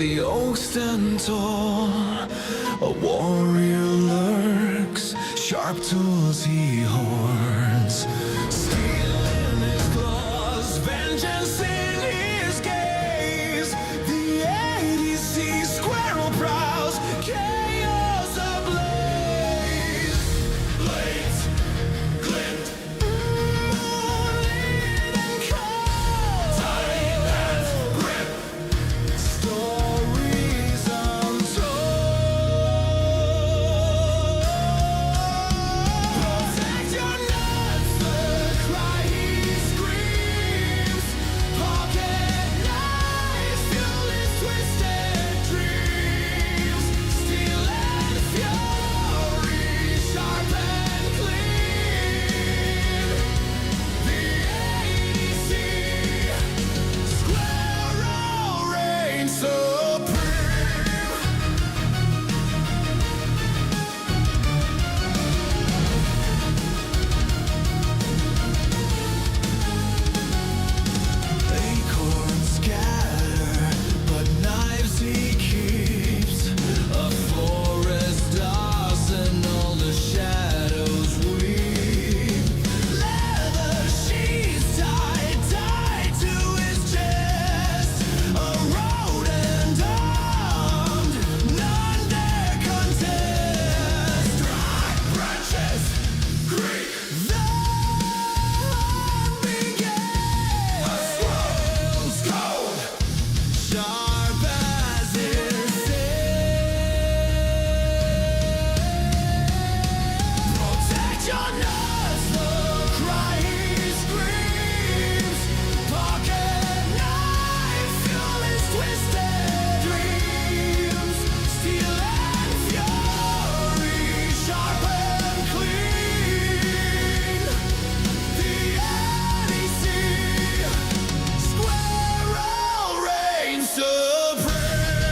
the oaks stand tall. A warrior lurks, sharp tools he horns. Steel in his claws, vengeance in his gaze. The EDC Squirrel prowls, chaos ablaze. Blades glint, moonlit and cold. Time and grip, stories untold. Protect your nuts, the cry he screams. Pocket knives fuel his twisted dreams. Steel and fury, sharp and clean. The EDC Squirrel reigns supreme. Acorns scatter, but knives he keeps. A forest arsenal, the shadows weep. Leather sheaths tied to his chest. A rodent armed, none dare contest. Dry branches creak, the hunt begins. A squirrel's cold, sharp as his sin. Protect your nuts, the cry he screams. Pocket knife fuel his twisted dreams. Steel and fury, sharp and clean. The EDC Squirrel reigns supreme.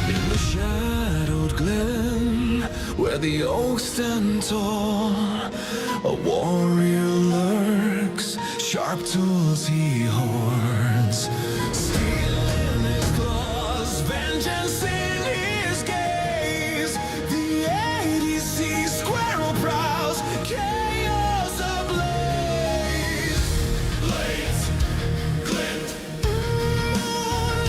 In the shadowed glen, where the oaks stand tall, a warrior lurks, sharp tools he horns. Steel in his claws, vengeance in his gaze. The EDC Squirrel prowls, chaos ablaze. Blades glint, moonlit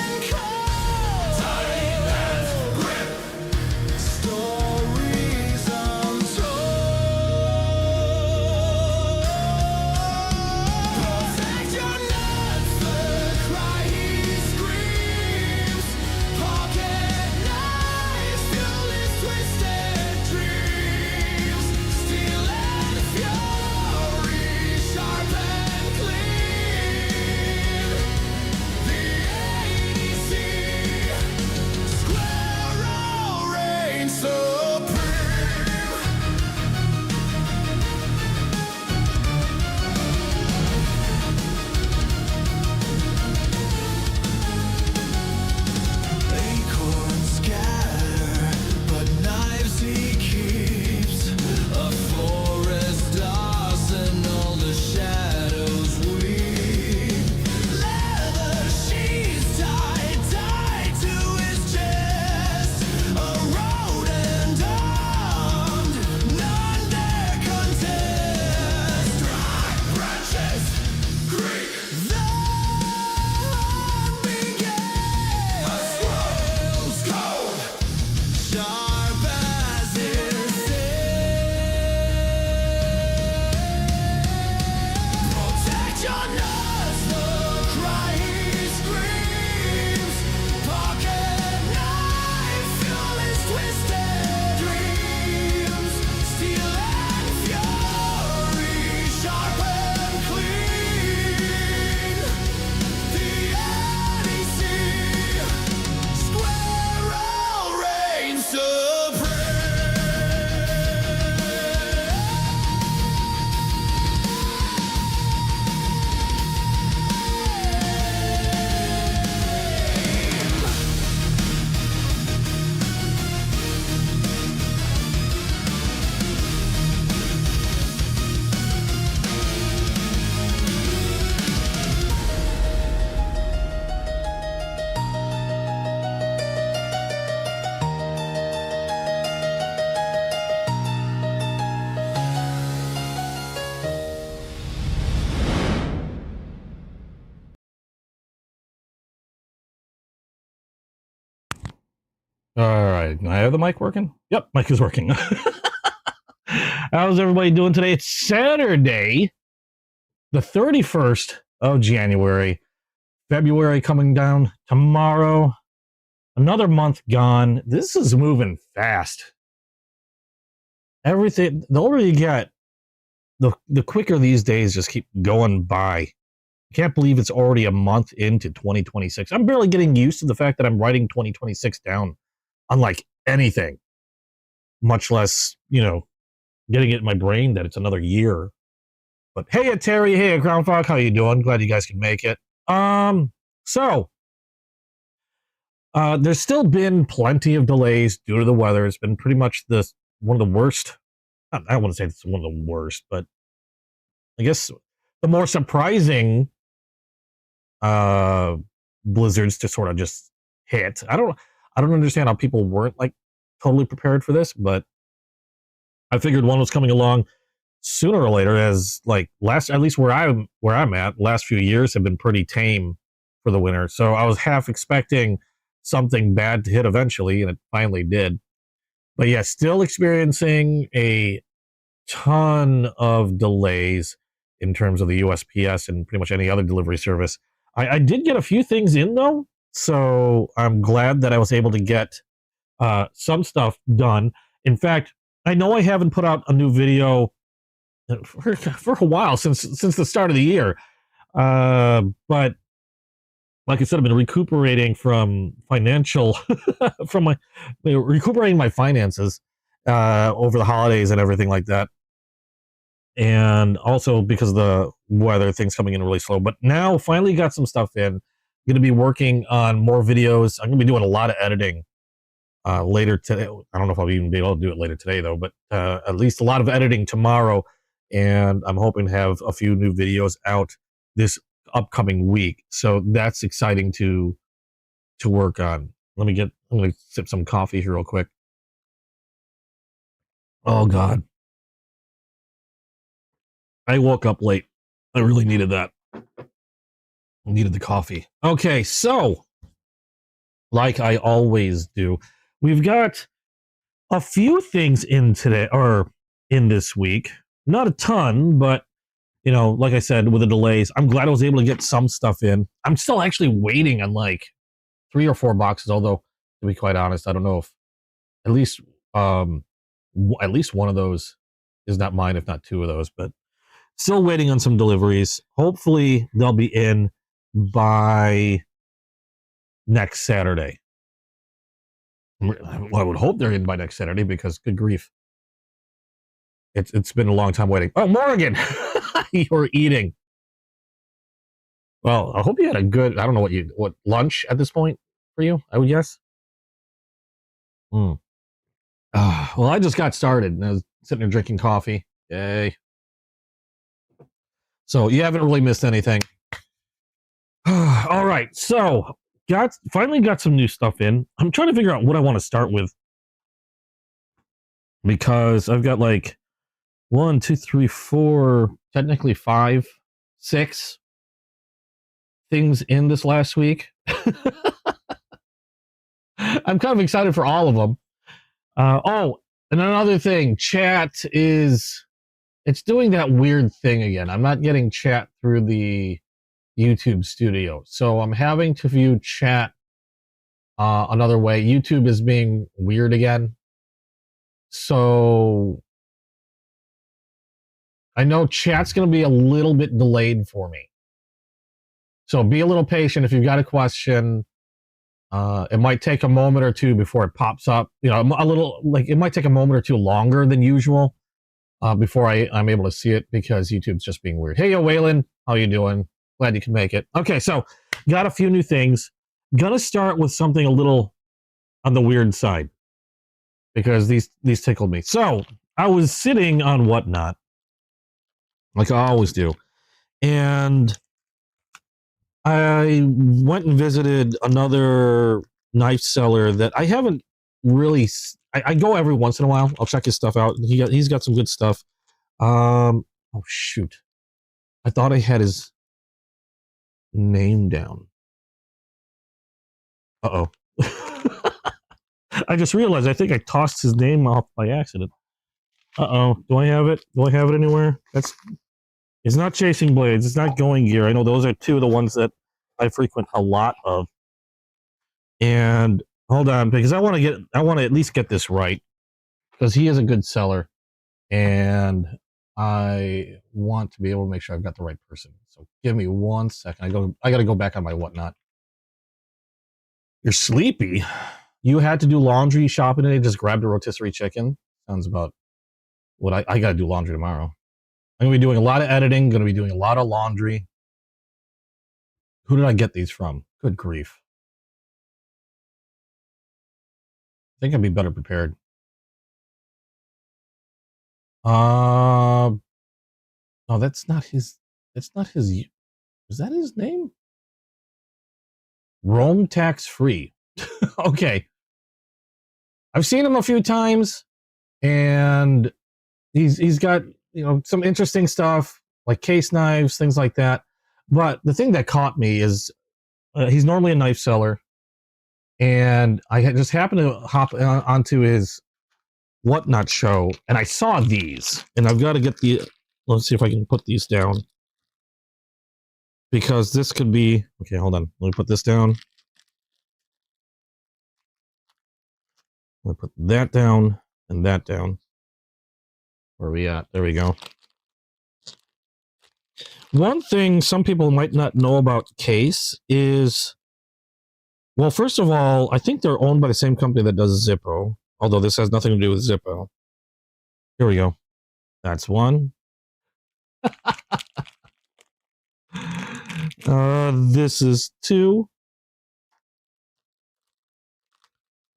and cold. Time and grip, stories untold. Protect your I have the mic working? Yep, mic is working. How's everybody doing today? It's Saturday, the 31st of January. February coming down tomorrow. Another month gone. This is moving fast. Everything, the older you get, the quicker these days just keep going by. I can't believe it's already a month into 2026. I'm barely getting used to the fact that I'm writing 2026 down, unlike anything, much less, getting it in my brain that it's another year. But hey, Terry, hey, Groundhog, how you doing? Glad you guys can make it. So there's still been plenty of delays due to the weather. It's been pretty much one of the worst. I don't want to say it's one of the worst, but I guess the more surprising blizzards to sort of just hit. I don't understand how people weren't like totally prepared for this, but I figured one was coming along sooner or later, as like at least where I'm at, last few years have been pretty tame for the winter. So I was half expecting something bad to hit eventually, and it finally did. But yeah, still experiencing a ton of delays in terms of the USPS and pretty much any other delivery service. I did get a few things in though, so I'm glad that I was able to get some stuff done. In fact, I know I haven't put out a new video for a while, since the start of the year, but like I said, I've been recuperating from recuperating my finances over the holidays and everything like that. And also because of the weather, things coming in really slow. But now finally got some stuff in. I'm going to be working on more videos. I'm going to be doing a lot of editing later today. I don't know if I'll even be able to do it later today though, but at least a lot of editing tomorrow. And I'm hoping to have a few new videos out this upcoming week. So that's exciting to work on. I'm going to sip some coffee here real quick. Oh God. I woke up late. I really needed that. I needed the coffee. Okay, so like I always do, we've got a few things in today, or in this week. Not a ton, but like I said, with the delays, I'm glad I was able to get some stuff in. I'm still actually waiting on like 3 or 4 boxes, although to be quite honest, I don't know if at least one of those is not mine, if not 2 of those, but still waiting on some deliveries. Hopefully they'll be in by next Saturday. Well, I would hope they're in by next Saturday, because good grief, it's been a long time waiting. Oh, Morgan, you're eating. Well, I hope you had a good, I don't know what lunch at this point for you, I would guess. Well, I just got started and I was sitting there drinking coffee. Yay. So you haven't really missed anything. All right, so finally got some new stuff in. I'm trying to figure out what I want to start with, because I've got like 1, 2, 3, 4, technically 5, 6 things in this last week. I'm kind of excited for all of them. And another thing, chat it's doing that weird thing again. I'm not getting chat through the YouTube studio, so I'm having to view chat another way. YouTube is being weird again, so I know chat's going to be a little bit delayed for me, so be a little patient if you've got a question. It might take a moment or two before it pops up. A little, like, it might take a moment or two longer than usual before I'm able to see it, because YouTube's just being weird. Hey, yo, Waylon, how you doing? Glad you can make it. Okay, so got a few new things. Gonna start with something a little on the weird side, because these tickled me. So I was sitting on Whatnot, like I always do, and I went and visited another knife seller that I haven't really. I go every once in a while. I'll check his stuff out. He's got some good stuff. Oh shoot, I thought I had his name down. Uh-oh. I just realized I think I tossed his name off by accident. Uh-oh. Do I have it? Do I have it anywhere? It's not Chasing Blades. It's not Going Gear. I know those are two of the ones that I frequent a lot of. And hold on, because I want to at least get this right, because he is a good seller, and I want to be able to make sure I've got the right person. So give me 1 second. I got to go back on my whatnot. You're sleepy. You had to do laundry shopping today. Just grabbed a rotisserie chicken. Sounds about what I got to do laundry tomorrow. I'm going to be doing a lot of editing. Going to be doing a lot of laundry. Who did I get these from? Good grief. I think I'd be better prepared. No, that's not his. That's not his. Is that his name? Rome Tax Free. Okay. I've seen him a few times, and he's got some interesting stuff like case knives, things like that. But the thing that caught me is he's normally a knife seller, and I just happened to hop onto his whatnot show, and I saw these, and I've got to get the. Let's see if I can put these down, because this could be okay. Hold on, let me put this down. Let me put that down and that down. Where are we at? There we go. One thing some people might not know about Case is, well, first of all, I think they're owned by the same company that does Zippo, although this has nothing to do with Zippo. Here we go. That's one. This is two.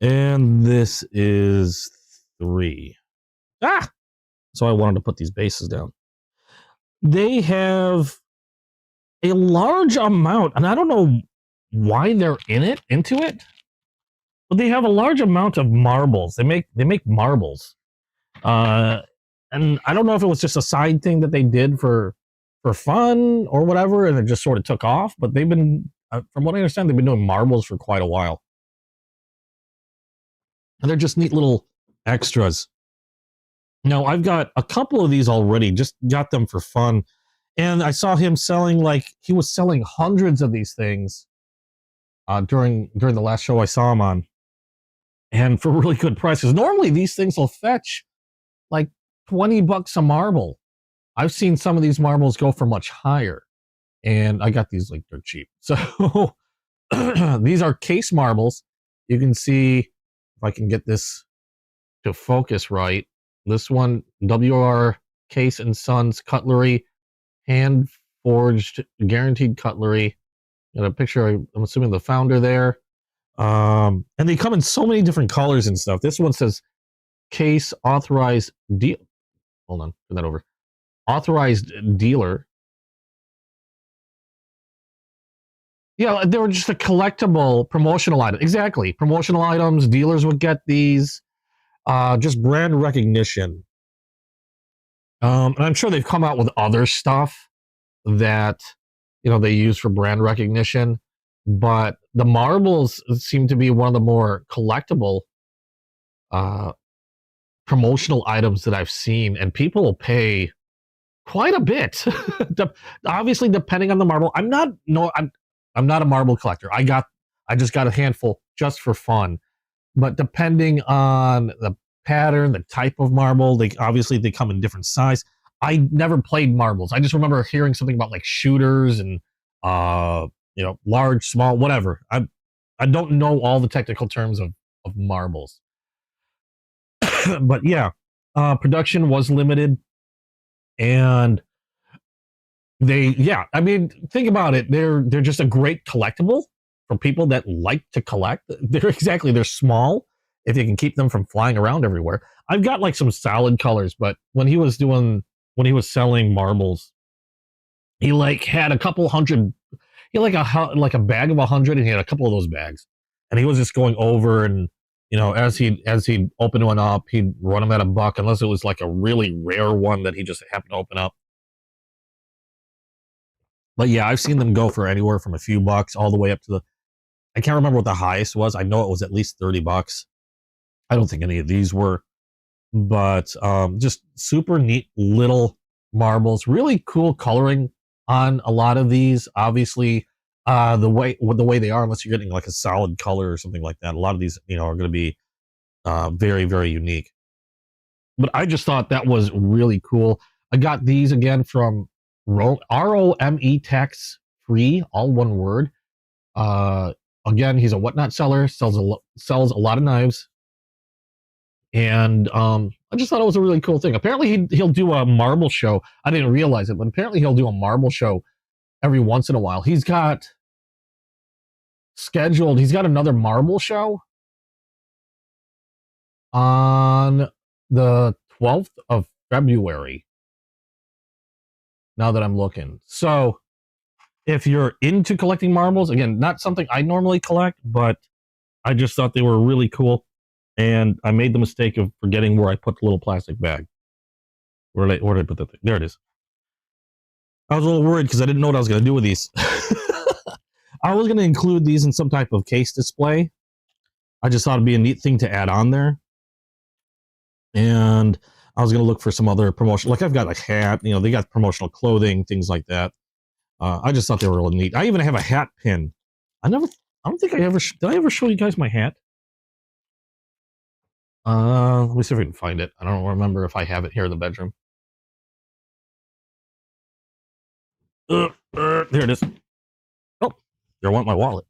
And this is three. So I wanted to put these bases down. They have a large amount, and I don't know why they're into it, but they have a large amount of marbles. They make marbles. And I don't know if it was just a side thing that they did for fun or whatever, and it just sort of took off, but they've been, from what I understand, they've been doing marbles for quite a while. And they're just neat little extras. Now, I've got a couple of these already, just got them for fun. And I saw him selling, he was selling hundreds of these things during the last show I saw him on. And for really good prices. Normally, these things will fetch like $20 a marble. I've seen some of these marbles go for much higher. And I got these like dirt cheap. So these are Case marbles. You can see, if I can get this to focus right, this one, WR Case and Sons cutlery, hand forged, guaranteed cutlery. Got a picture, I'm assuming the founder there. And they come in so many different colors and stuff. This one says Case authorized deal. Hold on, turn that over. Authorized dealer. Yeah, they were just a collectible promotional item. Exactly. Promotional items. Dealers would get these. Just brand recognition. And I'm sure they've come out with other stuff that, they use for brand recognition. But the marbles seem to be one of the more collectible promotional items that I've seen. And people will pay quite a bit. Obviously, depending on the marble. I'm not a marble collector. I just got a handful just for fun. But depending on the pattern, the type of marble, they come in different size. I never played marbles. I just remember hearing something about like shooters and large, small, whatever. I don't know all the technical terms of marbles. But yeah, production was limited. And think about it. They're just a great collectible for people that like to collect. They're small if you can keep them from flying around everywhere. I've got like some solid colors, but when he was selling marbles, he had a couple hundred. He had like a bag of 100, and he had a couple of those bags, and he was just going over, and as he'd open one up, he'd run them at $1, unless it was like a really rare one that he just happened to open up. But yeah, I've seen them go for anywhere from a few bucks all the way up to I can't remember what the highest was. I know it was at least $30. I don't think any of these were, but just super neat little marbles. Really cool coloring on a lot of these. Obviously, the way they are, unless you're getting like a solid color or something like that, a lot of these, you know, are going to be very, very unique. But I just thought that was really cool. I got these again from ROME Tax Free, all one word. Again, he's a whatnot seller, sells a lot of knives, and I just thought it was a really cool thing. Apparently, he'll do a marble show. I didn't realize it, but apparently he'll do a marble show every once in a while. He's got another marble show on the 12th of February. Now that I'm looking. So if you're into collecting marbles, again, not something I normally collect, but I just thought they were really cool. And I made the mistake of forgetting where I put the little plastic bag. Where did I put that thing? There it is. I was a little worried because I didn't know what I was going to do with these. I was going to include these in some type of case display. I just thought it'd be a neat thing to add on there. And I was going to look for some other promotion. Like I've got a hat, you know, they got promotional clothing, things like that. I just thought they were really neat. I even have a hat pin. I don't think did I ever show you guys my hat? Let me see if I can find it. I don't remember if I have it here in the bedroom. There it is. Oh, there went my wallet.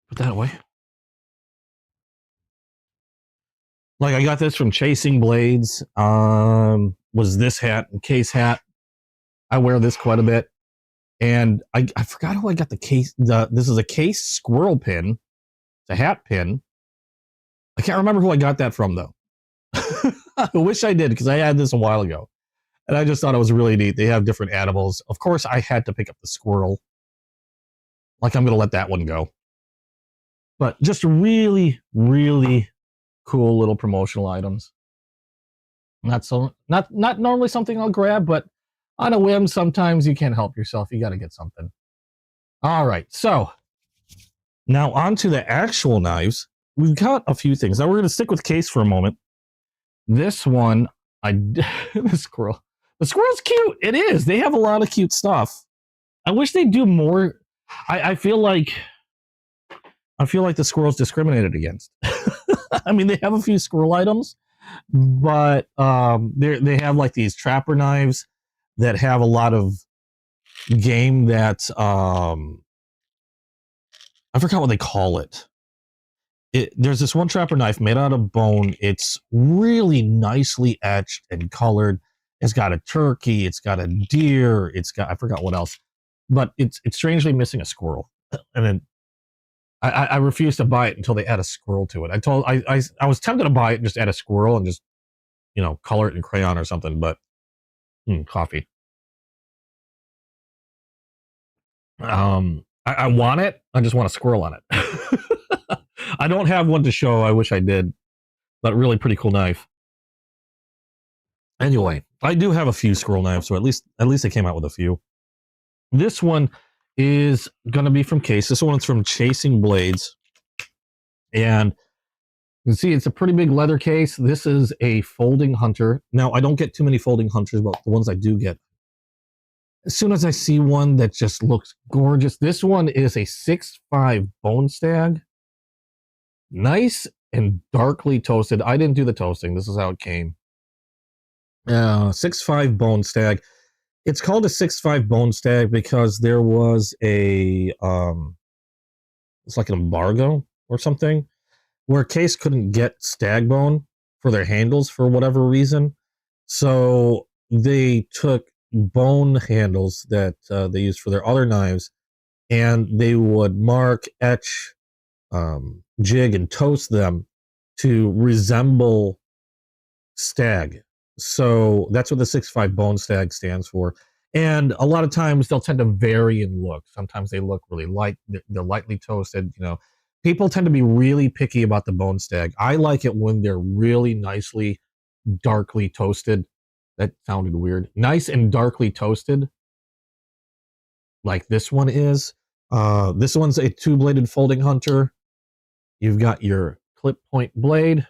Put that away. Like I got this from Chasing Blades. Was this hat, case hat. I wear this quite a bit. And I forgot who I got the case. This is a case squirrel pin. It's a hat pin. I can't remember who I got that from though. I wish I did because I had this a while ago. And I just thought it was really neat. They have different animals. Of course, I had to pick up the squirrel. Like I'm going to let that one go. But just really, really cool little promotional items. Not normally something I'll grab, but on a whim, sometimes you can't help yourself. You got to get something. All right, so now on to the actual knives. We've got a few things. Now we're going to stick with case for a moment. This one, the squirrel. The squirrel's cute. It is. They have a lot of cute stuff. I wish they'd do more. I feel like the squirrel's discriminated against. I mean, they have a few squirrel items, but they have like these trapper knives that have a lot of game that I forgot what they call it. There's this one trapper knife made out of bone. It's really nicely etched and colored. It's got a turkey. It's got a deer. I forgot what else, but it's strangely missing a squirrel. And then I refused to buy it until they add a squirrel to it. I was tempted to buy it and just add a squirrel and just, you know, color it in crayon or something, but coffee. I want it. I just want a squirrel on it. I don't have one to show. I wish I did, but really pretty cool knife. Anyway, I do have a few squirrel knives, so at least they came out with a few. This one is going to be from Case. This one's from Chasing Blades. And you can see it's a pretty big leather case. This is a folding hunter. Now, I don't get too many folding hunters, but the ones I do get, as soon as I see one that just looks gorgeous, this one is a 6.5 bone stag. Nice and darkly toasted. I didn't do the toasting. This is how it came. 6.5 bone stag. It's called a 6.5 bone stag because there was it's like an embargo or something where Case couldn't get stag bone for their handles for whatever reason. So they took bone handles that they used for their other knives, and they would mark, etch, jig, and toast them to resemble stag. So that's what the 6.5 bone stag stands for. And a lot of times they'll tend to vary in look. Sometimes they look really light. They're lightly toasted. You know, people tend to be really picky about the bone stag. I like it when they're really nicely, darkly toasted. That sounded weird. Nice and darkly toasted. Like this one is. This one's a 2-bladed folding hunter. You've got your clip point blade.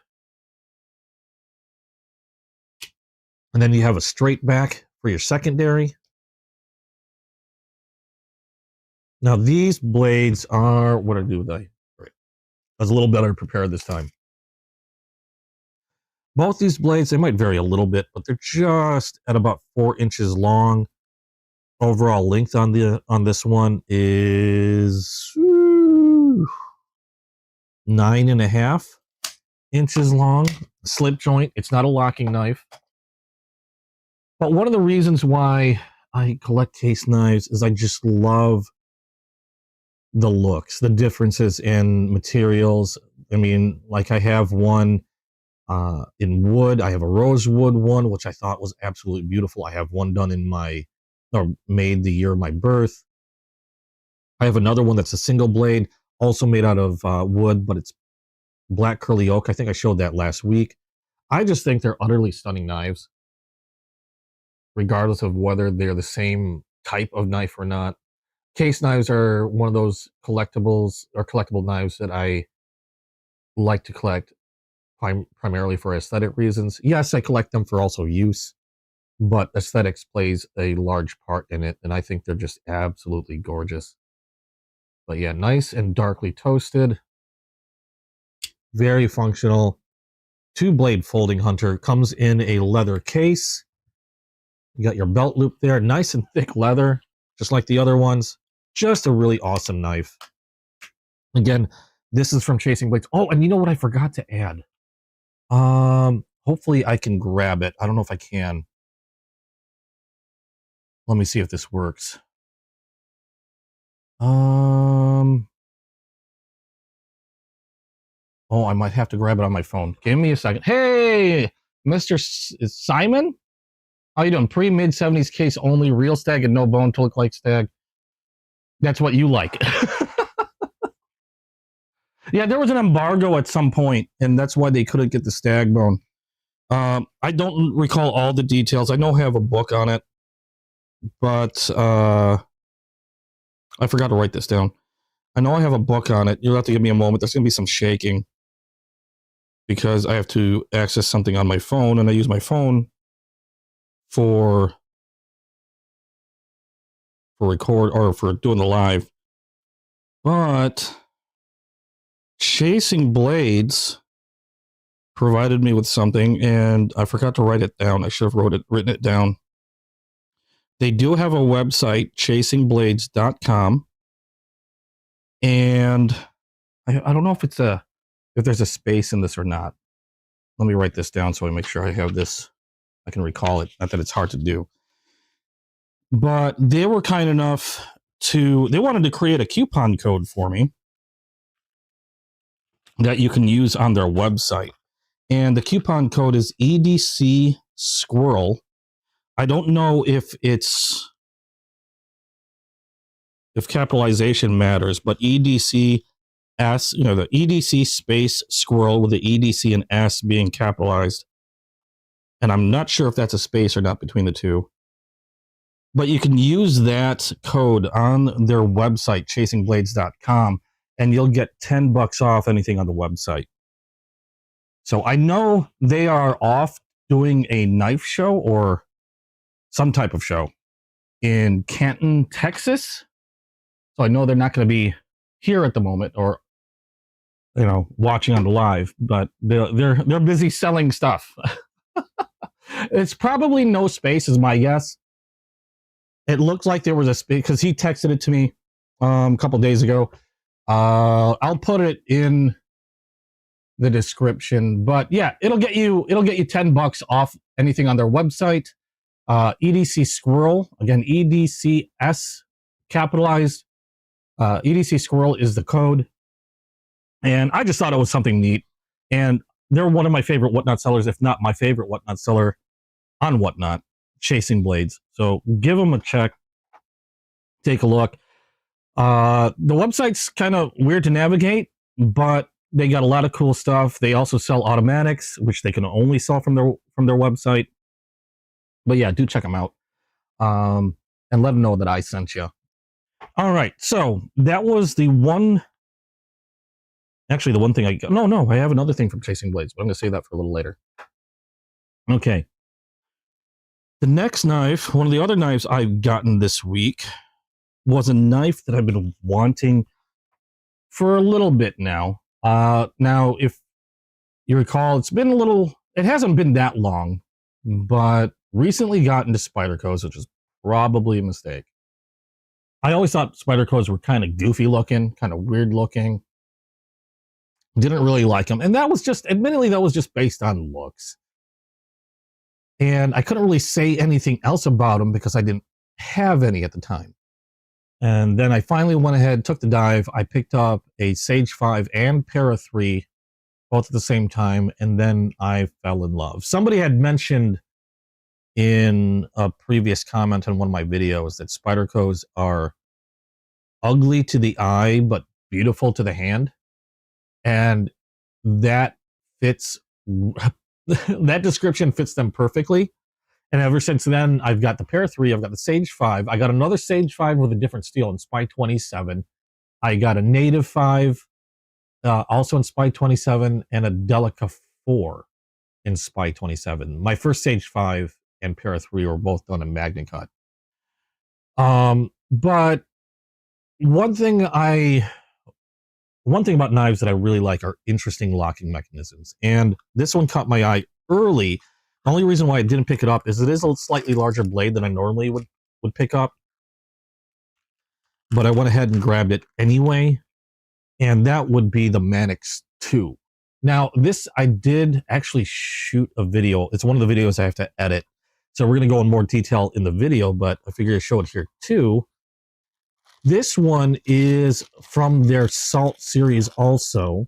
And then you have a straight back for your secondary. Now these blades are, what I do with I was a little better prepared this time. Both these blades, they might vary a little bit, but they're just at about 4 inches long. Overall length on this one is 9.5 inches long. Slip joint. It's not a locking knife. But one of the reasons why I collect case knives is I just love the looks, the differences in materials. I mean, like I have one in wood. I have a rosewood one, which I thought was absolutely beautiful. I have one done made the year of my birth. I have another one that's a single blade, also made out of wood, but it's black curly oak. I think I showed that last week. I just think they're utterly stunning knives, regardless of whether they're the same type of knife or not. Case knives are one of those collectibles or collectible knives that I like to collect primarily for aesthetic reasons. Yes, I collect them for also use, but aesthetics plays a large part in it, and I think they're just absolutely gorgeous. But yeah, nice and darkly toasted. Very functional. 2-blade folding hunter. Comes in a leather case. You got your belt loop there. Nice and thick leather, just like the other ones. Just a really awesome knife. Again, this is from Chasing Blades. Oh, and you know what I forgot to add? Hopefully I can grab it. I don't know if I can. Let me see if this works. Oh, I might have to grab it on my phone. Give me a second. Hey, Mr. Simon? How you doing? Pre-mid 70s case only, real stag and no bone to look like stag. That's what you like. Yeah, there was an embargo at some point, and that's why they couldn't get the stag bone. I don't recall all the details. I know I have a book on it, but I forgot to write this down. I know I have a book on it. You'll have to give me a moment. There's going to be some shaking because I have to access something on my phone, and I use my phone for record or for doing the live. But Chasing Blades provided me with something, and I forgot to write it down. I should have written it down. They do have a website, chasingblades.com, and I don't know if there's a space in this or not. Let me write this down so I make sure I have this. I can recall it. Not that it's hard to do. But they were kind enough they wanted to create a coupon code for me that you can use on their website. And the coupon code is EDC Squirrel. I don't know if capitalization matters, but EDC S, the EDC space Squirrel with the EDC and S being capitalized. And I'm not sure if that's a space or not between the two. But you can use that code on their website, chasingblades.com, and you'll get $10 off anything on the website. So I know they are off doing a knife show or some type of show in Canton, Texas. So I know they're not going to be here at the moment or, watching on the live, but they're busy selling stuff. It's probably no space is my guess. It looked like there was a space because he texted it to me a couple days ago. I'll put it in the description, but yeah, it'll get you $10 off anything on their website. EDC Squirrel, again, EDCS capitalized. EDC Squirrel is the code. And I just thought it was something neat. And they're one of my favorite Whatnot sellers, if not my favorite Whatnot seller on Whatnot, Chasing Blades. So give them a check. Take a look. The website's kind of weird to navigate, but they got a lot of cool stuff. They also sell automatics, which they can only sell from their website. But yeah, do check them out. And let them know that I sent you. All right, so that was the one. Actually, the one thing I got. No, I have another thing from Chasing Blades, but I'm going to save that for a little later. Okay. The next knife, one of the other knives I've gotten this week, was a knife that I've been wanting for a little bit now. Now, if you recall, it hasn't been that long, but recently got into Spydercos, which is probably a mistake. I always thought Spydercos were kind of goofy looking, kind of weird looking. Didn't really like them. And admittedly, that was just based on looks. And I couldn't really say anything else about them because I didn't have any at the time. And then I finally went ahead, took the dive. I picked up a Sage 5 and Para 3, both at the same time, and then I fell in love. Somebody had mentioned in a previous comment on one of my videos that Spydercos are ugly to the eye, but beautiful to the hand. And that fits, that description fits them perfectly. And ever since then, I've got the Para 3, I've got the Sage 5. I got another Sage 5 with a different steel in Spy 27. I got a Native 5, also in Spy 27, and a Delica 4 in Spy 27. My first Sage 5 and Para 3 were both done in Magna Cut. But one thing about knives that I really like are interesting locking mechanisms. And this one caught my eye early. The only reason why I didn't pick it up is it is a slightly larger blade than I normally would pick up. But I went ahead and grabbed it anyway. And that would be the Mannix 2. Now, this I did actually shoot a video. It's one of the videos I have to edit. So we're going to go in more detail in the video, but I figure I'd show it here too. This one is from their Salt series also.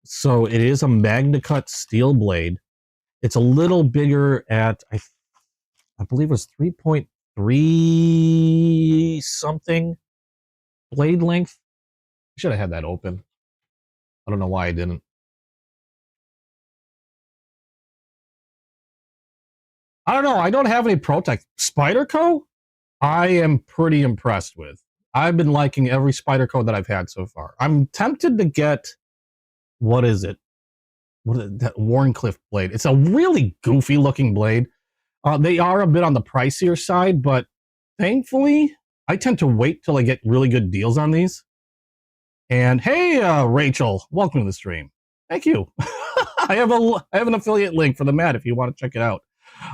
So it is a Magna Cut steel blade. It's a little bigger at, I believe it was 3.3 something blade length. I should have had that open. I don't know why I didn't. I don't know. I don't have any Protect. Spyderco, I am pretty impressed with. I've been liking every Spyderco that I've had so far. I'm tempted to get, what is it? That Warncliffe blade. It's a really goofy looking blade. They are a bit on the pricier side, but thankfully, I tend to wait till I get really good deals on these. And hey, Rachel, welcome to the stream. Thank you. I have an affiliate link for the mat if you want to check it out.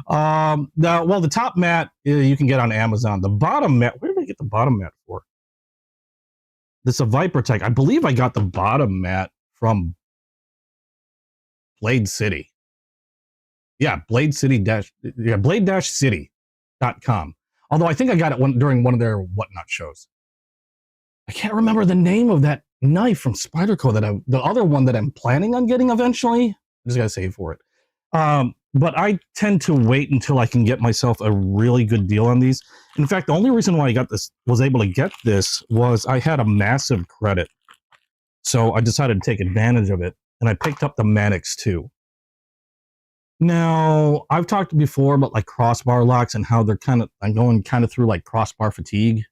The top mat you can get on Amazon. The bottom mat, where did I get the bottom mat for? This is a Vipertech. I believe I got the bottom mat from Blade City. Yeah, blade-city.com. Although I think I got it during one of their Whatnot shows. I can't remember the name of that knife from Spyderco the other one that I'm planning on getting eventually. I just gotta save for it. But I tend to wait until I can get myself a really good deal on these. In fact, the only reason why I was able to get this was I had a massive credit. So I decided to take advantage of it, and I picked up the Mannix 2. Now, I've talked before about like crossbar locks and how I'm going kind of through like crossbar fatigue.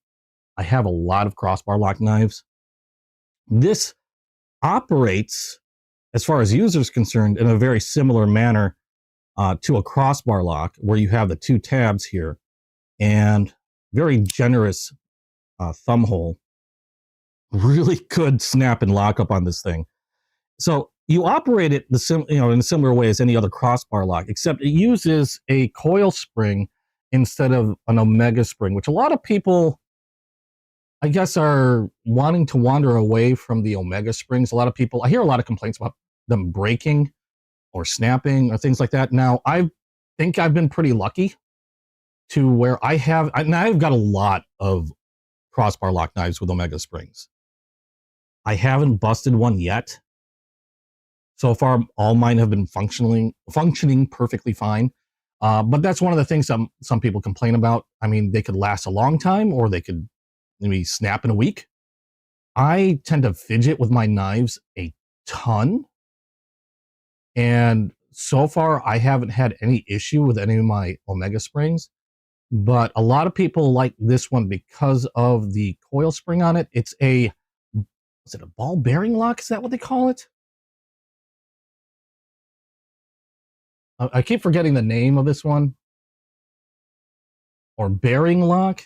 I have a lot of crossbar lock knives. This operates, as far as users concerned, in a very similar manner to a crossbar lock, where you have the two tabs here and very generous thumb hole. Really good snap and lock up on this thing. So you operate it in a similar way as any other crossbar lock, except it uses a coil spring instead of an Omega spring, which a lot of people, I guess, are wanting to wander away from the Omega springs. I hear a lot of complaints about them breaking or snapping or things like that. Now, I think I've been pretty lucky to where I've got a lot of crossbar lock knives with Omega springs. I haven't busted one yet. So far, all mine have been functioning perfectly fine. But that's one of the things some people complain about. I mean, they could last a long time, or they could maybe snap in a week. I tend to fidget with my knives a ton. And so far, I haven't had any issue with any of my Omega springs. But a lot of people like this one because of the coil spring on it. Is it a ball bearing lock? Is that what they call it? I keep forgetting the name of this one. or bearing lock.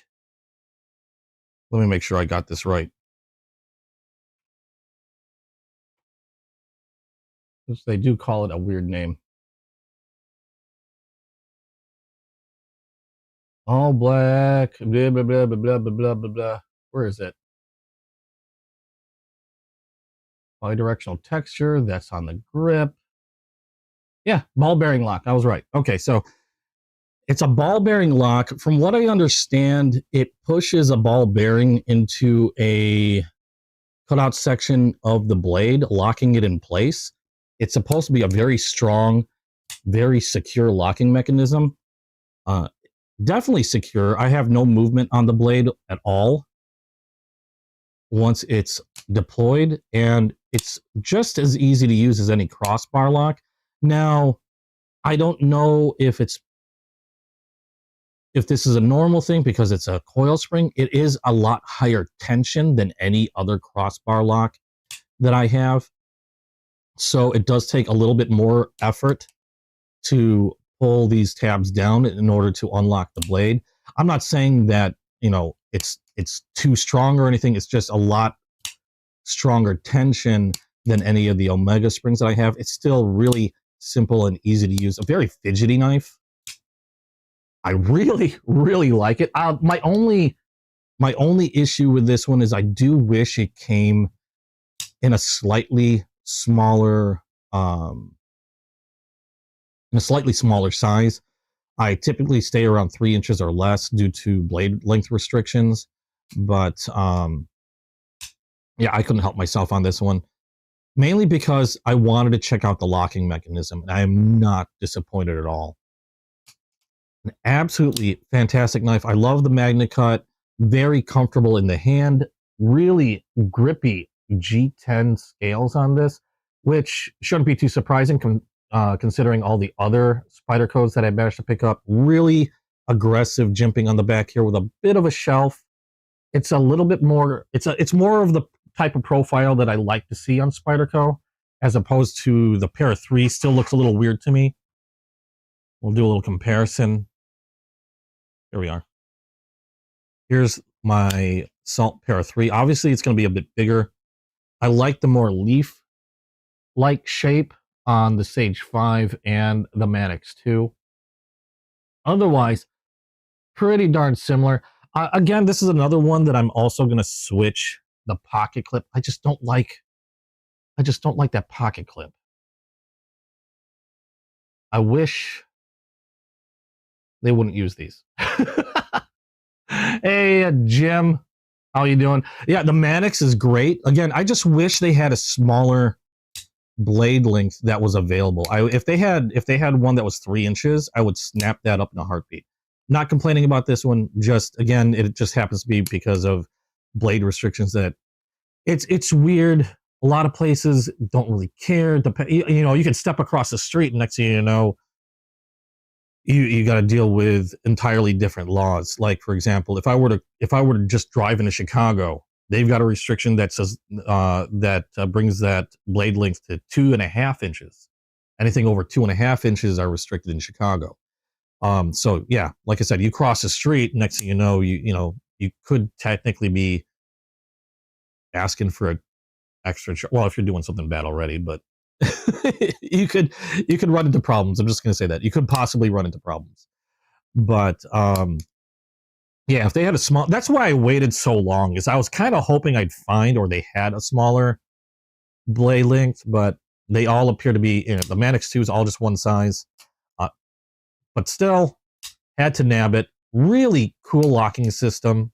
Let me make sure I got this right. They do call it a weird name. All black, blah, blah, blah, blah, blah, blah, blah, blah. Where is it? Bidirectional texture, that's on the grip. Yeah, ball bearing lock, I was right. Okay, so it's a ball bearing lock. From what I understand, it pushes a ball bearing into a cutout section of the blade, locking it in place. It's supposed to be a very strong, very secure locking mechanism. Definitely secure. I have no movement on the blade at all once it's deployed, and it's just as easy to use as any crossbar lock. Now, I don't know if this is a normal thing because it's a coil spring. It is a lot higher tension than any other crossbar lock that I have. So it does take a little bit more effort to pull these tabs down in order to unlock the blade. I'm not saying that, you know, it's too strong or anything. It's just a lot stronger tension than any of the Omega springs that I have. It's still really simple and easy to use. A very fidgety knife. I really, really like it. My only issue with this one is I do wish it came in a slightly smaller size. I typically stay around 3 inches or less due to blade length restrictions, but yeah, I couldn't help myself on this one, mainly because I wanted to check out the locking mechanism, and I am not disappointed at all. An absolutely fantastic knife. I love the Magna Cut. Very comfortable in the hand. Really grippy G10 scales on this, which shouldn't be too surprising considering all the other Spydercos that I managed to pick up. Really aggressive jimping on the back here with a bit of a shelf. It's a little bit more, it's more of the type of profile that I like to see on Spyderco, as opposed to the Para 3. Still looks a little weird to me. We'll do a little comparison. Here we are. Here's my Salt Para 3. Obviously, it's going to be a bit bigger. I like the more leaf-like shape on the Sage 5 and the Manix 2. Otherwise, pretty darn similar. Again, this is another one that I'm also going to switch the pocket clip. I just don't like that pocket clip. I wish they wouldn't use these. Hey, Jim, how you doing? Yeah, the Manix is great. Again, I just wish they had a smaller blade length that was available. If they had one that was 3 inches, I would snap that up in a heartbeat. Not complaining about this one. Just again, it just happens to be because of blade restrictions that it's weird. A lot of places don't really care. You know, you can step across the street, and next thing you know, you got to deal with entirely different laws. Like, for example, if I were to just drive into Chicago, they've got a restriction that says brings that blade length to 2.5 inches. Anything over 2.5 inches are restricted in Chicago. So yeah, like I said, you cross the street, next thing you know, you could technically be asking for an extra. Well, if you're doing something bad already, but you could run into problems. I'm just going to say that you could possibly run into problems. But yeah, if they had a small, that's why I waited so long, is I was kind of hoping I'd find, or they had a smaller blade length, but they all appear to be, you know, the Manix 2 is all just one size. But still, had to nab it. Really cool locking system,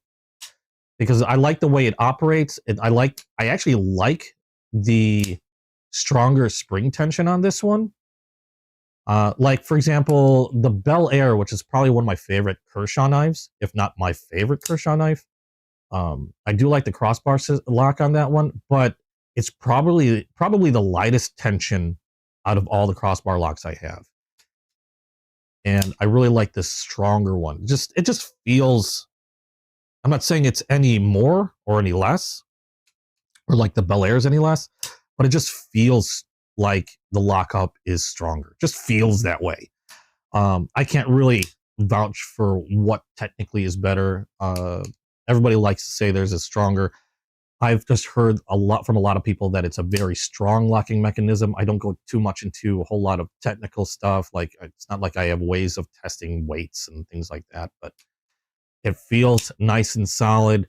because I like the way it operates. I actually like the stronger spring tension on this one. Like, for example, the Bel Air, which is probably one of my favorite Kershaw knives, if not my favorite Kershaw knife. I do like the crossbar lock on that one, but it's probably the lightest tension out of all the crossbar locks I have. And I really like this stronger one. It just feels, I'm not saying it's any more or any less, or like the Bel Air's any less, but it just feels like the lockup is stronger. Just feels that way. I can't really vouch for what technically is better. Everybody likes to say there's a stronger. I've just heard a lot from a lot of people that it's a very strong locking mechanism. I don't go too much into a whole lot of technical stuff. Like, it's not like I have ways of testing weights and things like that, but it feels nice and solid.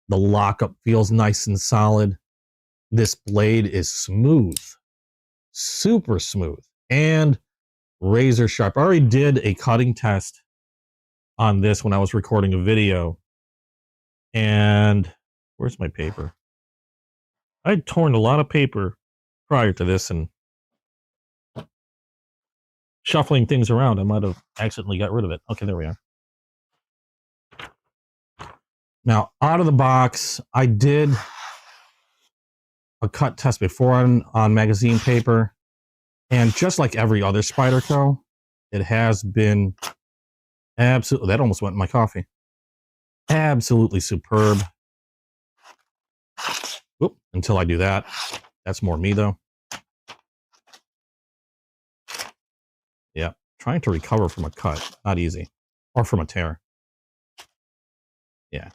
The lockup feels nice and solid. This blade is smooth, super smooth, and razor sharp. I already did a cutting test on this when I was recording a video. And where's my paper? I'd torn a lot of paper prior to this, and shuffling things around, I might have accidentally got rid of it. Okay, there we are. Now, out of the box, I did a cut test before on magazine paper, and just like every other Spyderco, it has been absolutely, that almost went in my coffee. Absolutely superb. Oop, until I do that. That's more me, though. Yeah, trying to recover from a cut, not easy. Or from a tear. Yeah.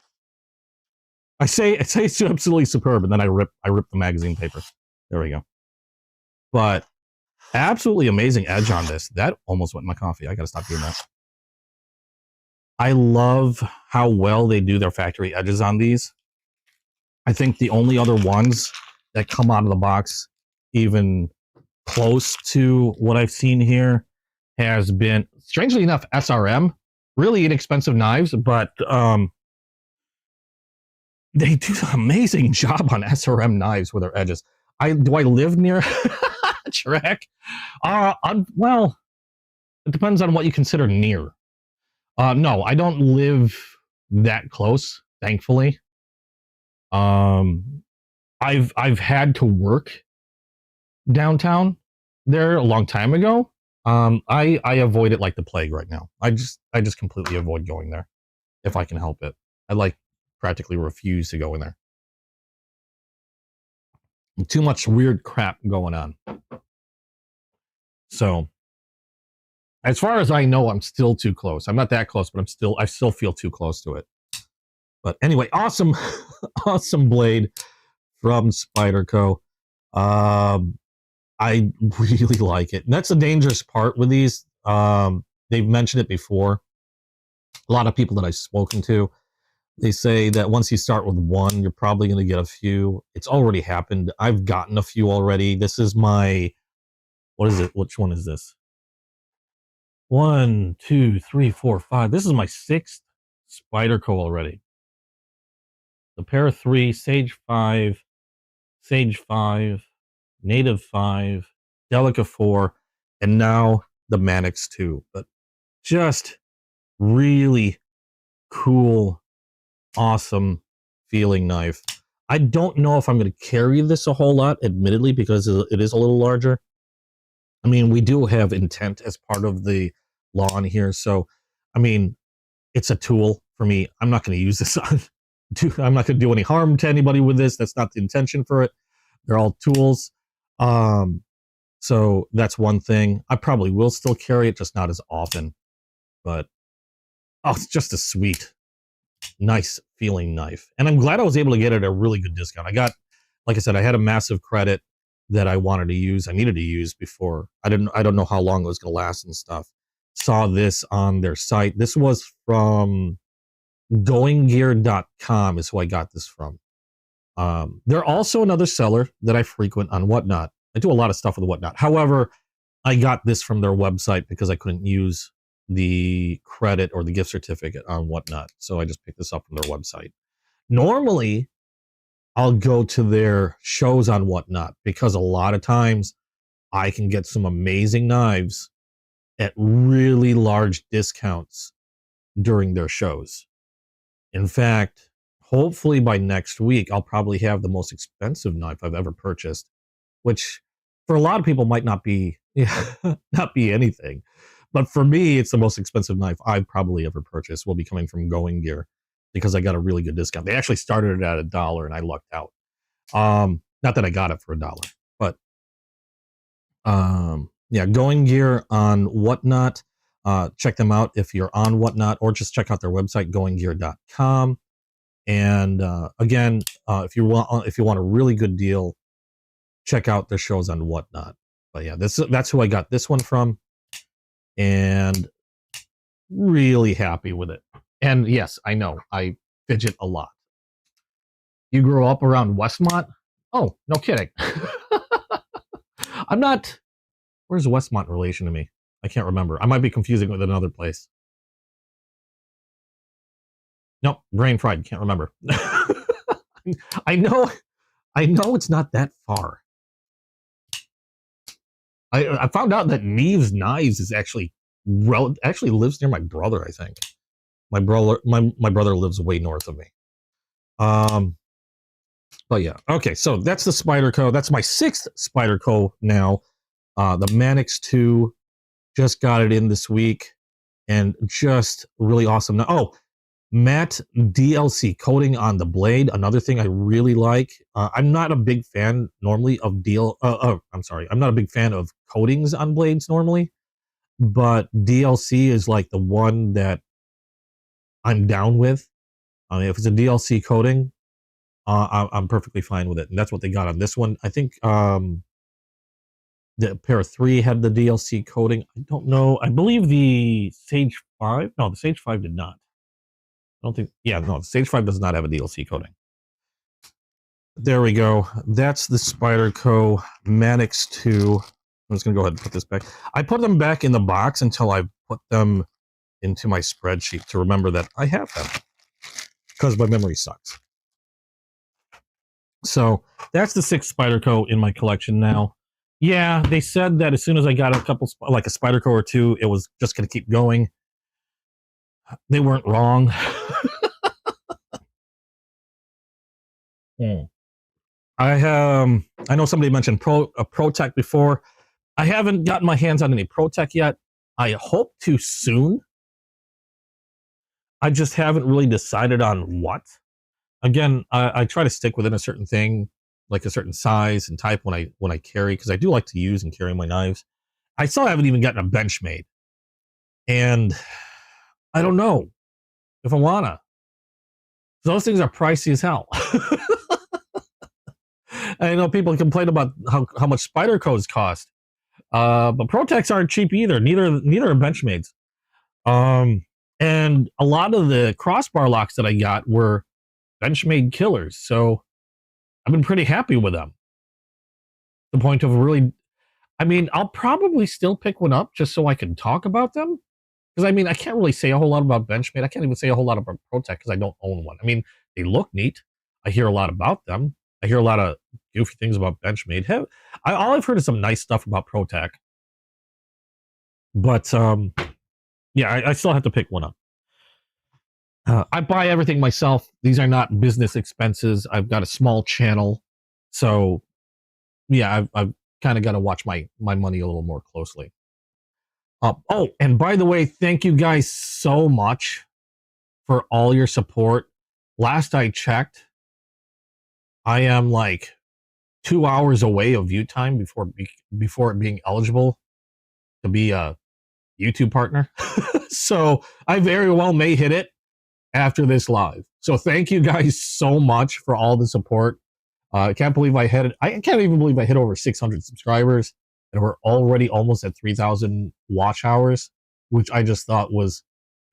I say it's absolutely superb, and then I rip the magazine paper. There we go. But absolutely amazing edge on this. That almost went in my coffee. I gotta stop doing that. I love how well they do their factory edges on these. I think the only other ones that come out of the box even close to what I've seen here has been, strangely enough, SRM. Really inexpensive knives, but they do an amazing job on SRM knives with their edges. Do I live near a track? Well, it depends on what you consider near. No, I don't live that close, thankfully. I've had to work downtown there a long time ago. I avoid it like the plague right now. I just completely avoid going there if I can help it. I practically refuse to go in there. Too much weird crap going on. So, as far as I know, I'm still too close. I'm not that close, but I still feel too close to it. But anyway, awesome, awesome blade from Spyderco. I really like it. And that's the dangerous part with these. They've mentioned it before. A lot of people that I've spoken to, they say that once you start with one, you're probably going to get a few. It's already happened. I've gotten a few already. This is my, what is it? Which one is this? 1, 2, 3, 4, 5. This is my 6th Spyderco already. The pair of 3, Sage 5, Sage 5, Native 5, Delica 4, and now the Mannix 2. But just really cool, awesome feeling knife. I don't know if I'm going to carry this a whole lot, admittedly, because it is a little larger. I mean, we do have intent as part of the lawn here. So, I mean, it's a tool for me. I'm not going to use this on. I'm not going to do any harm to anybody with this. That's not the intention for it. They're all tools. So that's one thing. I probably will still carry it, just not as often. But, oh, it's just a sweet, nice feeling knife. And I'm glad I was able to get it at a really good discount. I got, like I said, I had a massive credit that I wanted to use. I needed to use before. I don't know how long it was going to last and stuff. Saw this on their site. This was from goinggear.com is who I got this from. They're also another seller that I frequent on Whatnot. I do a lot of stuff with Whatnot. However, I got this from their website because I couldn't use the credit or the gift certificate on Whatnot. So I just picked this up from their website. Normally, I'll go to their shows on Whatnot because a lot of times I can get some amazing knives at really large discounts during their shows. In fact, hopefully by next week, I'll probably have the most expensive knife I've ever purchased, which for a lot of people might not be not be anything. But for me, it's the most expensive knife I've probably ever purchased. Will be coming from Going Gear because I got a really good discount. They actually started it at $1 and I lucked out. Not that I got it for $1, but yeah, Going Gear on Whatnot. check them out if you're on Whatnot, or just check out their website, goinggear.com. And again, if you want a really good deal, check out their shows on Whatnot. But yeah, that's who I got this one from, and really happy with it. And yes, I know I fidget a lot. You grew up around Westmont? Oh, no kidding. I'm not. Where's Westmont in relation to me? I can't remember. I might be confusing it with another place. Nope, brain fried. Can't remember. I know it's not that far. I found out that Neve's Knives is actually lives near my brother. I think my brother lives way north of me. But yeah, okay. So that's the Spyderco. That's my 6th Spyderco now. The Manix 2, just got it in this week, and just really awesome. Oh, matte DLC coating on the blade. Another thing I really like. I'm not a big fan normally of I'm not a big fan of coatings on blades normally, but DLC is like the one that I'm down with. If it's a DLC coating, I'm perfectly fine with it, and that's what they got on this one. I think the Para 3 had the DLC coating. I don't know. I believe the Sage 5. No, the Sage 5 did not. I don't think. Yeah, no, the Sage 5 does not have a DLC coating. There we go. That's the Spyderco Manix 2. I'm just going to go ahead and put this back. I put them back in the box until I put them into my spreadsheet to remember that I have them, because my memory sucks. So that's the 6th Spyderco in my collection now. Yeah, they said that as soon as I got a couple, like a Spyderco or 2, it was just going to keep going. They weren't wrong. I know somebody mentioned ProTech before. I haven't gotten my hands on any ProTech yet. I hope to soon. I just haven't really decided on what. Again, I try to stick within a certain thing, like a certain size and type when I carry, because I do like to use and carry my knives. I still haven't even gotten a Benchmade, and I don't know if I wanna. Those things are pricey as hell. I know people complain about how much Spydercos cost, but ProTechs aren't cheap either. Neither are Benchmades. And a lot of the crossbar locks that I got were Benchmade killers, so I've been pretty happy with them. The point of really, I mean, I'll probably still pick one up just so I can talk about them. Because I mean, I can't really say a whole lot about Benchmade. I can't even say a whole lot about ProTech because I don't own one. I mean, they look neat. I hear a lot about them. I hear a lot of goofy things about Benchmade. All I've heard is some nice stuff about ProTech. But yeah, I still have to pick one up. I buy everything myself. These are not business expenses. I've got a small channel, so yeah, I've kind of got to watch my money a little more closely. Oh, and by the way, thank you guys so much for all your support. Last I checked, I am like 2 hours away of view time before being eligible to be a YouTube partner. So I very well may hit it after this live. So thank you guys so much for all the support. I can't even believe I hit over 600 subscribers, and we're already almost at 3,000 watch hours, which I just thought was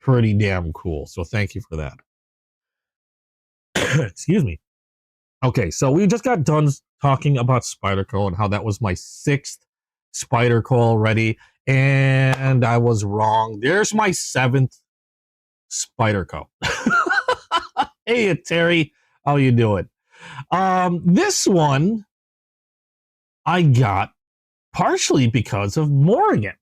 pretty damn cool. So thank you for that. Excuse me. Okay, so we just got done talking about Spyderco and how that was my 6th Spyderco already, and I was wrong. There's my 7th Spyderco. Hey, Terry, how you doing? This one I got partially because of Morgan.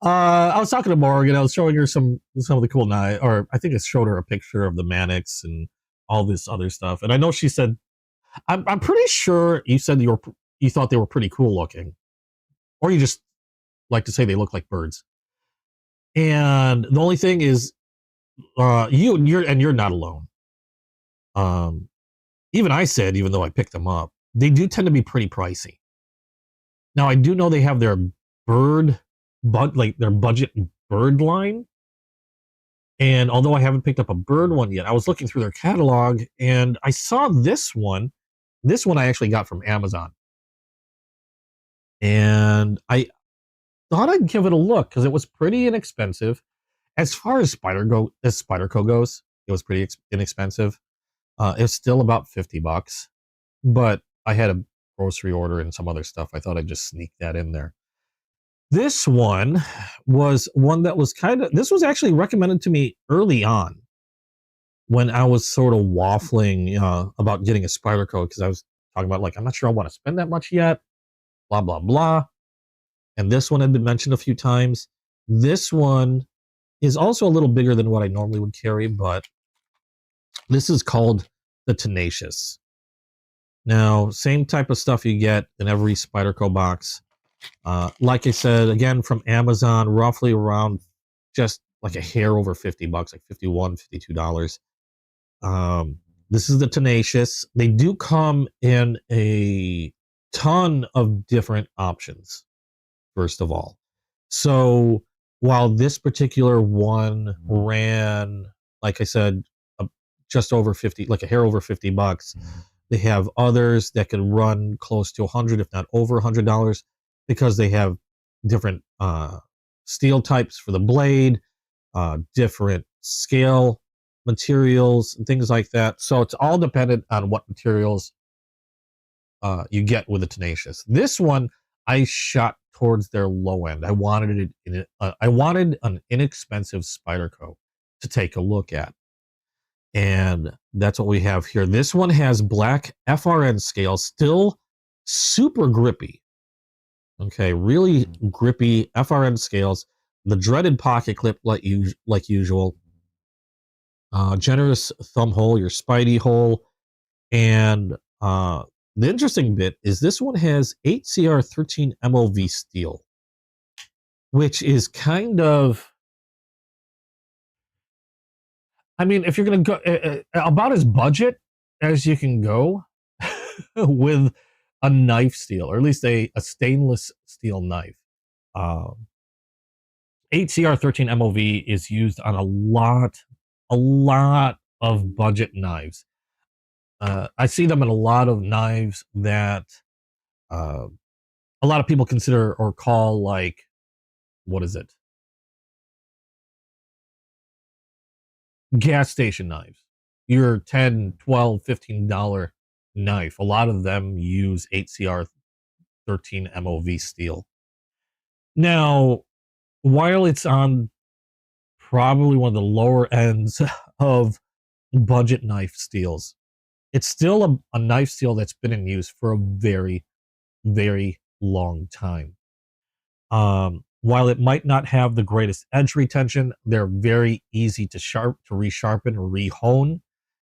I was talking to Morgan. I was showing her some of the cool knives, or I think I showed her a picture of the Manix and all this other stuff. And I know she said, I'm pretty sure you said you thought they were pretty cool looking, or you just like to say they look like birds. And the only thing is, you're not alone. Even I said, even though I picked them up, they do tend to be pretty pricey. Now I do know they have their bird their budget bird line. And although I haven't picked up a bird one yet, I was looking through their catalog and I saw this one. This one I actually got from Amazon. And I thought I'd give it a look because it was pretty inexpensive. As far as Spyderco goes, it was pretty inexpensive. It was still about $50, but I had a grocery order and some other stuff. I thought I'd just sneak that in there. This one was one that was this was actually recommended to me early on when I was sort of waffling about getting a Spyderco because I was talking about I'm not sure I want to spend that much yet, blah, blah, blah. And this one had been mentioned a few times. This one is also a little bigger than what I normally would carry, but this is called the Tenacious. Now, same type of stuff you get in every Spyderco box. Like I said, again, from Amazon, roughly around just like a hair over $50, like $51, $52. This is the Tenacious. They do come in a ton of different options, first of all. So while this particular one ran, like I said, just over 50, like a hair over $50, they have others that can run close to 100, if not over $100, because they have different steel types for the blade, different scale materials, and things like that. So it's all dependent on what materials you get with the Tenacious. This one I shot towards their low end. I wanted I wanted an inexpensive Spyderco to take a look at, and that's what we have here. This one has black FRN scales, still super grippy. Okay, really grippy FRN scales. The dreaded pocket clip, like usual. Generous thumb hole, your Spidey hole, and the interesting bit is this one has 8CR13 MOV steel, which is kind of, I mean, if you're going to go about as budget as you can go with a knife steel, or at least a stainless steel knife. 8CR13 MOV is used on a lot of budget knives. I see them in a lot of knives that a lot of people consider or call what is it? Gas station knives. Your $10, $12, $15 knife. A lot of them use 8CR13 MOV steel. Now, while it's on probably one of the lower ends of budget knife steels, it's still a knife steel that's been in use for a very, very long time. While it might not have the greatest edge retention, they're very easy to resharpen, or rehone.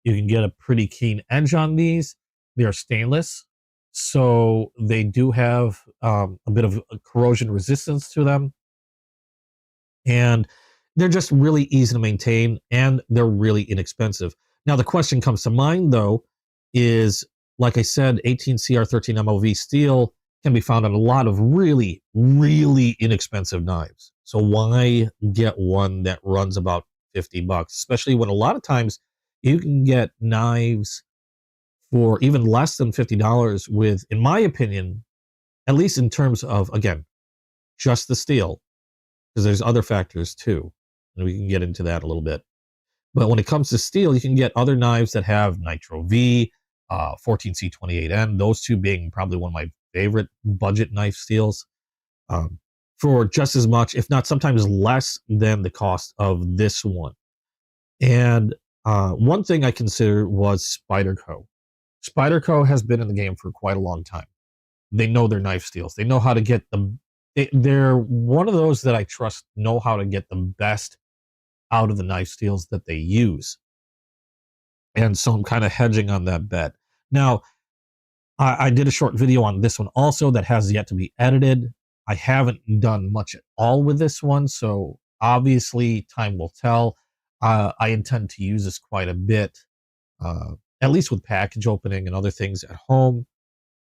You can get a pretty keen edge on these. They're stainless, so they do have a bit of corrosion resistance to them. And they're just really easy to maintain, and they're really inexpensive. Now, the question comes to mind, though, is, like I said, 18CR13 MOV steel can be found on a lot of really, really inexpensive knives. So why get one that runs about $50, especially when a lot of times you can get knives for even less than $50 with, in my opinion, at least in terms of, again, just the steel, because there's other factors too, and we can get into that a little bit. But when it comes to steel, you can get other knives that have Nitro V, 14C28N, those two being probably one of my favorite budget knife steels, for just as much, if not sometimes less than the cost of this one. And one thing I considered was Spyderco. Spyderco has been in the game for quite a long time. They know their knife steels. They know how to get them. They're one of those that I trust know how to get the best out of the knife steels that they use. And so I'm kind of hedging on that bet. Now, I did a short video on this one also that has yet to be edited. I haven't done much at all with this one, so obviously time will tell. I intend to use this quite a bit, at least with package opening and other things at home,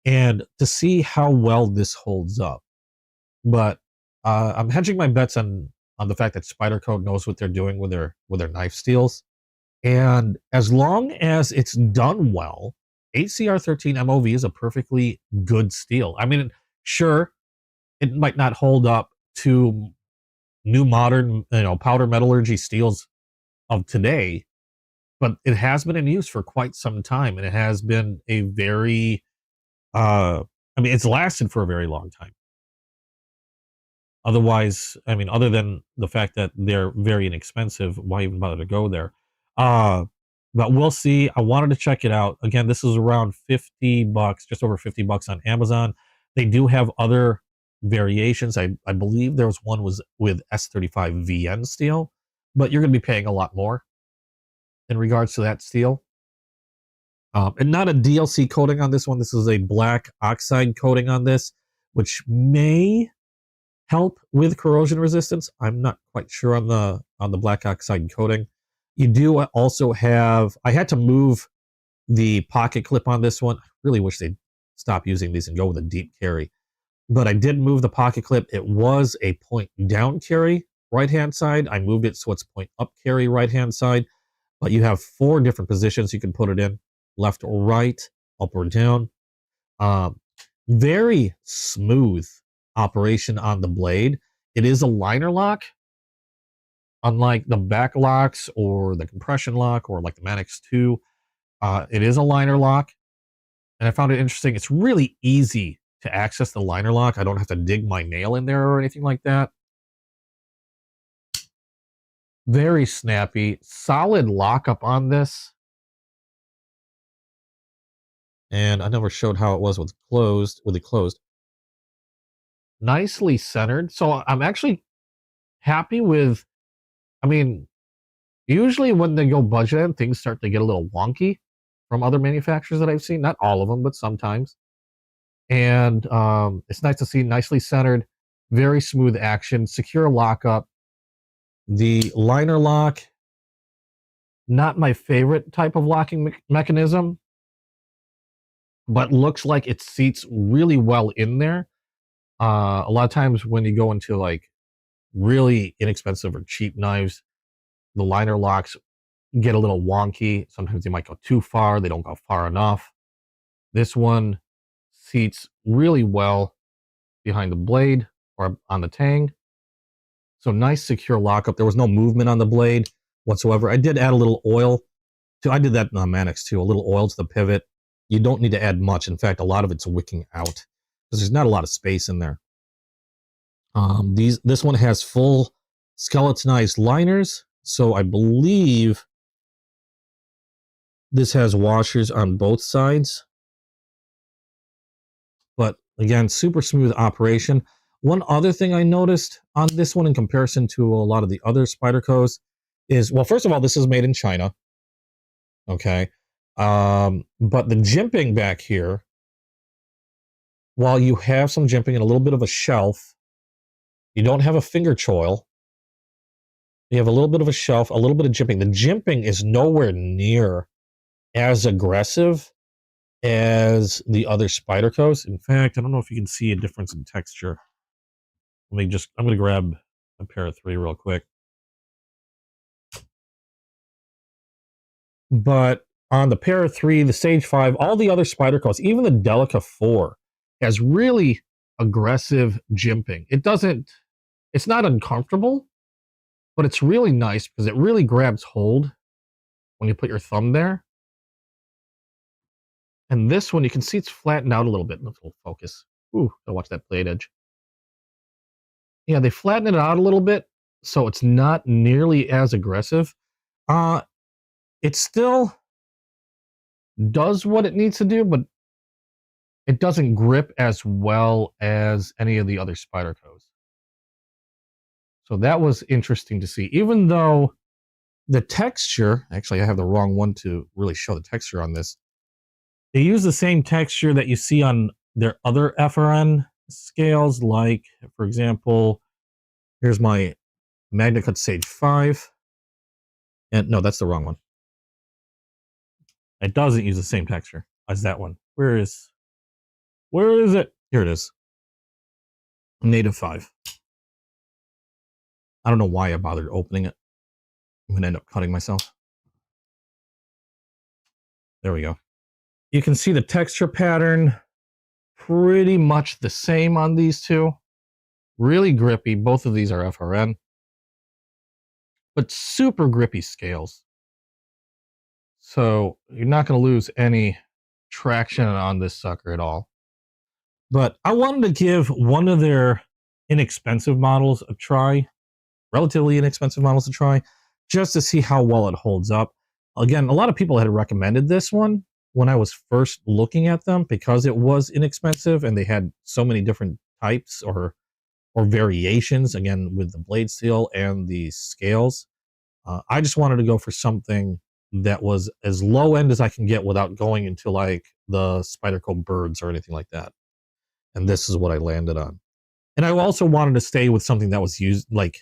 and to see how well this holds up. But I'm hedging my bets on the fact that Spyderco knows what they're doing with their knife steels, and as long as it's done well, HCR13 MOV is a perfectly good steel. I mean, sure, it might not hold up to new modern, powder metallurgy steels of today, but it has been in use for quite some time, and it has been a very, I mean, it's lasted for a very long time. Otherwise, I mean, other than the fact that they're very inexpensive, why even bother to go there? Uh, but we'll see. I wanted to check it out. Again, this is around $50, just over $50 on Amazon. They do have other variations. I believe there was one was with S35 VN steel, but you're going to be paying a lot more in regards to that steel. And not a DLC coating on this one. This is a black oxide coating on this, which may help with corrosion resistance. I'm not quite sure on the black oxide coating. You do also have, I had to move the pocket clip on this one. I really wish they'd stop using these and go with a deep carry. But I did move the pocket clip. It was a point down carry right hand side. I moved it so it's point up carry right hand side. But you have 4 different positions you can put it in: left or right, up or down. Very smooth operation on the blade. It is a liner lock, unlike the back locks or the compression lock or like the Manix 2. It is a liner lock, and I found it interesting. It's really easy to access the liner lock. I don't have to dig my nail in there or anything like that. Very snappy, solid lockup on this. And I never showed how it was with it closed. Nicely centered. So I'm actually happy with, I mean, usually when they go budget end, things start to get a little wonky from other manufacturers that I've seen. Not all of them, but sometimes. And it's nice to see nicely centered, very smooth action, secure lockup. The liner lock, not my favorite type of locking mechanism, but looks like it seats really well in there. A lot of times when you go into like really inexpensive or cheap knives, the liner locks get a little wonky. Sometimes they might go too far. They don't go far enough. This one seats really well behind the blade or on the tang. So nice secure lockup. There was no movement on the blade whatsoever. I did add a little oil to, I did that in the Manix too, a little oil to the pivot. You don't need to add much. In fact, a lot of it's wicking out because there's not a lot of space in there. This one has full skeletonized liners. So I believe this has washers on both sides. But again, super smooth operation. One other thing I noticed on this one in comparison to a lot of the other Spydercos is, well, first of all, this is made in China. Okay. But the jimping back here, while you have some jimping and a little bit of a shelf, you don't have a finger choil. You have a little bit of a shelf, a little bit of jimping. The jimping is nowhere near as aggressive as the other Spydercos. In fact, I don't know if you can see a difference in texture. I'm going to grab a pair of 3 real quick. But on the pair of 3, the Sage 5, all the other Spydercos, even the Delica 4, has really aggressive jimping. It's not uncomfortable, but it's really nice because it really grabs hold when you put your thumb there. And this one, you can see it's flattened out a little bit. Let's focus. Ooh, gotta watch that blade edge. Yeah, they flatten it out a little bit, so it's not nearly as aggressive. It still does what it needs to do, but it doesn't grip as well as any of the other Spydercos. So that was interesting to see. Even though the texture, actually I have the wrong one to really show the texture on this. They use the same texture that you see on their other FRN scales, like, for example, here's my MagnaCut Sage 5. And no, that's the wrong one. It doesn't use the same texture as that one. Where is it? Here it is. Native 5. I don't know why I bothered opening it. I'm going to end up cutting myself. There we go. You can see the texture pattern pretty much the same on these two. Really grippy. Both of these are FRN. But super grippy scales. So you're not going to lose any traction on this sucker at all. But I wanted to give one of their inexpensive models a try. Relatively inexpensive models to try. Just to see how well it holds up. Again, a lot of people had recommended this one when I was first looking at them because it was inexpensive and they had so many different types or variations, again, with the blade steel and the scales. I just wanted to go for something that was as low end as I can get without going into like the Spyderco birds or anything like that. And this is what I landed on. And I also wanted to stay with something that was used, like,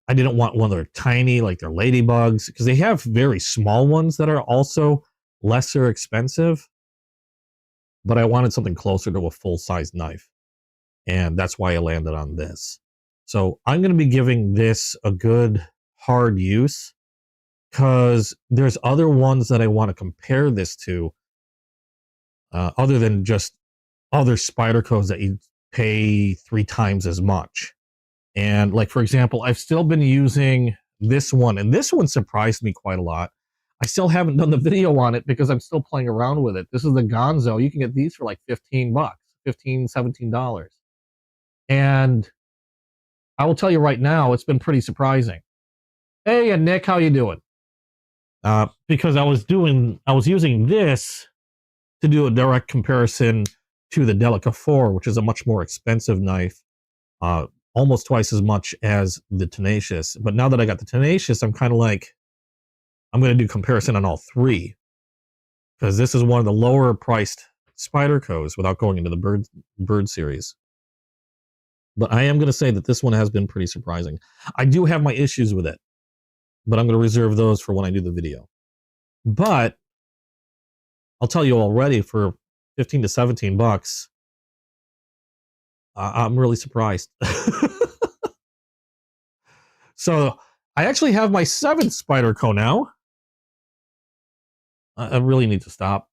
I didn't want one of their tiny, like their ladybugs, because they have very small ones that are also lesser expensive. But I wanted something closer to a full-size knife. And that's why I landed on this. So I'm going to be giving this a good hard use because there's other ones that I want to compare this to other than just other Spydercos that you pay 3 times as much. And like, for example, I've still been using this one, and this one surprised me quite a lot. I still haven't done the video on it because I'm still playing around with it. This is the Gonzo. You can get these for like 15 bucks, $17. And I will tell you right now, it's been pretty surprising. Hey, and Nick, how you doing? Because I was using this to do a direct comparison to the Delica 4, which is a much more expensive knife, almost twice as much as the Tenacious. But now that I got the Tenacious, I'm kind of like, I'm going to do comparison on all 3, because this is one of the lower priced Spydercos without going into the bird series. But I am going to say that this one has been pretty surprising. I do have my issues with it, but I'm going to reserve those for when I do the video. But I'll tell you already, for 15 to 17 bucks, I'm really surprised. So I actually have my 7th Spyderco now. I really need to stop.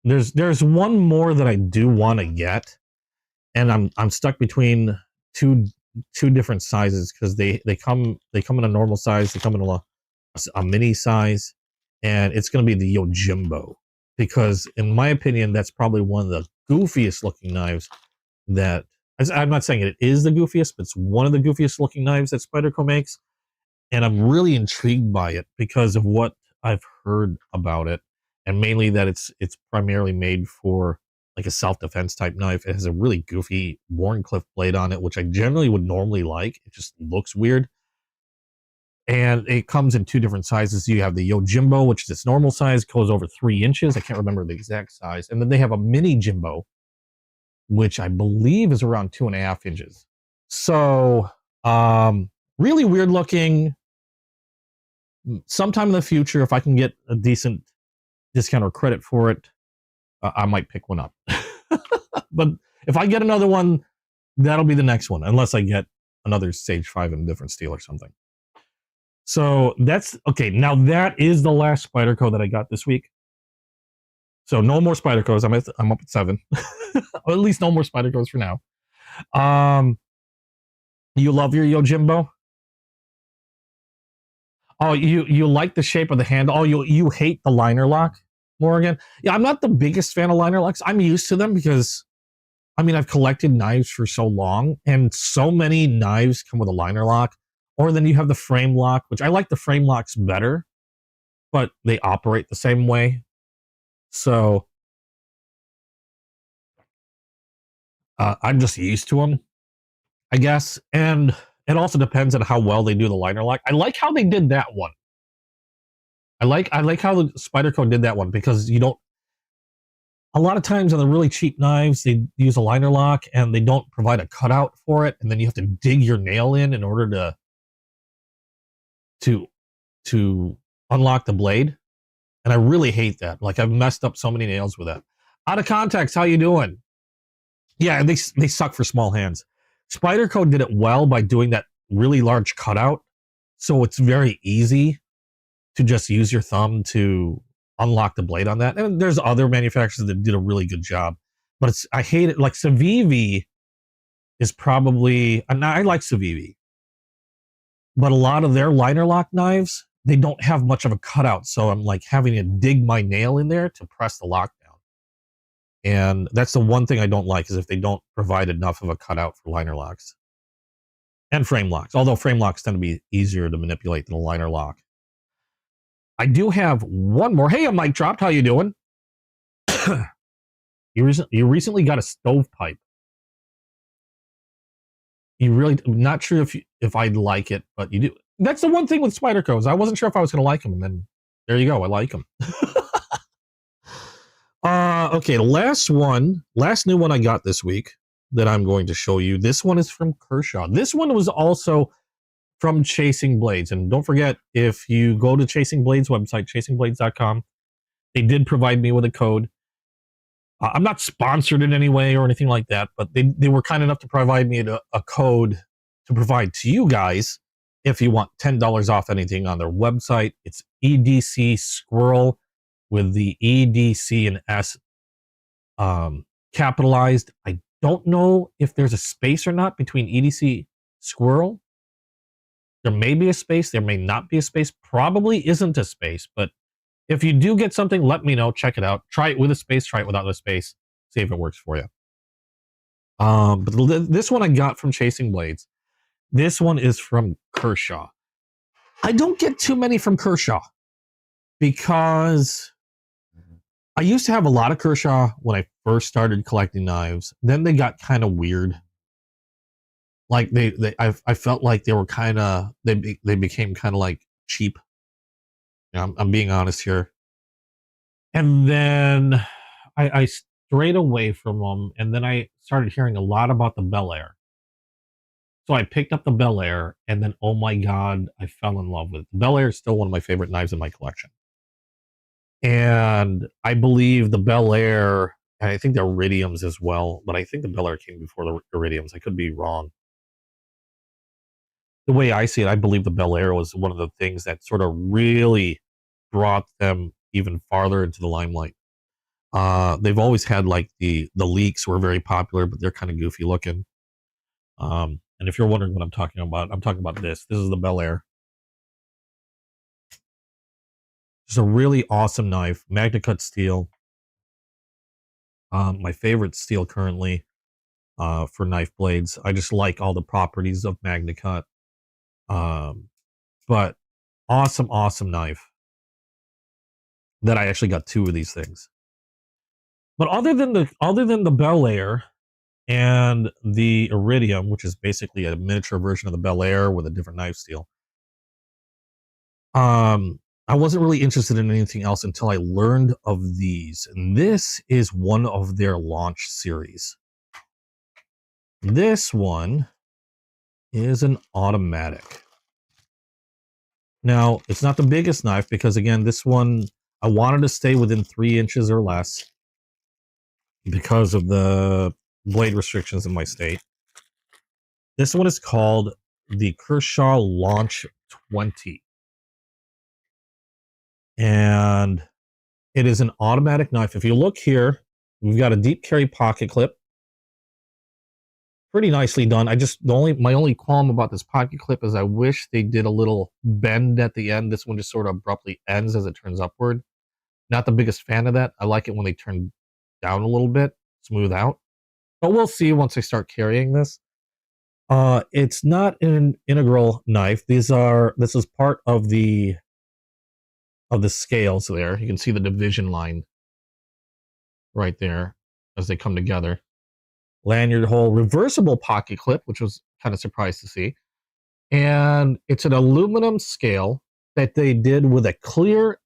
There's one more that I do want to get, and I'm stuck between two different sizes because they come in a normal size, they come in a mini size, and it's going to be the Yojimbo, because in my opinion that's probably one of the goofiest looking knives that, I'm not saying it is the goofiest, but it's one of the goofiest looking knives that Spyderco makes, and I'm really intrigued by it because of what I've heard about it, and mainly that it's primarily made for like a self-defense type knife. It has a really goofy Wharncliffe blade on it, which I generally would normally like. It just looks weird. And it comes in 2 different sizes. You have the Yojimbo, which is its normal size, goes over 3 inches. I can't remember the exact size. And then they have a mini Jimbo, which I believe is around 2.5 inches. So, really weird looking. Sometime in the future, if I can get a decent discount or credit for it, I might pick one up. But if I get another one, that'll be the next one, unless I get another Sage 5 in a different steel or something. So that's okay. Now that is the last Spyderco that I got this week. So no more Spydercos. I'm up at 7. Or at least no more Spydercos for now. You love your Yojimbo? Oh, you like the shape of the handle? Oh, you hate the liner lock, Morgan? Yeah, I'm not the biggest fan of liner locks. I'm used to them because, I mean, I've collected knives for so long, and so many knives come with a liner lock. Or then you have the frame lock, which I like the frame locks better, but they operate the same way. So I'm just used to them, I guess. And it also depends on how well they do the liner lock. I like how they did that one. I like how the Spyderco did that one, because you don't, a lot of times on the really cheap knives, they use a liner lock and they don't provide a cutout for it, and then you have to dig your nail in order to unlock the blade. And I really hate that. Like, I've messed up so many nails with that. Out of context, how you doing? Yeah, they suck for small hands. Spyderco did it well by doing that really large cutout, so it's very easy to just use your thumb to unlock the blade on that. And there's other manufacturers that did a really good job, but I hate it. Like Civivi is probably, and I like Civivi, but a lot of their liner lock knives, they don't have much of a cutout, so I'm like having to dig my nail in there to press the lock down. And that's the one thing I don't like, is if they don't provide enough of a cutout for liner locks and frame locks, although frame locks tend to be easier to manipulate than a liner lock. I do have one more. Hey, a mic dropped. How you doing? You recently got a stovepipe. You really, not sure if I'd like it, but you do. That's the one thing with Spyderco's. I wasn't sure if I was going to like them, and then there you go. I like them. Okay, the last new one I got this week that I'm going to show you. This one is from Kershaw. This one was also from Chasing Blades. And don't forget, if you go to Chasing Blades website, chasingblades.com, they did provide me with a code. I'm not sponsored in any way or anything like that, but they were kind enough to provide me a code to provide to you guys if you want $10 off anything on their website. It's EDC Squirrel with the EDC and S capitalized. I don't know if there's a space or not between EDC Squirrel. There may be a space, there may not be a space. Probably isn't a space, but if you do get something, let me know. Check it out. Try it with a space, try it without a space. See if it works for you. But this one I got from Chasing Blades. This one is from Kershaw. I don't get too many from Kershaw because I used to have a lot of Kershaw when I first started collecting knives. Then they got kind of weird. Like I felt like they were kind of, they became kind of like cheap. I'm being honest here. And then I strayed away from them, and then I started hearing a lot about the Bel Air. So I picked up the Bel Air, and then, oh my God, I fell in love with it. The Bel Air is still one of my favorite knives in my collection. And I believe the Bel Air, and I think the Iridiums as well, but I think the Bel Air came before the Iridiums. I could be wrong. The way I see it, I believe the Bel Air was one of the things that sort of really brought them even farther into the limelight. They've always had like the leaks were very popular, but they're kind of goofy looking. And if you're wondering what I'm talking about this. This is the Bel Air. It's a really awesome knife, Magna Cut steel. My favorite steel currently for knife blades. I just like all the properties of Magna Cut. But awesome knife. That I actually got two of these things. But other than the Bel Air and the Iridium, which is basically a miniature version of the Bel Air with a different knife steel, I wasn't really interested in anything else until I learned of these. And this is one of their launch series. This one is an automatic. Now, it's not the biggest knife because, again, this one, I wanted to stay within 3 inches or less because of the blade restrictions in my state. This one is called the Kershaw Launch 20. And it is an automatic knife. If you look here, we've got a deep carry pocket clip. Pretty nicely done. My only qualm about this pocket clip is I wish they did a little bend at the end. This one just sort of abruptly ends as it turns upward. Not the biggest fan of that. I like it when they turn down a little bit, smooth out. But we'll see once I start carrying this. It's not an integral knife. This is part of the scales there. You can see the division line right there as they come together. Lanyard hole, reversible pocket clip, which was kind of surprised to see. And it's an aluminum scale that they did with a clear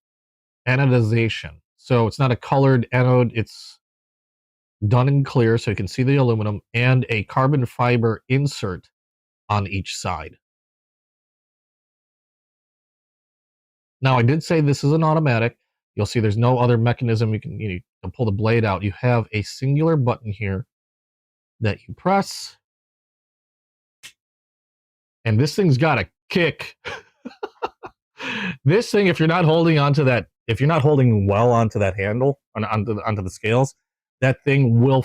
anodization. So it's not a colored anode, it's done in clear so you can see the aluminum, and a carbon fiber insert on each side. Now, I did say this is an automatic. You'll see there's no other mechanism you can pull the blade out. You have a singular button here that you press, And this thing's got a kick. This thing, if you're not holding onto that, if you're not holding well onto that handle, onto the scales, that thing will,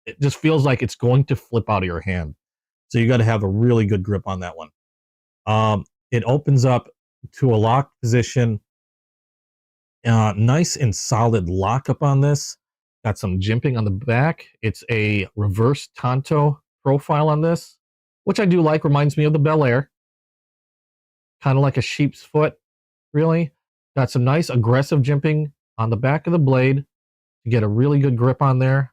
it just feels like it's going to flip out of your hand. So you got to have a really good grip on that one. It opens up to a lock position. Nice and solid lockup on this. Got some jimping on the back. It's a reverse Tonto profile on this, which I do like. Reminds me of the Bel Air. Kind of like a sheep's foot, really. Got some nice aggressive jimping on the back of the blade to get a really good grip on there.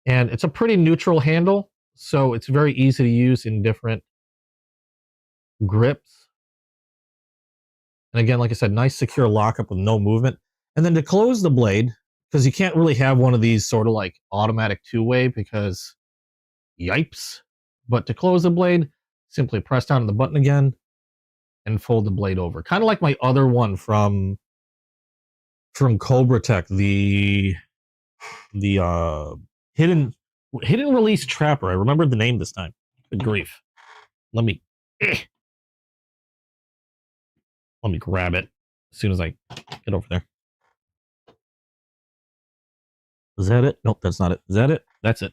And it's a pretty neutral handle, so it's very easy to use in different grips. And again, like I said, nice secure lockup with no movement. And then to close the blade, because you can't really have one of these sort of like automatic two-way because yipes. But to close the blade, simply press down on the button again and fold the blade over. Kind of like my other one from Cobra Tech, the hidden release trapper. I remembered the name this time. Good grief. Let me grab it as soon as I get over there. Is that it? Nope, that's not it. Is that it? That's it.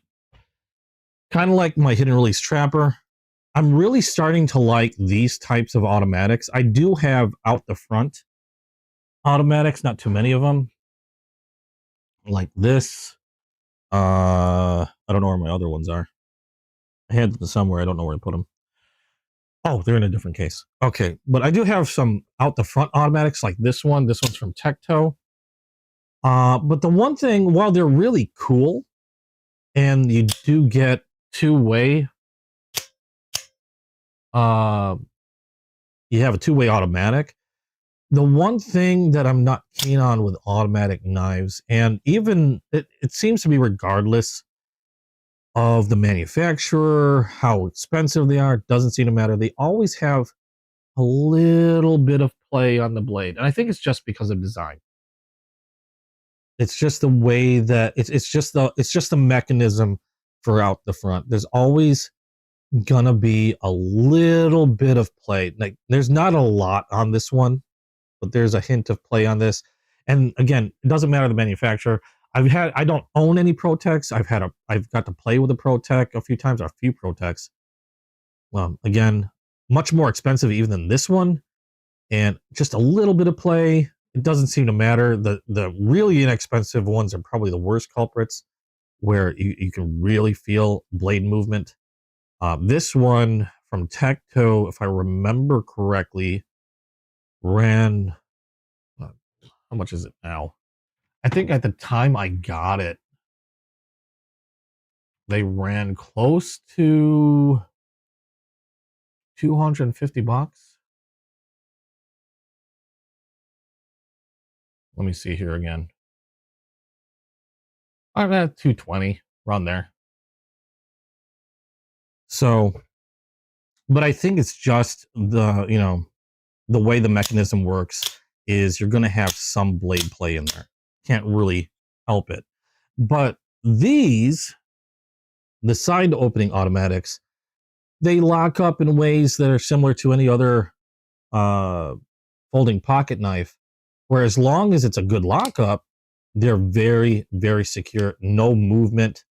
Kind of like my hidden release trapper. I'm really starting to like these types of automatics. I do have out the front automatics, not too many of them. Like this. I don't know where my other ones are. I had them somewhere. I don't know where I put them. Oh, they're in a different case. Okay, but I do have some out the front automatics like this one. This one's from Tecto. But the one thing, while they're really cool, and you do get two-way, you have a two-way automatic. The one thing that I'm not keen on with automatic knives, and even it seems to be regardless of the manufacturer, how expensive they are, doesn't seem to matter. They always have a little bit of play on the blade. And I think it's just because of design. It's just the way that it's just the mechanism for out the front. There's always gonna be a little bit of play. Like there's not a lot on this one, but there's a hint of play on this. And again, it doesn't matter the manufacturer. I don't own any ProTechs. I've got to play with a ProTech a few times, or a few ProTechs. Again, much more expensive even than this one, and just a little bit of play. It doesn't seem to matter. The really inexpensive ones are probably the worst culprits, where you can really feel blade movement. This one from Tecto, if I remember correctly, ran, how much is it now? I think at the time I got it, they ran close to $250. Let me see here again. I'm at 220, around there. So, but I think it's just the way the mechanism works is you're going to have some blade play in there. Can't really help it. But these, the side opening automatics, they lock up in ways that are similar to any other folding pocket knife, where as long as it's a good lockup, they're very, very secure. No movement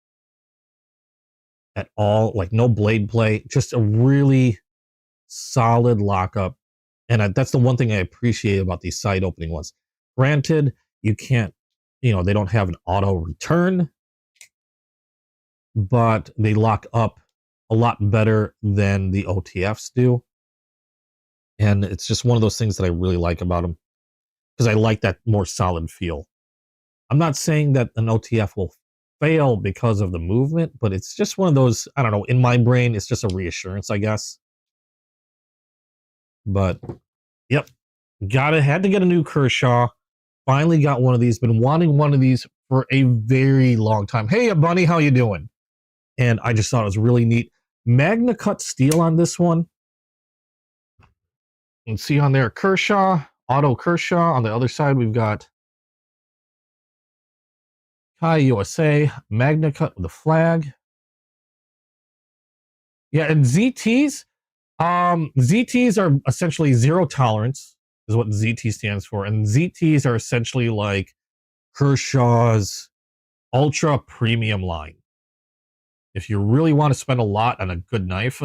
at all, like no blade play, just a really solid lockup. And that's the one thing I appreciate about these side opening ones. Granted, you can't, they don't have an auto return, but they lock up a lot better than the OTFs do. And it's just one of those things that I really like about them, because I like that more solid feel. I'm not saying that an OTF will fail because of the movement, but it's just one of those, I don't know, in my brain, it's just a reassurance, I guess. But, yep, had to get a new Kershaw. Finally got one of these. Been wanting one of these for a very long time. Hey, Bunny, how you doing? And I just thought it was really neat. Magna cut steel on this one. You can see on there, Kershaw, Auto Kershaw. On the other side, we've got Kai USA, Magna cut with the flag. Yeah, and ZTs, ZTs are essentially zero tolerance, is what ZT stands for, and ZTs are essentially like Kershaw's ultra premium line. If you really want to spend a lot on a good knife,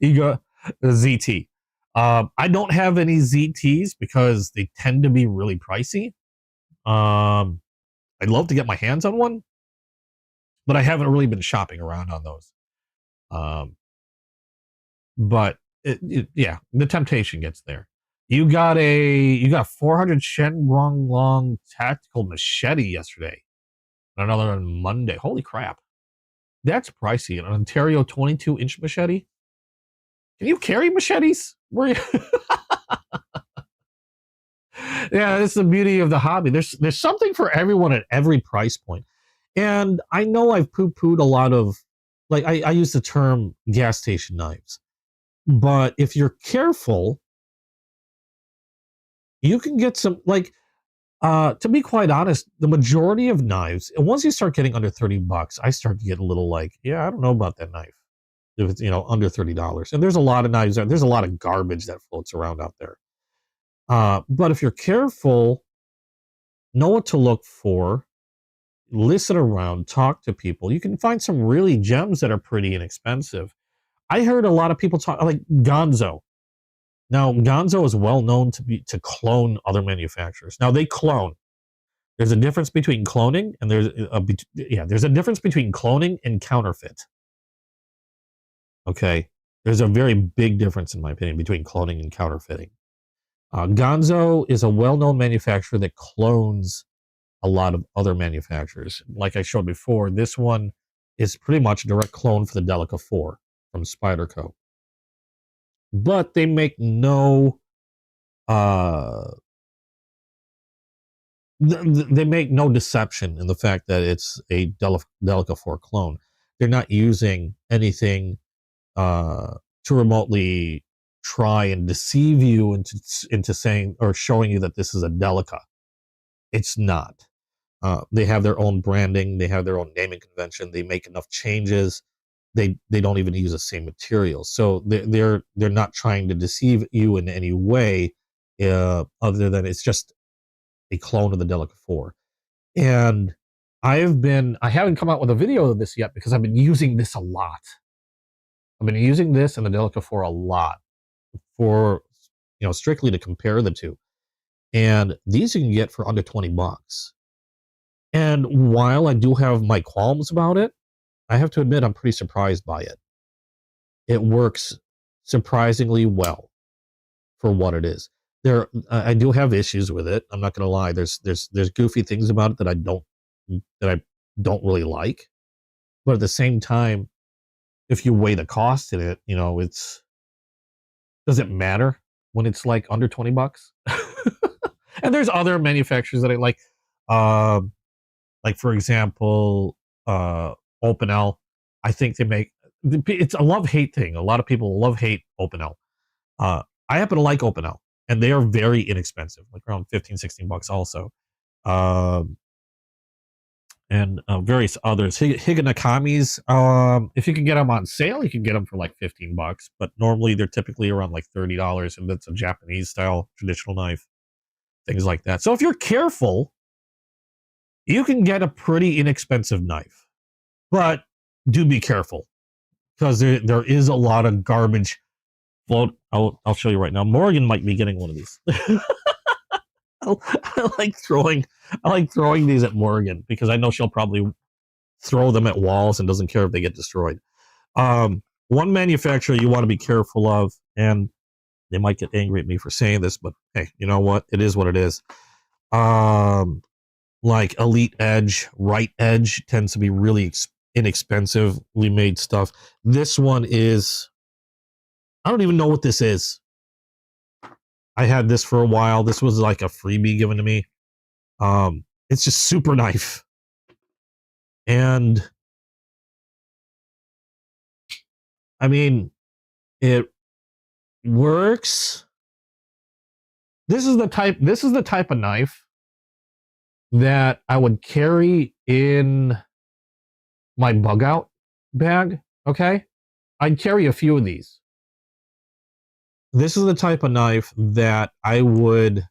you go ZT. I don't have any ZTs because they tend to be really pricey. I'd love to get my hands on one, but I haven't really been shopping around on those. But yeah, the temptation gets there. You got a 400 Shen Long tactical machete yesterday. Another on Monday. Holy crap. That's pricey. An Ontario 22-inch machete. Can you carry machetes? Where you Yeah, that's the beauty of the hobby. There's something for everyone at every price point. And I know I've poo-pooed a lot of, like, I use the term gas station knives. But if you're careful, you can get some, like, to be quite honest, the majority of knives, and once you start getting under $30, I start to get a little like, yeah, I don't know about that knife. If it's, under $30. And there's a lot of knives, there's a lot of garbage that floats around out there. But if you're careful, know what to look for, listen around, talk to people, you can find some really gems that are pretty inexpensive. I heard a lot of people talk, like Gonzo. Now, Gonzo is well known to clone other manufacturers. Now, they clone. There's a difference between cloning and there's a difference between cloning and counterfeit. Okay, there's a very big difference, in my opinion, between cloning and counterfeiting. Gonzo is a well-known manufacturer that clones a lot of other manufacturers. Like I showed before, this one is pretty much a direct clone for the Delica 4 from Spyderco. But they make no they make no deception in the fact that it's a Delica 4 clone. They're not using anything to remotely try and deceive you into saying or showing you that this is a Delica. It's not. They have their own branding. They have their own naming convention. They make enough changes. They don't even use the same materials. So they're not trying to deceive you in any way, other than it's just a clone of the Delica 4. And I haven't come out with a video of this yet because I've been using this a lot. I've been using this and the Delica 4 a lot for, strictly to compare the two. And these you can get for under $20. And while I do have my qualms about it, I have to admit I'm pretty surprised by it. It works surprisingly well for what it is. I do have issues with it. I'm not going to lie. There's goofy things about it that I don't really like. But at the same time, if you weigh the cost in it, does it matter when it's like under $20? And there's other manufacturers that I like. Like for example, Opinel. I think they make, it's a love-hate thing. A lot of people love-hate Opinel. I happen to like Opinel, and they are very inexpensive, like around $15-16 also. And various others. Higanakami's, if you can get them on sale, you can get them for like $15, but normally they're typically around like $30, and that's a Japanese style traditional knife, things like that. So if you're careful, you can get a pretty inexpensive knife, but do be careful because there is a lot of garbage float. I'll show you right now. Morgan might be getting one of these. I like throwing these at Morgan because I know she'll probably throw them at walls and doesn't care if they get destroyed. One manufacturer you want to be careful of, and they might get angry at me for saying this, but hey, you know what? It is what it is. Like Elite Edge, Right Edge tends to be really inexpensively made stuff. This one is, I don't even know what this is. I had this for a while. This was like a freebie given to me. It's just super knife. And I mean, it works. This is the type of knife that I would carry in my bug out bag. Okay. I'd carry a few of these this is the type of knife that I would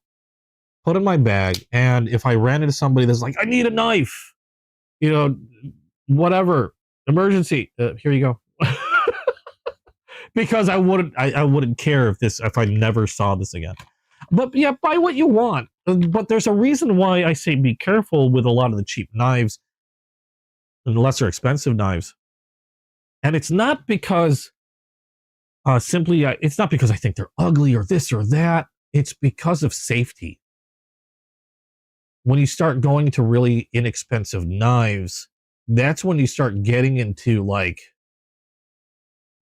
put in my bag, and if I ran into somebody that's like, I need a knife, you know, whatever, emergency, here you go. Because I wouldn't care if I never saw this again. But yeah, buy what you want. But there's a reason why I say be careful with a lot of the cheap knives and lesser expensive knives. And it's not because it's not because I think they're ugly or this or that. It's because of safety. When you start going to really inexpensive knives, that's when you start getting into like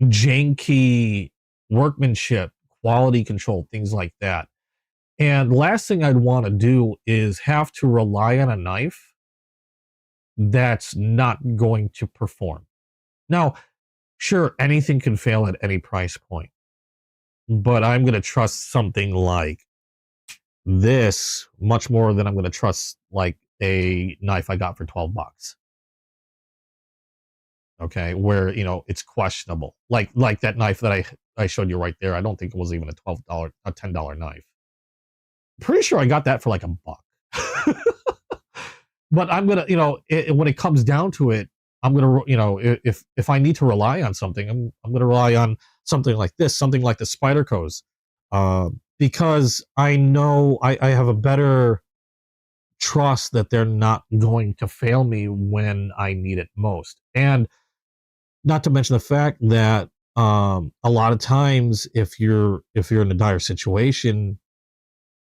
janky workmanship, quality control, things like that. And last thing I'd want to do is have to rely on a knife that's not going to perform. Now, sure, anything can fail at any price point, but I'm going to trust something like this much more than I'm going to trust like a knife I got for 12 bucks. Okay, where it's questionable. Like that knife that I showed you right there. I don't think it was even a $10 knife. Pretty sure I got that for like $1. But I'm gonna, when it comes down to it, I'm gonna, if I need to rely on something, I'm gonna rely on something like this, something like the Spyderco's, because I know I have a better trust that they're not going to fail me when I need it most. And not to mention the fact that a lot of times if you're in a dire situation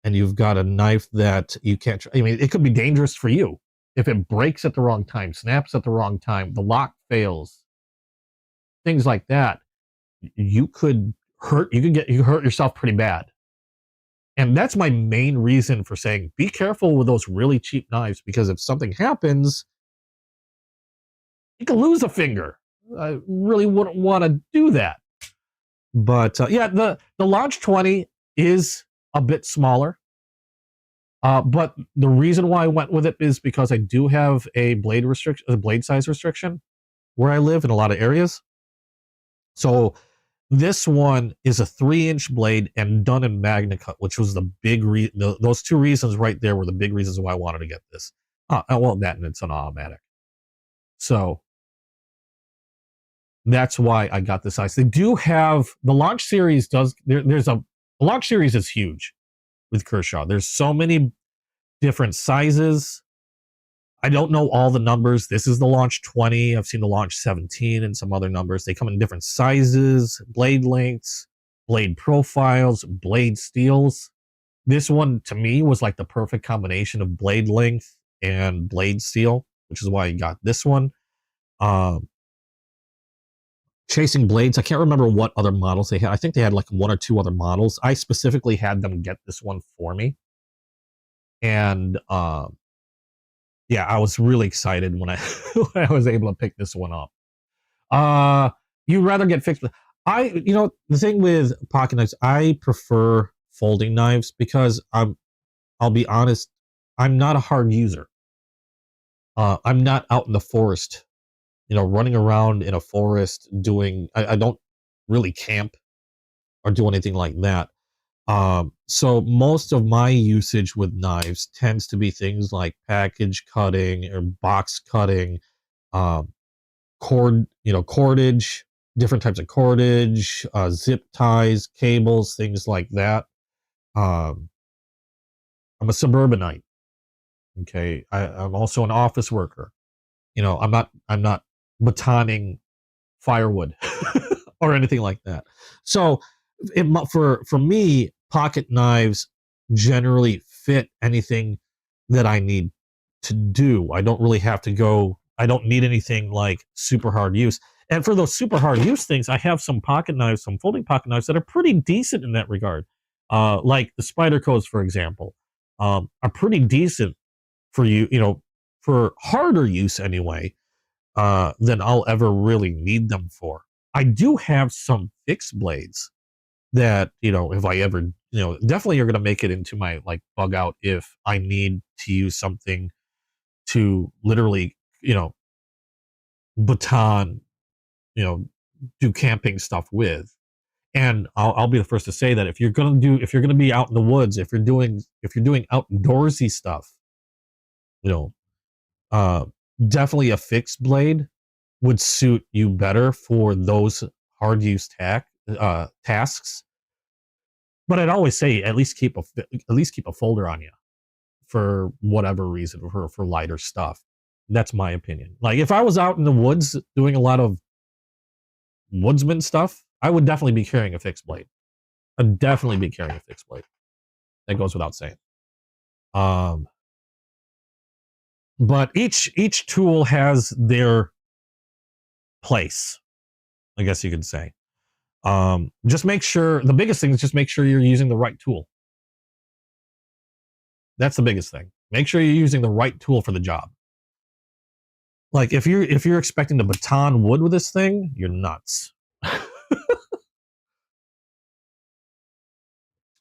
and you've got a knife that you can't, I mean, it could be dangerous for you if it breaks at the wrong time, snaps at the wrong time, the lock fails, things like that. You could hurt yourself pretty bad. And that's my main reason for saying be careful with those really cheap knives, because if something happens, you can lose a finger. I really wouldn't want to do that. But yeah, the Launch 20 is a bit smaller. But the reason why I went with it is because I do have a blade size restriction where I live in a lot of areas. So this one is a 3-inch blade and done in Magna Cut, which was the big those two reasons right there were the big reasons why I wanted to get this. Well, that and it's an automatic. So that's why I got this size. They do have the Launch series the Launch series is huge with Kershaw. There's so many different sizes. I don't know all the numbers. This is the Launch 20. I've seen the Launch 17 and some other numbers. They come in different sizes, blade lengths, blade profiles, blade steels. This one, to me, was like the perfect combination of blade length and blade steel, which is why I got this one. Chasing Blades, I can't remember what other models they had. I think they had like 1 or 2 other models. I specifically had them get this one for me. And yeah, I was really excited when I when I was able to pick this one up. You'd rather get fixed. The thing with pocket knives, I prefer folding knives because I'll be honest, I'm not a hard user. I'm not out in the forest, running around in a forest doing. I don't really camp or do anything like that. So most of my usage with knives tends to be things like package cutting or box cutting, cordage, different types of cordage, zip ties, cables, things like that. I'm a suburbanite. Okay. I'm also an office worker. I'm not batoning firewood or anything like that. So for me, pocket knives generally fit anything that I need to do. I don't really have to go. I don't need anything like super hard use. And for those super hard use things, I have some pocket knives, some folding pocket knives that are pretty decent in that regard. Like the Spyderco's, for example, are pretty decent for for harder use anyway, than I'll ever really need them for. I do have some fixed blades that, if I ever, definitely are going to make it into my like bug out if I need to use something to literally, baton, do camping stuff with. And I'll be the first to say that if you're gonna be out in the woods, if you're doing outdoorsy stuff, you know, uh, definitely a fixed blade would suit you better for those hard use tasks. But I'd always say at least keep a folder on you for whatever reason, for lighter stuff. That's my opinion. Like if I was out in the woods doing a lot of woodsman stuff, I would definitely be carrying a fixed blade. I'd definitely be carrying a fixed blade. That goes without saying. But each tool has their place, I guess you could say. Just make sure, the biggest thing is just make sure you're using the right tool. That's the biggest thing. Make sure you're using the right tool for the job. Like if you're expecting to baton wood with this thing, you're nuts.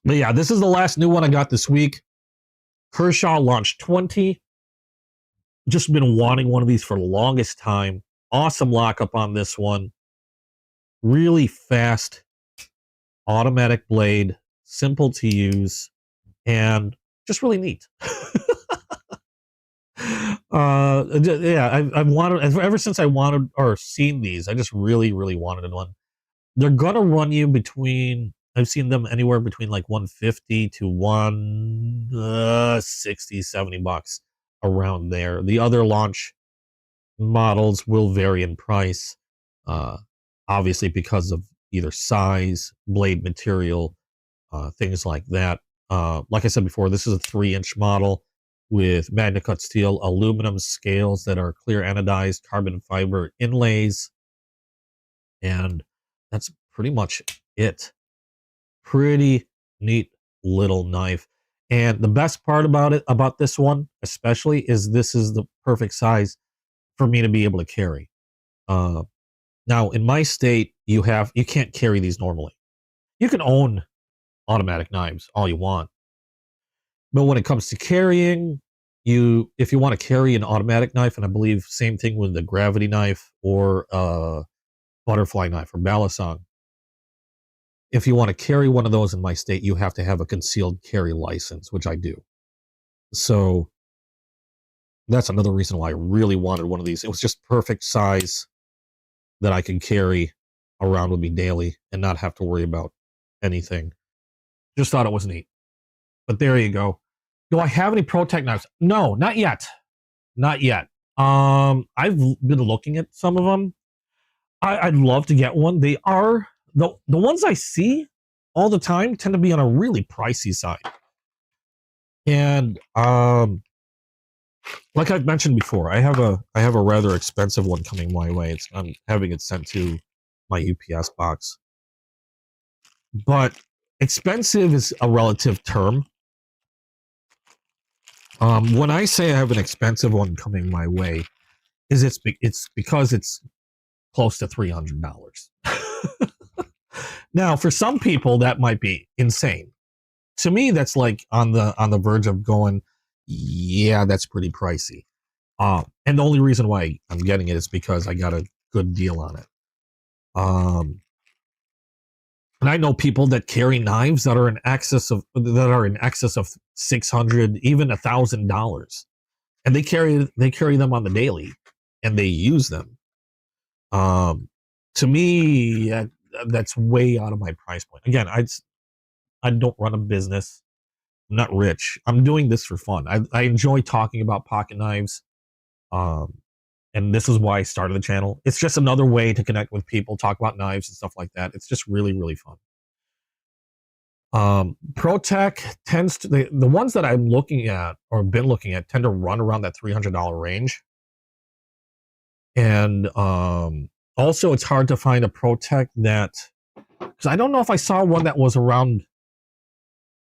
But yeah, this is the last new one I got this week. Kershaw launched 20. Just been wanting one of these for the longest time. Awesome lockup on this one. Really fast automatic blade, simple to use, and just really neat. Yeah, I've wanted ever since I wanted or seen these. I just really wanted one. They're gonna run you between. I've seen them anywhere between like 150 to 160, 70 bucks around there. The other launch models will vary in price, obviously because of either size, blade material, things like that. Like I said before, this is a 3-inch model with MagnaCut steel, aluminum scales that are clear anodized, carbon fiber inlays, and that's pretty much it. Pretty neat little knife. And the best part about this one especially, is this is the perfect size for me to be able to carry. Now in my state, you can't carry these normally. You can own automatic knives all you want, but when it comes to carrying, if you want to carry an automatic knife, and I believe same thing with the gravity knife or butterfly knife or balisong, if you want to carry one of those in my state, you have to have a concealed carry license, which I do. So that's another reason why I really wanted one of these. It was just perfect size that I could carry around with me daily and not have to worry about anything. Just thought it was neat. But there you go. Do I have any ProTech knives? No, not yet. Not yet. I've been looking at some of them. I'd love to get one. They are the ones I see all the time tend to be on a really pricey side. And like I've mentioned before, I have a rather expensive one coming my way. I'm having it sent to my UPS box. But expensive is a relative term. When I say I have an expensive one coming my way, it's because it's close to $300. Now, for some people, that might be insane. To me, that's like on the verge of going, yeah, that's pretty pricey. And the only reason why I'm getting it is because I got a good deal on it. And I know people that carry knives that are in excess of $600, even $1,000, and they carry them on the daily, and they use them. To me, that's way out of my price point. Again, I don't run a business. I'm not rich. I'm doing this for fun. I enjoy talking about pocket knives. And this is why I started the channel. It's just another way to connect with people, talk about knives and stuff like that. It's just really fun. ProTech tends to, the ones that I'm looking at or been looking at tend to run around that $300 range. And also it's hard to find a ProTech that, because I don't know if I saw one that was around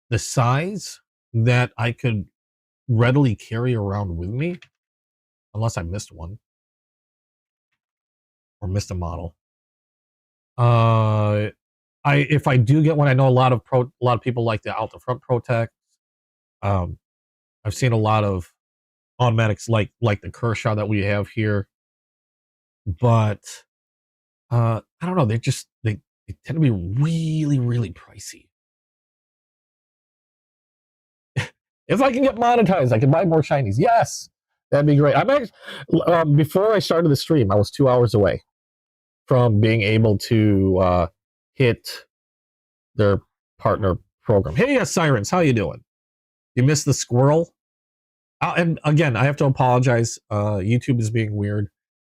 the size that I could readily carry around with me, unless I missed one or missed a model. If I do get one, I know a lot of people like the out the front ProTech. I've seen a lot of automatics like the Kershaw that we have here, but I don't know. they tend to be really, really pricey. If I can get monetized, I can buy more shinies. Yes, that'd be great. I'm actually, before I started the stream, I was 2 hours away from being able to hit their partner program. Hey, Sirens, how you doing? You missed the squirrel? And again, I have to apologize. YouTube is being weird.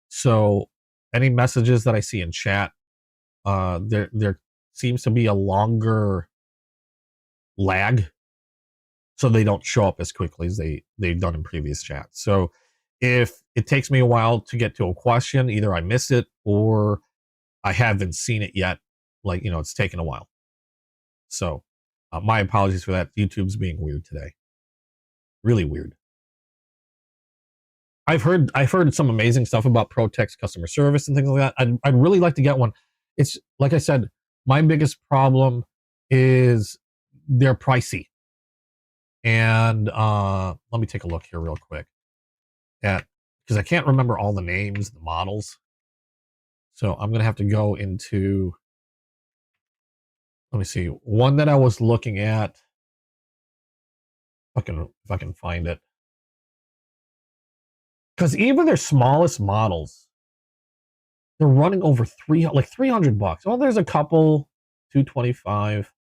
So any messages that I see in chat, there seems to be a longer lag, so they don't show up as quickly as they've done in previous chats. So if it takes me a while to get to a question, either I missed it or I haven't seen it yet. Like, it's taken a while. So my apologies for that. YouTube's being weird today. Really weird. I've heard some amazing stuff about ProTech's customer service and things like that. I'd really like to get one. It's like I said, my biggest problem is they're pricey. And let me take a look here real quick at, because I can't remember all the names, the models. So I'm gonna have to go into, let me see, one that I was looking at. If I can find it. Because even their smallest models, they're running over $300. Well, there's a couple, 225.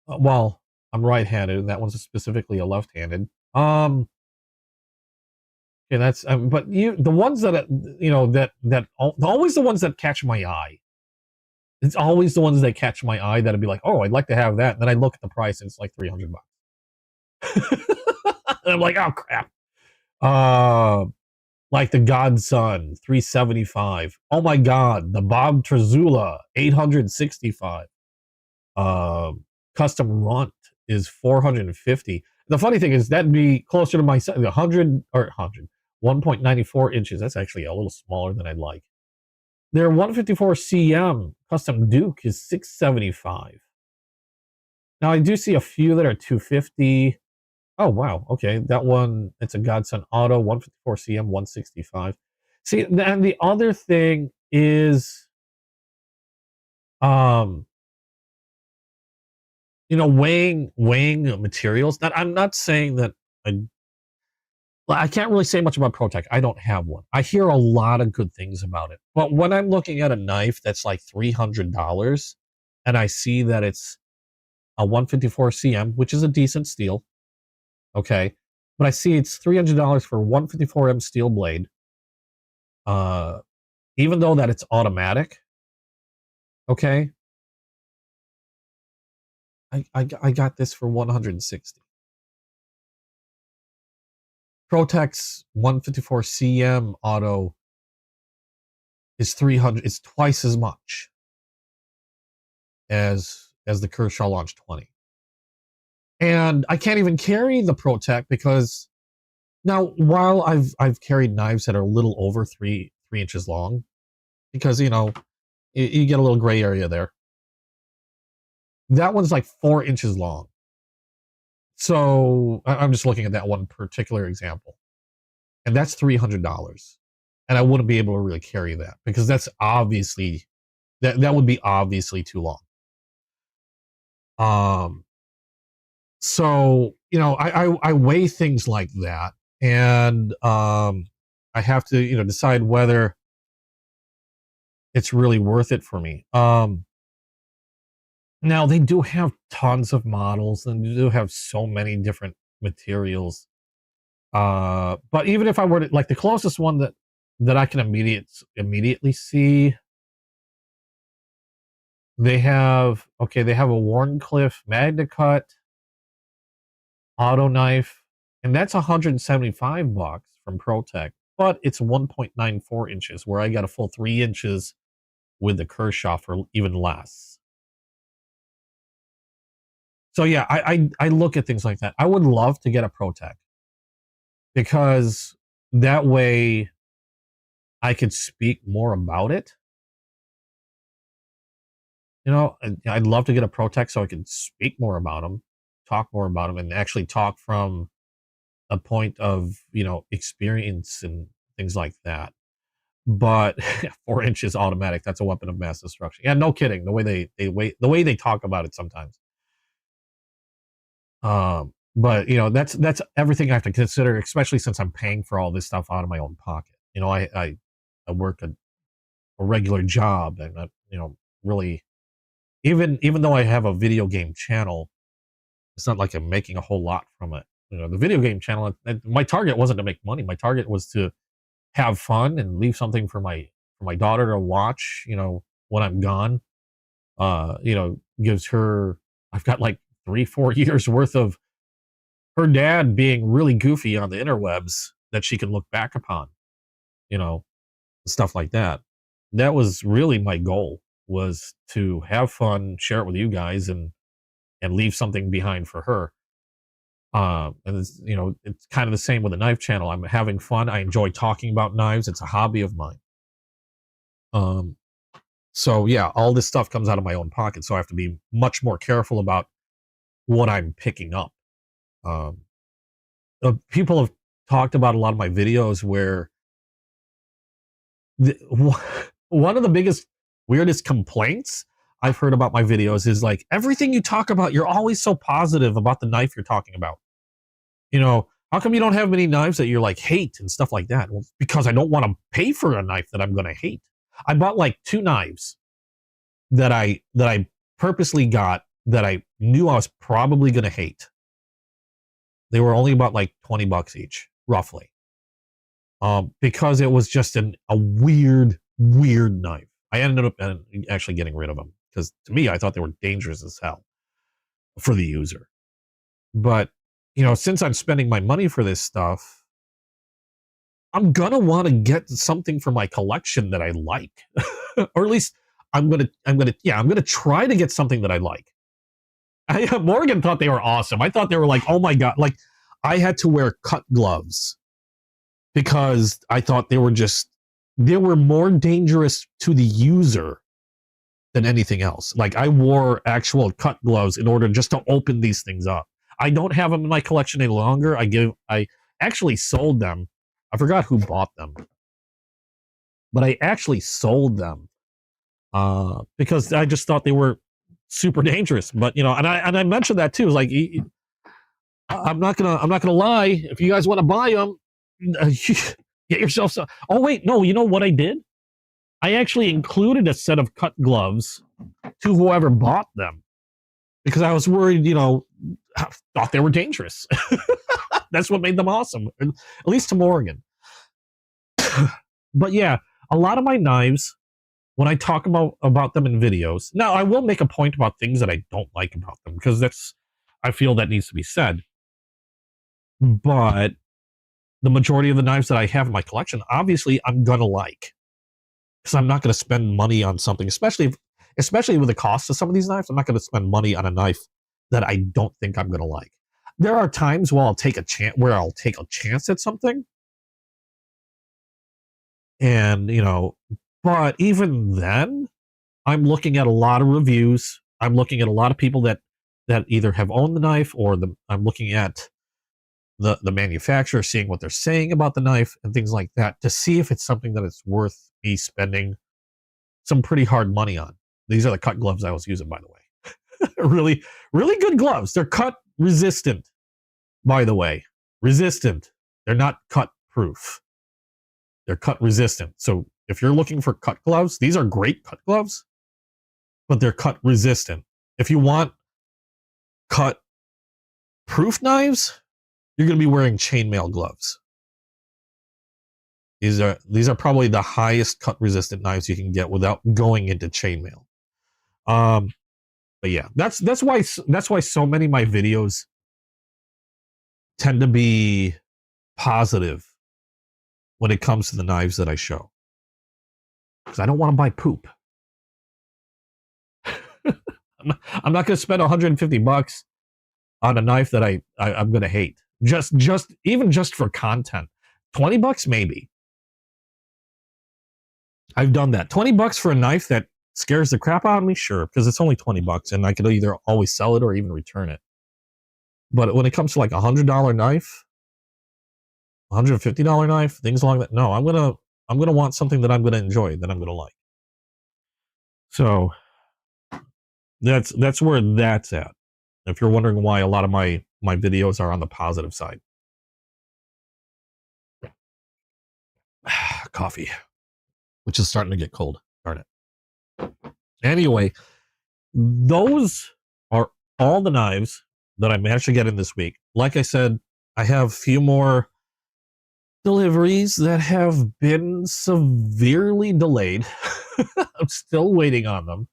Well, I'm right-handed, and that one's specifically a left-handed. Yeah, that's. But the ones that always the ones that catch my eye. It's always the ones that catch my eye that'd be like, oh, I'd like to have that. And then I look at the price, and it's like $300. And I'm like, oh crap. Like the Godson, $375. Oh my God, the Bob Trezula, $865. Custom Runt is $450. The funny thing is that'd be closer to my 1.94 inches. That's actually a little smaller than I'd like. Their 154 CM Custom Duke is $675. Now I do see a few that are $250. Oh wow, okay, that one, it's a Godson Auto, 154 CM, $165. See, and the other thing is, weighing materials. That I'm not saying that I can't really say much about ProTech. I don't have one. I hear a lot of good things about it. But when I'm looking at a knife that's like $300 and I see that it's a 154 CM, which is a decent steel, okay, but I see it's $300 for 154M steel blade, even though that it's automatic, okay, I got this for 160. ProTech's 154 CM auto is 300. It's twice as much as the Kershaw Launch 20. And I can't even carry the ProTech because now, while I've carried knives that are a little over three inches long, because you get a little gray area there. That one's like 4 inches long. So I'm just looking at that one particular example, and that's $300, and I wouldn't be able to really carry that because that's obviously that would be obviously too long. So I weigh things like that, and I have to decide whether it's really worth it for me. Now they do have tons of models and they do have so many different materials. But even if I were to, like, the closest one that I can immediately see, they have a Warncliffe Magna Cut auto knife, and that's $175 from ProTech, but it's 1.94 inches, where I got a full 3 inches with the Kershaw for even less. So yeah, I look at things like that. I would love to get a ProTech because that way I could speak more about it. I'd love to get a ProTech so I could speak more about them, talk more about them, and actually talk from a point of experience and things like that. but 4 inches automatic, that's a weapon of mass destruction. Yeah, no kidding. The way they talk about it sometimes. But you know, that's everything I have to consider, especially since I'm paying for all this stuff out of my own pocket. You know, I work a regular job, and you know, really, even though I have a video game channel, it's not like I'm making a whole lot from it. You know, the video game channel, my target wasn't to make money. My target was to have fun and leave something for my daughter to watch, you know, when I'm gone. You know, gives her, I've got like 3-4 years worth of her dad being really goofy on the interwebs that she can look back upon, you know, stuff like that. That was really my goal, was to have fun, share it with you guys, and leave something behind for her. And it's, you know, it's kind of the same with the knife channel. I'm having fun. I enjoy talking about knives. It's a hobby of mine. So yeah, all this stuff comes out of my own pocket. So I have to be much more careful about what I'm picking up. People have talked about a lot of my videos where one of the biggest, weirdest complaints I've heard about my videos is like, everything you talk about, you're always so positive about the knife you're talking about. You know, how come you don't have many knives that you're like hate and stuff like that? Well, because I don't want to pay for a knife that I'm going to hate. I bought like 2 knives that I purposely got that I knew I was probably going to hate. They were only about like $20 each, roughly. Because it was just a weird knife. I ended up actually getting rid of them because to me, I thought they were dangerous as hell for the user. But, you know, since I'm spending my money for this stuff, I'm gonna want to get something for my collection that I like, or at least I'm gonna try to get something that I like. Morgan thought they were awesome. I thought they were like, oh my god, like I had to wear cut gloves because I thought they were more dangerous to the user than anything else. Like I wore actual cut gloves in order just to open these things up. I don't have them in my collection any longer. I actually sold them. I forgot who bought them, but I actually sold them because I just thought they were super dangerous. But you know, and I mentioned that too. Like, I'm not gonna lie. If you guys want to buy them, get yourself some. Oh wait, no. You know what I did? I actually included a set of cut gloves to whoever bought them because I was worried. You know, thought they were dangerous. That's what made them awesome, at least to Morgan. But yeah, a lot of my knives, when I talk about them in videos, now I will make a point about things that I don't like about them because I feel that needs to be said. But the majority of the knives that I have in my collection, obviously, I'm gonna like, because I'm not gonna spend money on something, especially with the cost of some of these knives. I'm not gonna spend money on a knife that I don't think I'm gonna like. There are times where I'll take a chance at something, and you know, but even then, I'm looking at a lot of reviews. I'm looking at a lot of people that either have owned the knife or I'm looking at the manufacturer, seeing what they're saying about the knife and things like that to see if it's something that it's worth me spending some pretty hard money on. These are the cut gloves I was using, by the way. Really, really good gloves. They're cut resistant, by the way. Resistant. They're not cut proof. They're cut resistant. So if you're looking for cut gloves, these are great cut gloves, but they're cut resistant. If you want cut proof knives, you're going to be wearing chainmail gloves. These are probably the highest cut resistant knives you can get without going into chainmail. But yeah, that's why so many of my videos tend to be positive when it comes to the knives that I show, because I don't want to buy poop. I'm not going to spend $150 on a knife that I'm going to hate. Even just for content. $20 maybe. I've done that. $20 for a knife that scares the crap out of me, sure, because it's only $20 and I could either always sell it or even return it. But when it comes to like $100 knife, $150 knife, things along that, no, I'm I'm going to want something that I'm going to enjoy, that I'm going to like. So that's where that's at. If you're wondering why a lot of my videos are on the positive side. Coffee, which is starting to get cold. Darn it. Anyway, those are all the knives that I managed to get in this week. Like I said, I have a few more deliveries that have been severely delayed. I'm still waiting on them.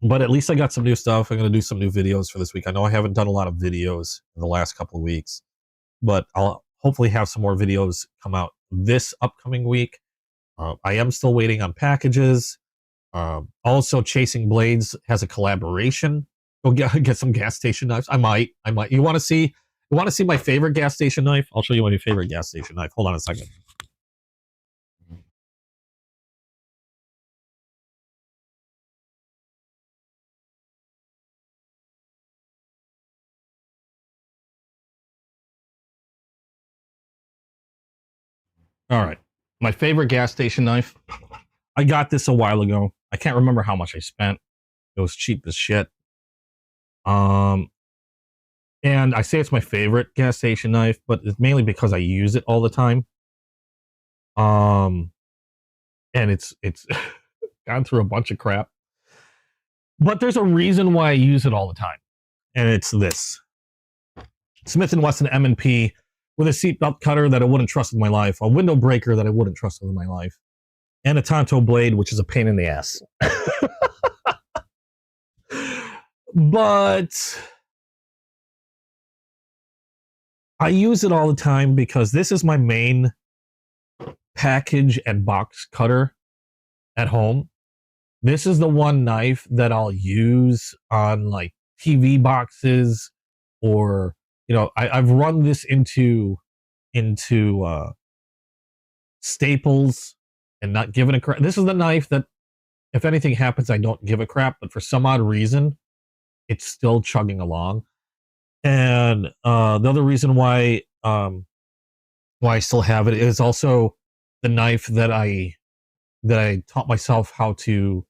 But at least I got some new stuff. I'm going to do some new videos for this week. I know I haven't done a lot of videos in the last couple of weeks, but I'll hopefully have some more videos come out this upcoming week. I am still waiting on packages. Also, Chasing Blades has a collaboration. Go get some gas station knives. I might. You want to see my favorite gas station knife? I'll show you my favorite gas station knife. Hold on a second. All right. My favorite gas station knife. I got this a while ago. I can't remember how much I spent. It was cheap as shit. And I say it's my favorite gas station knife, but it's mainly because I use it all the time. And it's gone through a bunch of crap. But there's a reason why I use it all the time. And it's this. Smith & Wesson M&P with a seatbelt cutter that I wouldn't trust with my life, a window breaker that I wouldn't trust with my life, and a Tonto blade, which is a pain in the ass. But I use it all the time because this is my main package and box cutter at home. This is the one knife that I'll use on like TV boxes, or I've run this into Staples and not given a crap. This is the knife that, if anything happens, I don't give a crap. But for some odd reason, it's still chugging along. And the other reason why I still have it is also the knife that I taught myself how to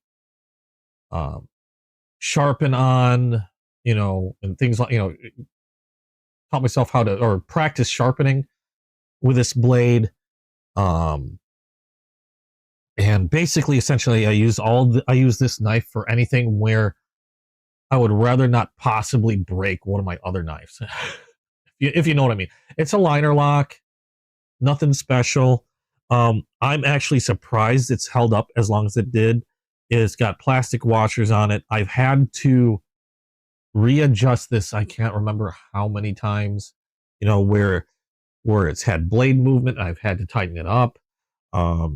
sharpen on, and things like, taught myself how to, or practice sharpening with this blade. And basically, essentially, I use this knife for anything where I would rather not possibly break one of my other knives. If you know what I mean. It's a liner lock, nothing special. I'm actually surprised it's held up as long as it did. It's got plastic washers on it. I've had to readjust this, I can't remember how many times, where it's had blade movement. I've had to tighten it up. I've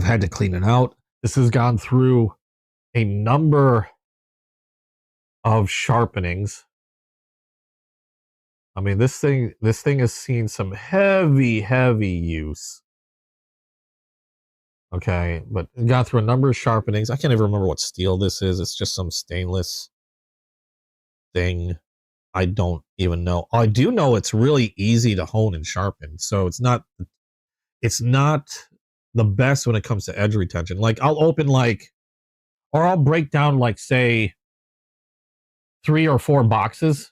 had to clean it out. This has gone through a number of sharpenings. I mean, this thing has seen some heavy use. Okay, but it got through a number of sharpenings. I can't even remember what steel this is. It's just some stainless thing. I don't even know. I do know it's really easy to hone and sharpen. So it's not the best when it comes to edge retention. Like I'll open or I'll break down say 3 or 4 boxes,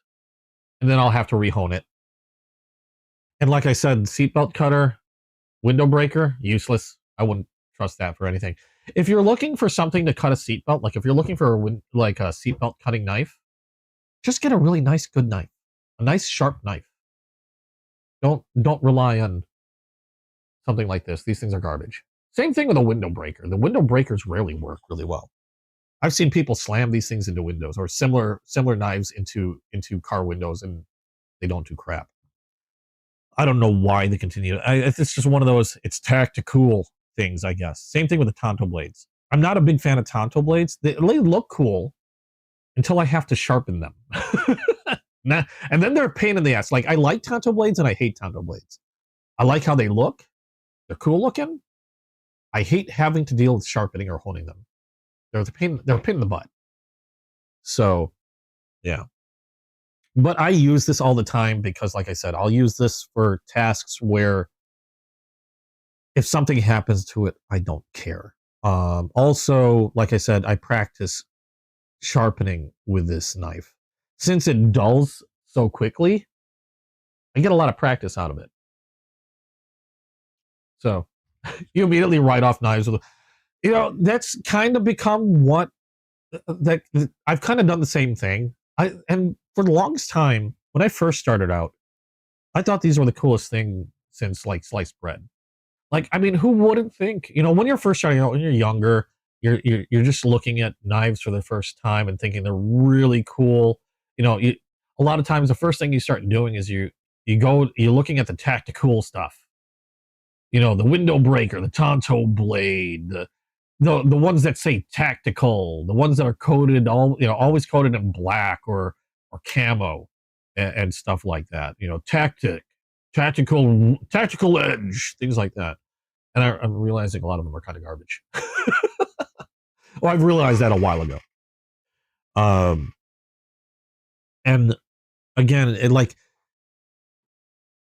and then I'll have to rehone it. And like I said, seatbelt cutter, window breaker, useless. I wouldn't trust that for anything. If you're looking for something to cut a seatbelt, like if you're looking for a seatbelt cutting knife, just get a really nice, good knife, a nice sharp knife. Don't rely on something like this. These things are garbage. Same thing with a window breaker. The window breakers rarely work really well. I've seen people slam these things into windows, or similar knives into car windows, and they don't do crap. I don't know why they continue. It's just one of those, it's tactical things, I guess. Same thing with the Tonto blades. I'm not a big fan of Tonto blades. They look cool until I have to sharpen them. And then they're a pain in the ass. Like, I like Tonto blades and I hate Tonto blades. I like how they look. They're cool looking. I hate having to deal with sharpening or honing them. They're a pain in the butt. So, yeah. But I use this all the time because, like I said, I'll use this for tasks where if something happens to it, I don't care. Also, like I said, I practice sharpening with this knife. Since it dulls so quickly, I get a lot of practice out of it. So you immediately write off knives with, that's kind of become what that I've kind of done the same thing. And for the longest time, when I first started out, I thought these were the coolest thing since like sliced bread. Like, I mean, who wouldn't think? When you're first starting out, when you're younger, you're just looking at knives for the first time and thinking they're really cool. A lot of times the first thing you start doing is you're looking at the tactical stuff. The window breaker, the Tonto blade, the ones that say tactical, the ones that are coated always coated in black or camo and stuff like that. Tactical edge, things like that. And I'm realizing a lot of them are kind of garbage. Well, I've realized that a while ago. And again, it like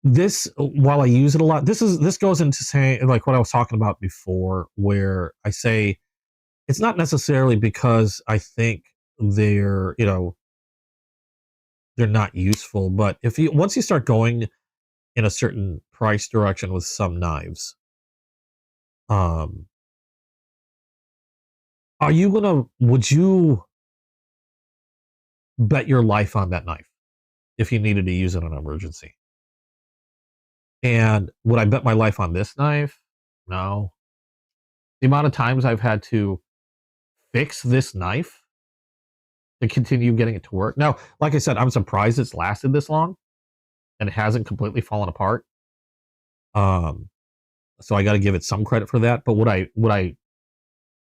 this, while I use it a lot, this goes into saying like what I was talking about before, where I say it's not necessarily because I think they're not useful, but once you start going in a certain price direction with some knives, would you bet your life on that knife if you needed to use it in an emergency? And would I bet my life on this knife? No. The amount of times I've had to fix this knife to continue getting it to work. Now, like I said, I'm surprised it's lasted this long and it hasn't completely fallen apart. So I got to give it some credit for that. But would I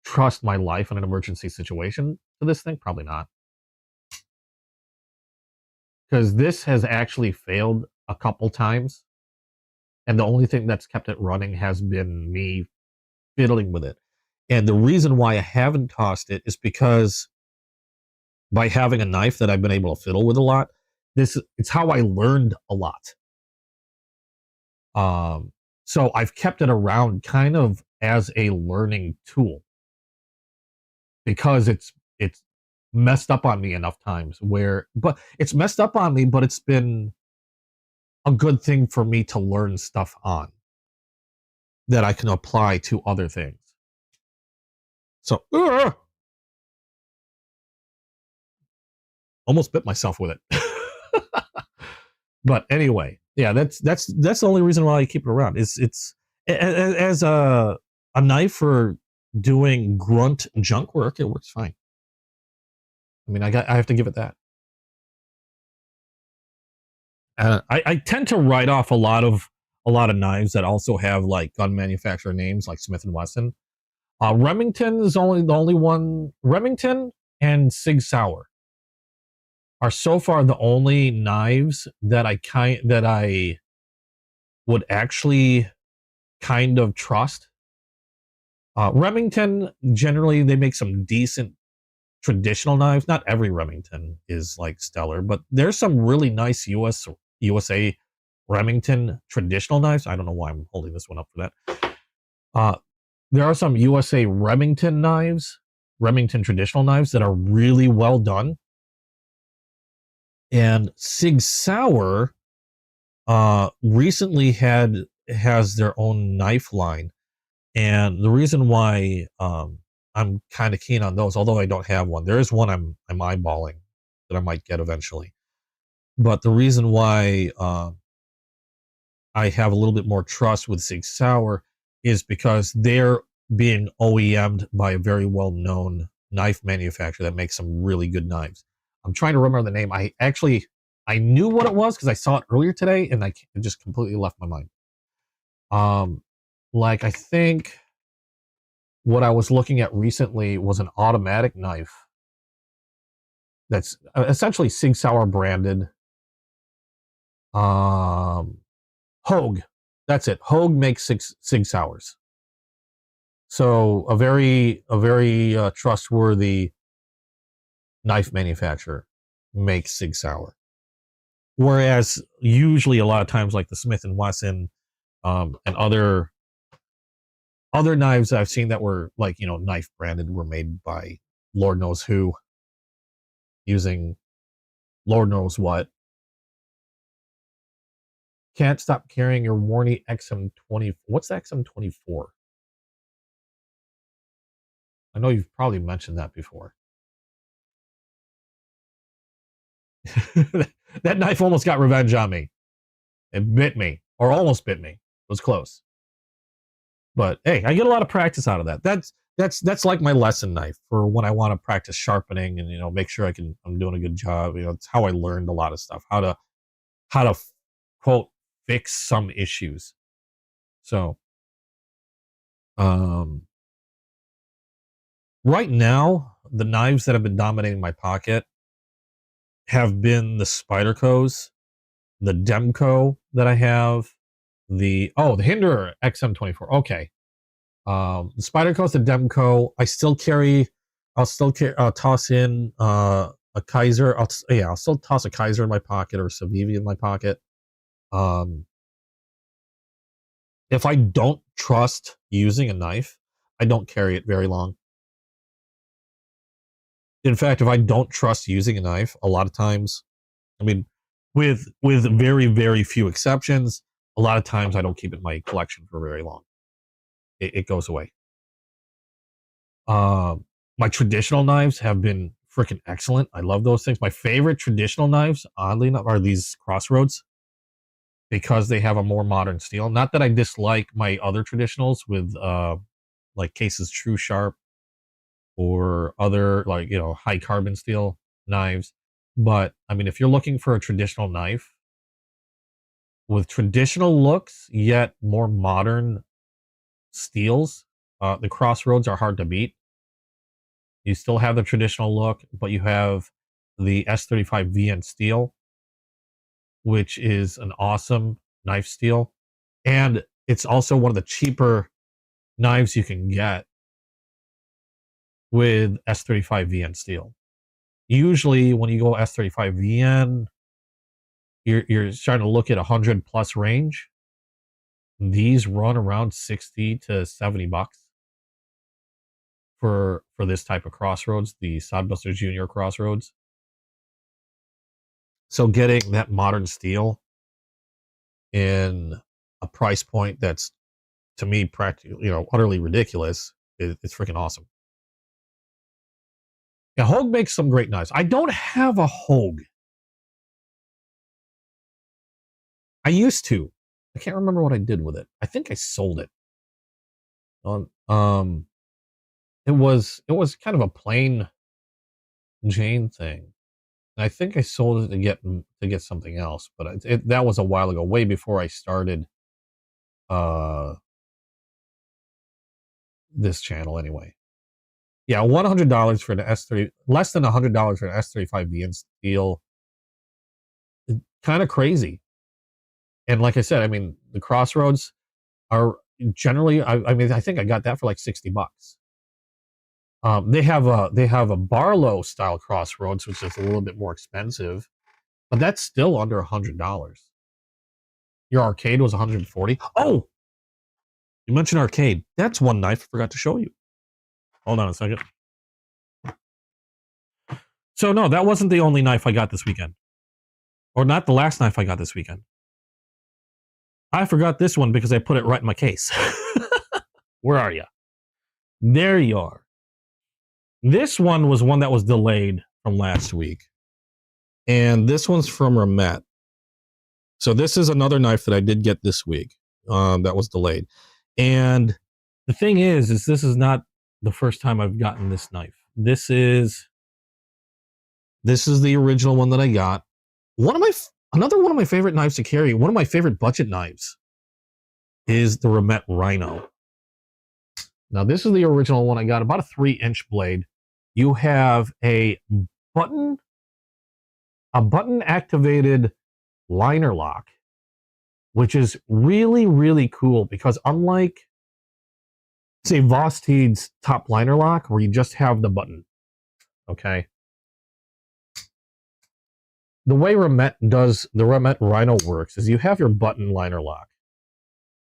trust my life in an emergency situation to this thing? Probably not. Because this has actually failed a couple times. And the only thing that's kept it running has been me fiddling with it. And the reason why I haven't tossed it is because by having a knife that I've been able to fiddle with a lot, it's how I learned a lot. So I've kept it around kind of as a learning tool because it's messed up on me enough times but it's messed up on me, but it's been a good thing for me to learn stuff on that I can apply to other things. So, almost bit myself with it. But anyway, yeah, that's the only reason why I keep it around. It's as a knife for doing grunt junk work, it works fine. I mean, I have to give it that. I tend to write off a lot of knives that also have like gun manufacturer names, like Smith and Wesson. Remington is the only one. Remington and Sig Sauer are so far the only knives that I would actually kind of trust. Remington, generally they make some decent traditional knives. Not every Remington is like stellar, but there's some really nice USA Remington traditional knives. I don't know why I'm holding this one up for that. There are some USA Remington traditional knives that are really well done. And Sig Sauer recently has their own knife line. And the reason why I'm kind of keen on those, although I don't have one, there is one I'm eyeballing that I might get eventually. But the reason why I have a little bit more trust with Sig Sauer is because they're being OEM'd by a very well-known knife manufacturer that makes some really good knives. I'm trying to remember the name. I knew what it was because I saw it earlier today, and it just completely left my mind. Like I think what I was looking at recently was an automatic knife that's essentially Sig Sauer branded. Hogue, that's it. Hogue makes Sig Sauers. So a very trustworthy knife manufacturer makes Sig Sauer. Whereas usually a lot of times, like the Smith and Wesson, and other knives I've seen that were like, you know, knife branded, were made by Lord knows who, using Lord knows what. Can't stop carrying your Warney XM20. What's the XM24? I know you've probably mentioned that before. That knife almost got revenge on me. It bit me, or almost bit me. It was close. But hey, I get a lot of practice out of that. That's like my lesson knife for when I want to practice sharpening and, you know, make sure I'm doing a good job. You know, it's how I learned a lot of stuff. How to quote fix some issues. So, right now, the knives that have been dominating my pocket have been the Spyderco's, the Demco that I have, the Hinderer XM24. Okay. The Spyderco's, the Demco. I'll still toss in a Kaiser. I'll still toss a Kaiser in my pocket, or a Civivi in my pocket. If I don't trust using a knife, I don't carry it very long. In fact, if I don't trust using a knife, a lot of times, I mean, with very, very few exceptions, a lot of times I don't keep it in my collection for very long. It goes away. My traditional knives have been freaking excellent. I love those things. My favorite traditional knives, oddly enough, are these Crossroads, because they have a more modern steel. Not that I dislike my other traditionals with like Case's True Sharp, or other, like, you know, high carbon steel knives. But I mean, if you're looking for a traditional knife with traditional looks yet more modern steels, the Crossroads are hard to beat. You still have the traditional look, but you have the S35 VN steel, which is an awesome knife steel. And it's also one of the cheaper knives you can get with S35 VN steel. Usually when you go S35 VN, you're starting to look at 100 plus range. These run around 60 to 70 bucks for this type of Crossroads, the Sodbuster Junior Crossroads. So getting that modern steel in a price point that's, to me, practically, you know, utterly ridiculous, it's freaking awesome. Yeah, Hogue makes some great knives. I don't have a Hogue. I used to. I can't remember what I did with it. I think I sold it. It was kind of a plain Jane thing. And I think I sold it to get something else, but that was a while ago, way before I started this channel anyway. Yeah, $100 for an S30, less than $100 for an S35 VN steel. Kind of crazy. And like I said, I mean, the Crossroads are generally, I mean, I think I got that for like 60 bucks. They have a Barlow style Crossroads, which is a little bit more expensive, but that's still under $100. Your Arcade was 140. Oh, you mentioned Arcade. That's one knife I forgot to show you. Hold on a second. So no, that wasn't the only knife I got this weekend, or not the last knife I got this weekend. I forgot this one because I put it right in my case. Where are you? There you are. This one was one that was delayed from last week. And this one's from Ramet. So this is another knife that I did get this week that was delayed. And the thing is this is not the first time I've gotten this knife. This is the original one that I got. Another one of my favorite knives to carry, one of my favorite budget knives, is the Ramet Rhino. Now, this is the original one I got, about a 3-inch blade. You have a button activated liner lock, which is really, really cool, because unlike, say, Vosteed's top liner lock, where you just have the button, okay? the way the Remet Rhino works is you have your button liner lock,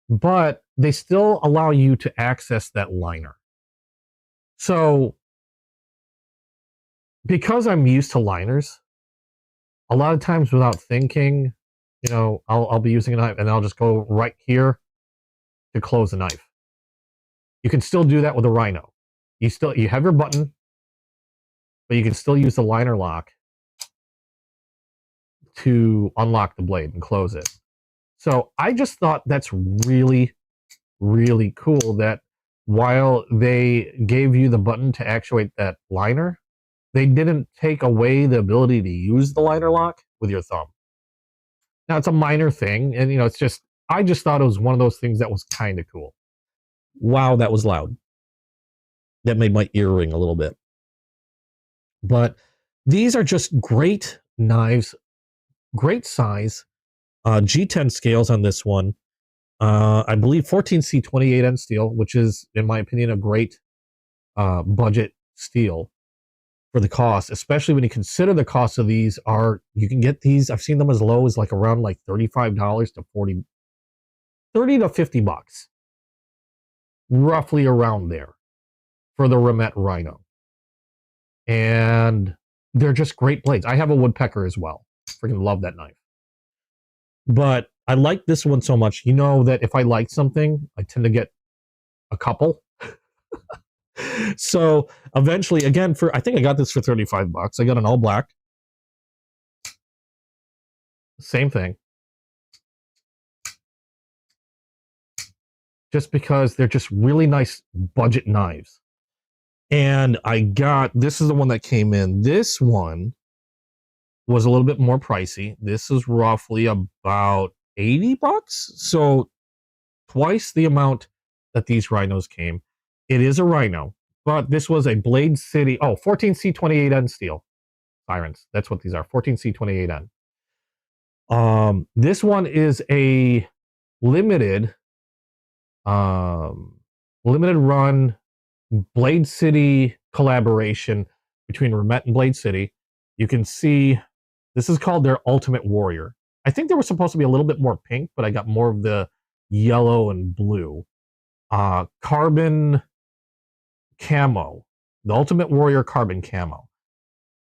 but they still allow you to access that liner. So because I'm used to liners, a lot of times without thinking, I'll be using a knife and I'll just go right here to close the knife. You can still do that with a Rhino. You have your button, but you can still use the liner lock to unlock the blade and close it. So I just thought that's really, really cool that while they gave you the button to actuate that liner, they didn't take away the ability to use the liner lock with your thumb. Now it's a minor thing, and I just thought it was one of those things that was kind of cool. Wow, that was loud. That made my ear ring a little bit. But these are just great knives, great size. G10 scales on this one. I believe 14C28N steel, which is, in my opinion, a great budget steel for the cost, especially when you consider the cost of these you can get these, I've seen them as low as around $35 to $30 to $50, roughly around there for the Remet Rhino. And they're just great blades. I have a woodpecker as well. Freaking love that knife. But I like this one so much. You know that if I like something, I tend to get a couple. So eventually, again, I think I got this for $35. I got an all black. Same thing. Just because they're just really nice budget knives. And this is the one that came in. This one was a little bit more pricey. This is roughly about $80. So twice the amount that these Rhinos came. It is a Rhino, but this was a Blade City. 14C28N steel sirens. That's what these are. 14C28N. This one is a limited run Blade City collaboration between Remet and Blade City. You can see this is called their Ultimate Warrior. I think they were supposed to be a little bit more pink, but I got more of the yellow and blue. Carbon camo. The Ultimate Warrior carbon camo.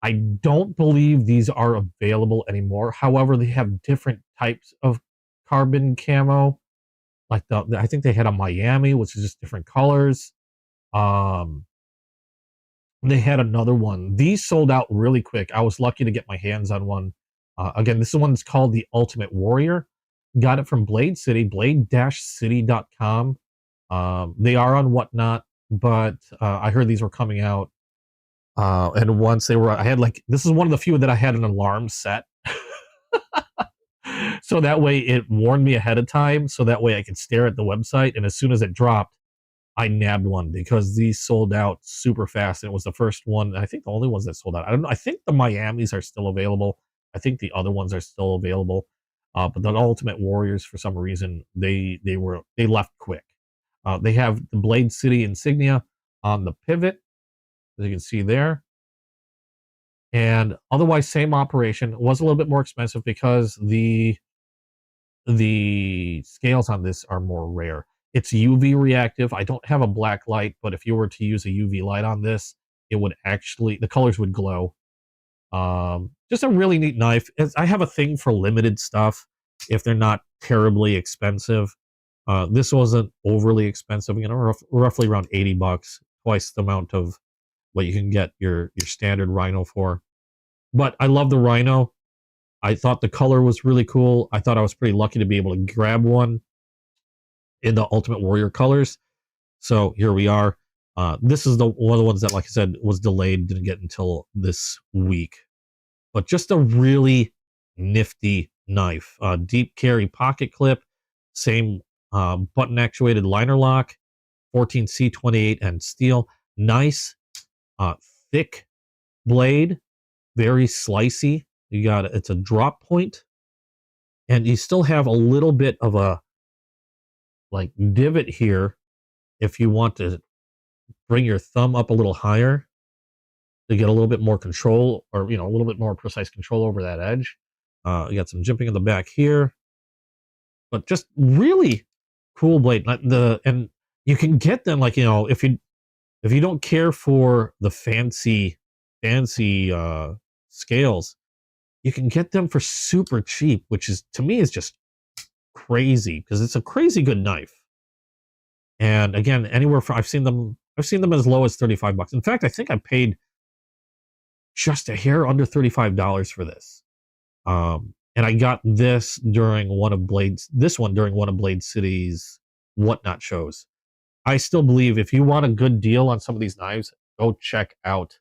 I don't believe these are available anymore. However, they have different types of carbon camo. I think they had a Miami, which is just different colors. They had another one. These sold out really quick. I was lucky to get my hands on one. Again, this is one that's called the Ultimate Warrior. Got it from Blade City, blade-city.com. They are on Whatnot, but I heard these were coming out. And once they were, this is one of the few that I had an alarm set. So that way it warned me ahead of time. So that way I could stare at the website. And as soon as it dropped, I nabbed one because these sold out super fast. And it was the first one. I think the only ones that sold out. I don't know. I think the Miamis are still available. I think the other ones are still available. But the Ultimate Warriors, for some reason, they left quick. They have the Blade City insignia on the pivot, as you can see there. And otherwise, same operation. It was a little bit more expensive because the scales on this are more rare. It's UV reactive. I don't have a black light, but if you were to use a UV light on this, it would the colors would glow. Just a really neat knife. I have a thing for limited stuff if they're not terribly expensive. This wasn't overly expensive, roughly around $80, twice the amount of what you can get your standard Rhino for. But I love the Rhino. I thought the color was really cool. I thought I was pretty lucky to be able to grab one in the Ultimate Warrior colors. So here we are. This is one of the ones that, like I said, was delayed, didn't get until this week. But just a really nifty knife. Deep carry pocket clip, same button actuated liner lock, 14C28N steel. Nice, thick blade, very slicey. It's a drop point, and you still have a little bit of a divot here if you want to bring your thumb up a little higher to get a little bit more control, or, you know, a little bit more precise control over that edge. You got some jimping in the back here, but just really cool blade. And you can get them, like, you know, if you don't care for the fancy scales, you can get them for super cheap, which is, to me, is just crazy, because it's a crazy good knife. And again, anywhere from I've seen them as low as $35. In fact, I think I paid just a hair under $35 for this. And I got this during one of Blade City's Whatnot shows. I still believe if you want a good deal on some of these knives, go check out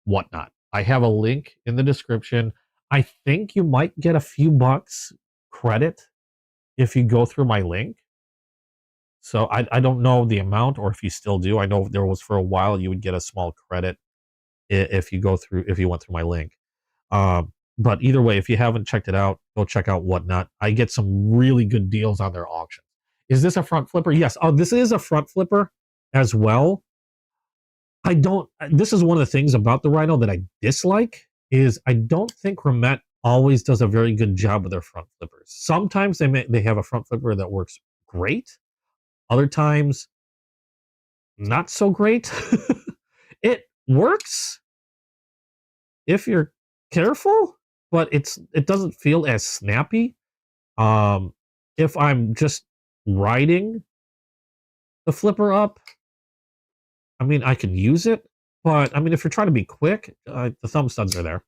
Whatnot. I have a link in the description. I think you might get a few bucks credit if you go through my link. So I don't know the amount, or if you still do. I know there was, for a while, you would get a small credit if you went through my link. But either way, if you haven't checked it out, go check out Whatnot. I get some really good deals on their auctions. Is this a front flipper? Yes. Oh, this is a front flipper as well. This is one of the things about the Rhino that I dislike, is I don't think Remet always does a very good job with their front flippers. Sometimes they have a front flipper that works great. Other times, not so great. It works if you're careful, but it doesn't feel as snappy. If I'm just riding the flipper up, I mean, I can use it, but I mean, if you're trying to be quick, the thumb studs are there.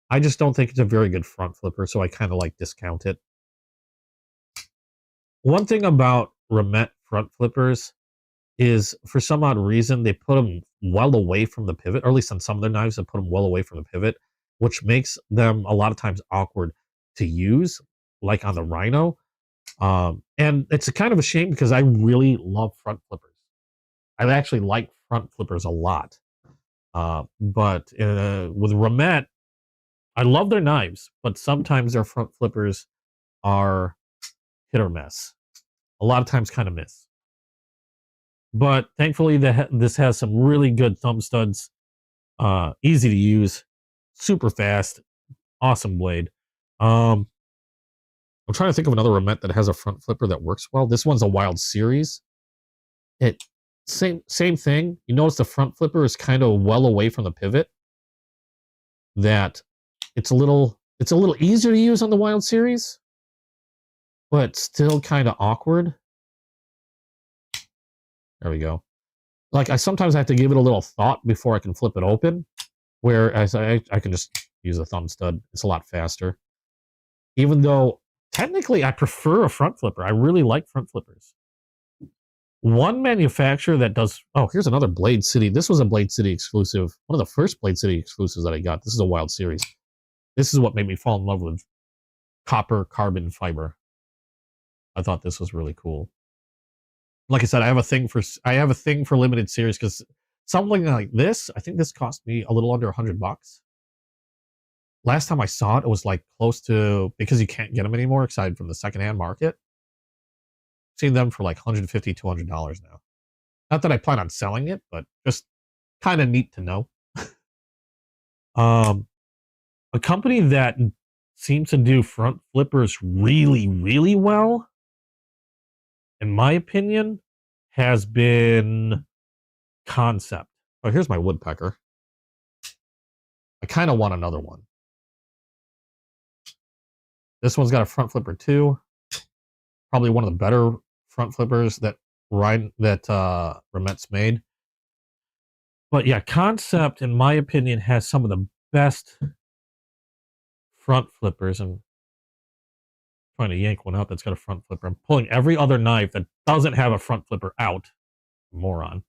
I just don't think it's a very good front flipper, so I kind of like discount it. One thing about Remet front flippers is, for some odd reason, they put them well away from the pivot, or at least on some of their knives, they put them well away from the pivot, which makes them a lot of times awkward to use, like on the Rhino. And it's a kind of a shame, because I really love front flippers. I actually like front flippers a lot. But with Remet, I love their knives, but sometimes their front flippers are hit or miss. A lot of times kind of miss. But thankfully, this has some really good thumb studs. Easy to use, super fast, awesome blade. I'm trying to think of another Remet that has a front flipper that works well. This one's a Wild Series. Same thing. You notice the front flipper is kind of well away from the pivot. That it's a little easier to use on the Wild Series, but still kind of awkward. There we go. Like, I sometimes have to give it a little thought before I can flip it open, whereas I can just use a thumb stud. It's a lot faster. Even though technically I prefer a front flipper. I really like front flippers. One manufacturer that does... Oh, here's another Blade City. This was a Blade City exclusive. One of the first Blade City exclusives that I got. This is a Wild Series. This is what made me fall in love with copper carbon fiber. I thought this was really cool. Like I said, I have a thing for limited series, because something like this, I think this cost me a little under $100. Last time I saw it, it was like close to, because you can't get them anymore aside from the secondhand market. I've seen them for like $150, $200 now. Not that I plan on selling it, but just kind of neat to know. A company that seems to do front flippers really, really well, in my opinion, has been Concept. Oh, here's my woodpecker. I kind of want another one. This one's got a front flipper too. Probably one of the better front flippers that Remet's made. But yeah, Concept, in my opinion, has some of the best front flippers. I'm trying to yank one out that's got a front flipper. I'm pulling every other knife that doesn't have a front flipper out. Moron.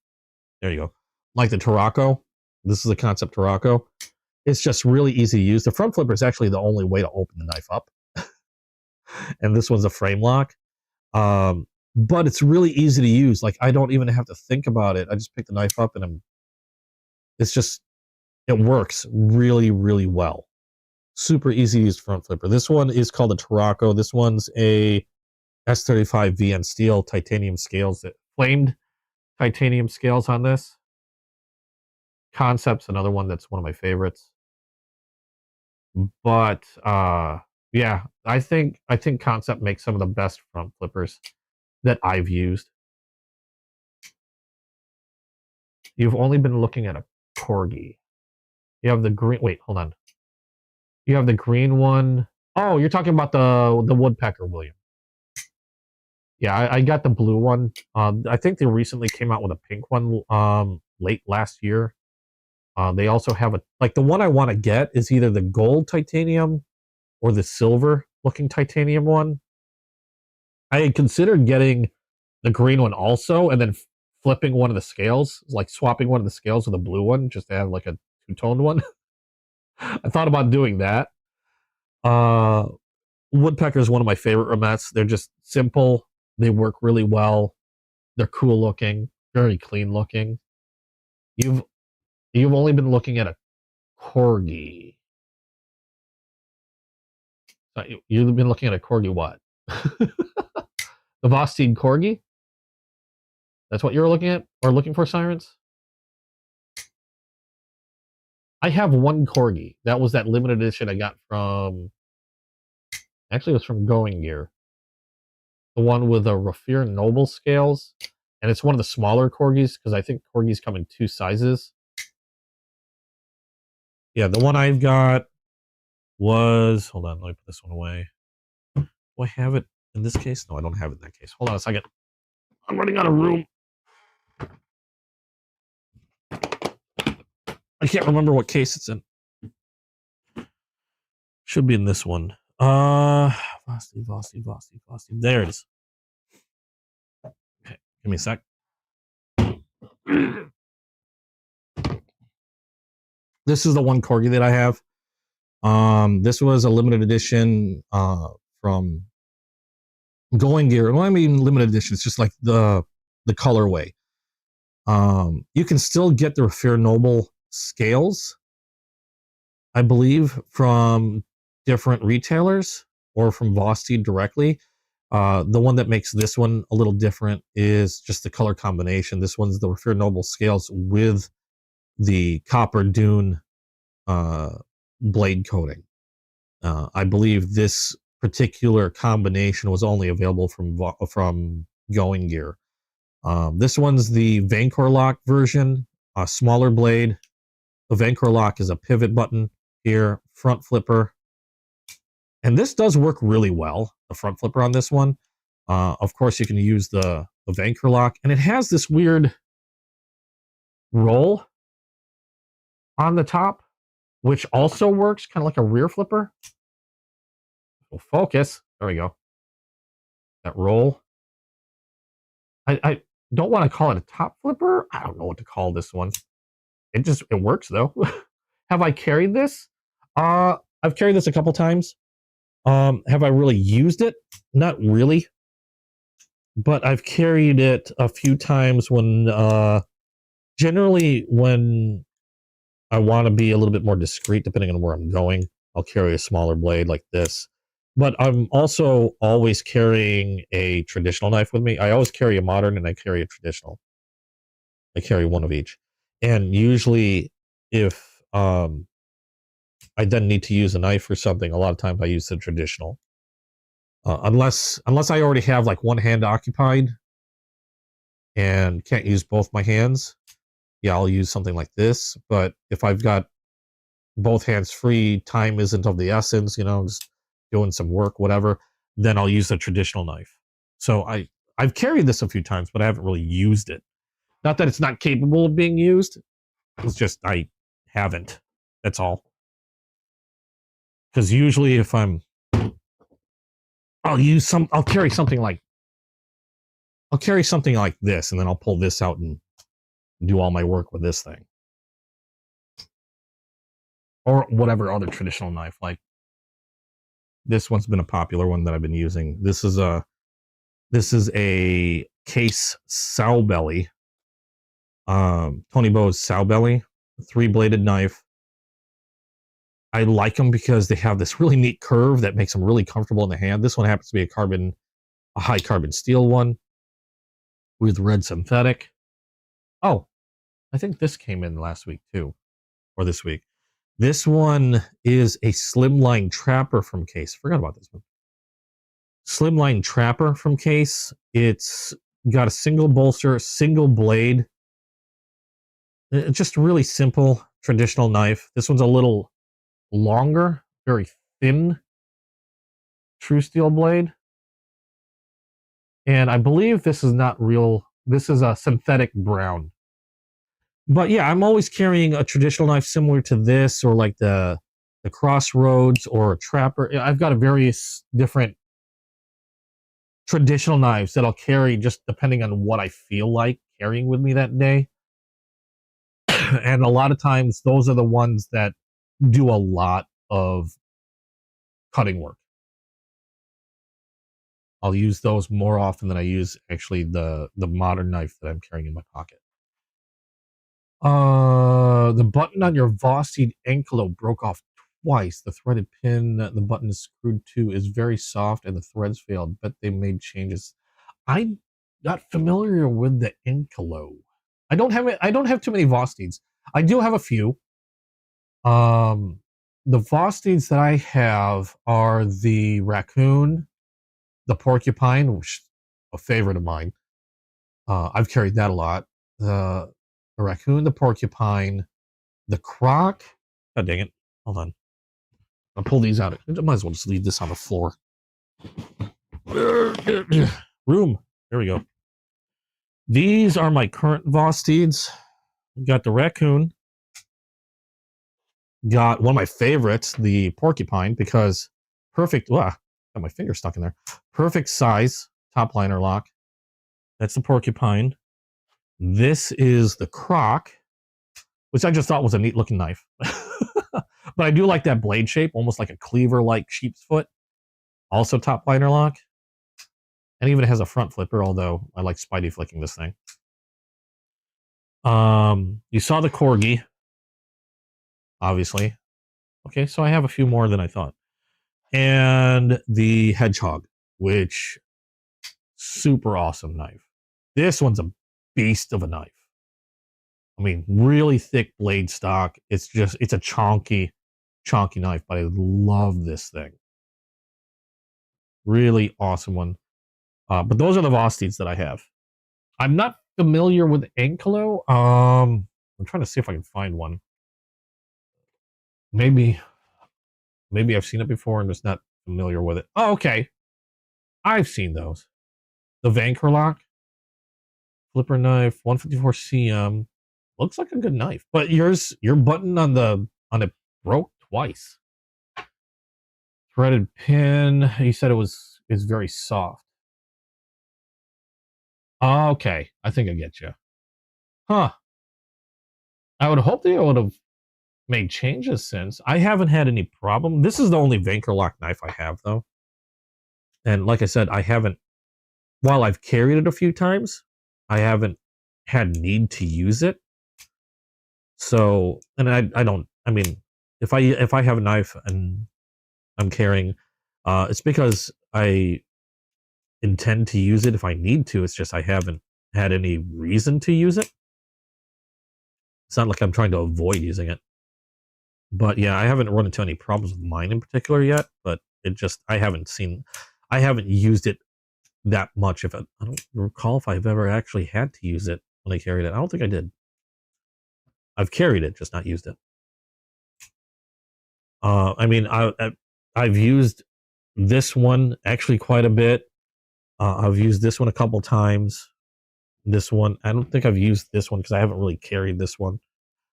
There you go. Like the Tarako. This is a Concept Tarako. It's just really easy to use. The front flipper is actually the only way to open the knife up. And this one's a frame lock. But it's really easy to use. Like, I don't even have to think about it. I just pick the knife up and it works really, really well. Super easy to use front flipper. This one is called a Tarako. This one's a S35 VN steel titanium scales, that flamed titanium scales on this. Concept's another one that's one of my favorites. But yeah, I think Concept makes some of the best front flippers that I've used. You've only been looking at a Corgi. You have the green. Wait, hold on. You have the green one. Oh, you're talking about the woodpecker, William. Yeah, I got the blue one. I think they recently came out with a pink one late last year. They also have the one I want to get is either the gold titanium or the silver looking titanium one. I had considered getting the green one also, and then flipping one of the scales, like swapping one of the scales with a blue one, just to have like a two-toned one. I thought about doing that. Woodpecker is one of my favorite remettes. They're just simple. They work really well. They're cool looking, very clean looking. You've only been looking at a Corgi. You've been looking at a Corgi what? The Vosteed Corgi? That's what you're looking at or looking for, Sirens? I have one Corgi. That was that limited edition I got from... Actually, it was from Going Gear. The one with the Rafir Noble scales. And it's one of the smaller Corgis, because I think Corgis come in 2 sizes. Yeah, the one I've got was... Hold on, let me put this one away. Do I have it in this case? No, I don't have it in that case. Hold on a second. I'm running out of room. I can't remember what case it's in. Should be in this one. Vosteed. There it is. Okay, give me a sec. This is the one Corgi that I have. This was a limited edition from Going Gear. Well, I mean limited edition. It's just like the colorway. You can still get the Rafir Noble scales, I believe, from different retailers or from Vosteed directly. The one that makes this one a little different is just the color combination. This one's the Rafir Noble scales with the copper dune blade coating. I believe this particular combination was only available from Going Gear. This one's the Vancor lock version, a smaller blade. The Vancor lock is a pivot button here, front flipper. And this does work really well, the front flipper on this one. Of course, you can use the Vancor lock, and it has this weird roll on the top, which also works kind of like a rear flipper. We'll focus. There we go. That roll. I don't want to call it a top flipper. I don't know what to call this one. It works though. Have I carried this? I've carried this a couple times. Have I really used it? Not really. But I've carried it a few times when generally when I want to be a little bit more discreet depending on where I'm going. I'll carry a smaller blade like this. But I'm also always carrying a traditional knife with me. I always carry a modern and I carry a traditional. I carry one of each. And usually if I then need to use a knife or something, a lot of times I use the traditional. Unless I already have like one hand occupied and can't use both my hands, yeah, I'll use something like this. But if I've got both hands free, time isn't of the essence, just doing some work, whatever, then I'll use the traditional knife. So I've carried this a few times, but I haven't really used it. Not that it's not capable of being used. It's just I haven't. That's all. Because usually if I'll carry something like this, and then I'll pull this out and do all my work with this thing. Or whatever other traditional knife. Like this one's been a popular one that I've been using. This is a Case sow belly. Tony Bow's sow belly, 3-bladed knife. I like them because they have this really neat curve that makes them really comfortable in the hand. This one happens to be a high carbon steel one with red synthetic. Oh, I think this came in last week too, or this week. This one is a slimline trapper from Case. Forgot about this one. Slimline trapper from Case. It's got a single bolster, single blade. It's just really simple, traditional knife. This one's a little longer, very thin true steel blade. And I believe this is not real. This is a synthetic brown. But yeah, I'm always carrying a traditional knife similar to this, or like the Crossroads or a Trapper. I've got a various different traditional knives that I'll carry just depending on what I feel like carrying with me that day. And a lot of times those are the ones that do a lot of cutting work. I'll use those more often than I use actually the modern knife that I'm carrying in my pocket. The button on your Vosteed Anklo broke off twice. The threaded pin the button is screwed to is very soft and the threads failed. Bet they made changes. I'm not familiar with the Anklo. I don't have too many Vosteeds. I do have a few. The Vosteeds that I have are the raccoon, the porcupine, which is a favorite of mine. I've carried that a lot. The raccoon, the porcupine, the croc. Oh, dang it. Hold on. I'll pull these out. I might as well just leave this on the floor. Room. There we go. These are my current Vosteeds. Got the raccoon. Got one of my favorites, the porcupine, because perfect. Got my finger stuck in there. Perfect size top liner lock. That's the porcupine. This is the croc, which I just thought was a neat looking knife. But I do like that blade shape, almost like a cleaver like sheep's foot. Also top liner lock. And even has a front flipper, although I like Spidey flicking this thing. You saw the corgi, obviously. Okay, so I have a few more than I thought. And the hedgehog, which super awesome knife. This one's a beast of a knife. I mean, really thick blade stock. It's a chonky knife, but I love this thing. Really awesome one. But those are the Vosteeds that I have. I'm not familiar with Anklo. I'm trying to see if I can find one. Maybe I've seen it before and just not familiar with it. Oh, okay. I've seen those. The Vankerlock flipper knife, 154 cm. Looks like a good knife. But your button on it broke twice. Threaded pin. He said is very soft. Okay, I think I get you. Huh. I would hope they would have made changes since. I haven't had any problem. This is the only Vankerlock knife I have, though. And like I said, I haven't, while I've carried it a few times, I haven't had need to use it. So, and I don't, I mean, if I have a knife and I'm carrying, it's because I intend to use it if I need to. It's just I haven't had any reason to use it. It's not like I'm trying to avoid using it. But yeah, I haven't run into any problems with mine in particular yet, but I haven't used it that much. I don't recall if I've ever actually had to use it when I carried it. I don't think I did. I've carried it, just not used it. I mean, I've used this one actually quite a bit. I've used this one a couple times. This one, I don't think I've used this one because I haven't really carried this one.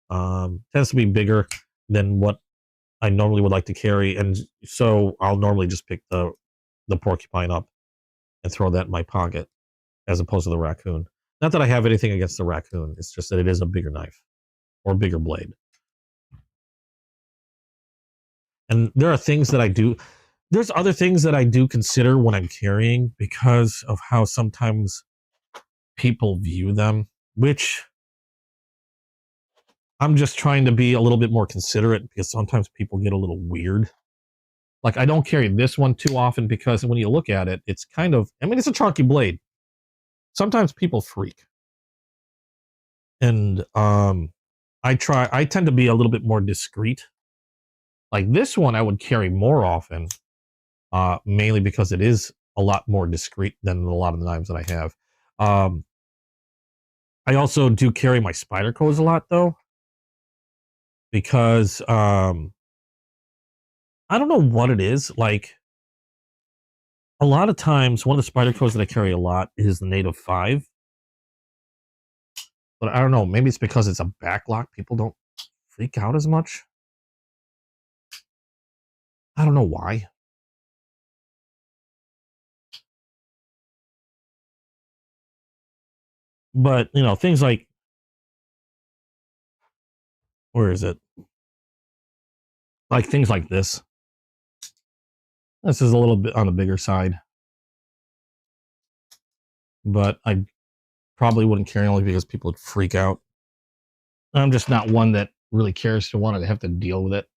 Tends to be bigger than what I normally would like to carry, and so I'll normally just pick the porcupine up and throw that in my pocket as opposed to the raccoon. Not that I have anything against the raccoon, it's just that it is a bigger knife or bigger blade. And there are things that I do. There's other things that I do consider when I'm carrying because of how sometimes people view them, which I'm just trying to be a little bit more considerate because sometimes people get a little weird. Like, I don't carry this one too often because when you look at it, it's kind of, I mean, it's a chunky blade. Sometimes people freak. And I tend to be a little bit more discreet. Like this one I would carry more often, mainly because it is a lot more discreet than a lot of the knives that I have. I also do carry my Spydercos a lot though, because I don't know what it is. Like a lot of times, one of the Spydercos that I carry a lot is the Native 5. But I don't know, maybe it's because it's a backlock. People don't freak out as much. I don't know why. But, you know, things like, where is it? Like things like this. This is a little bit on the bigger side. But I probably wouldn't carry only because people would freak out. I'm just not one that really cares to want to have to deal with it.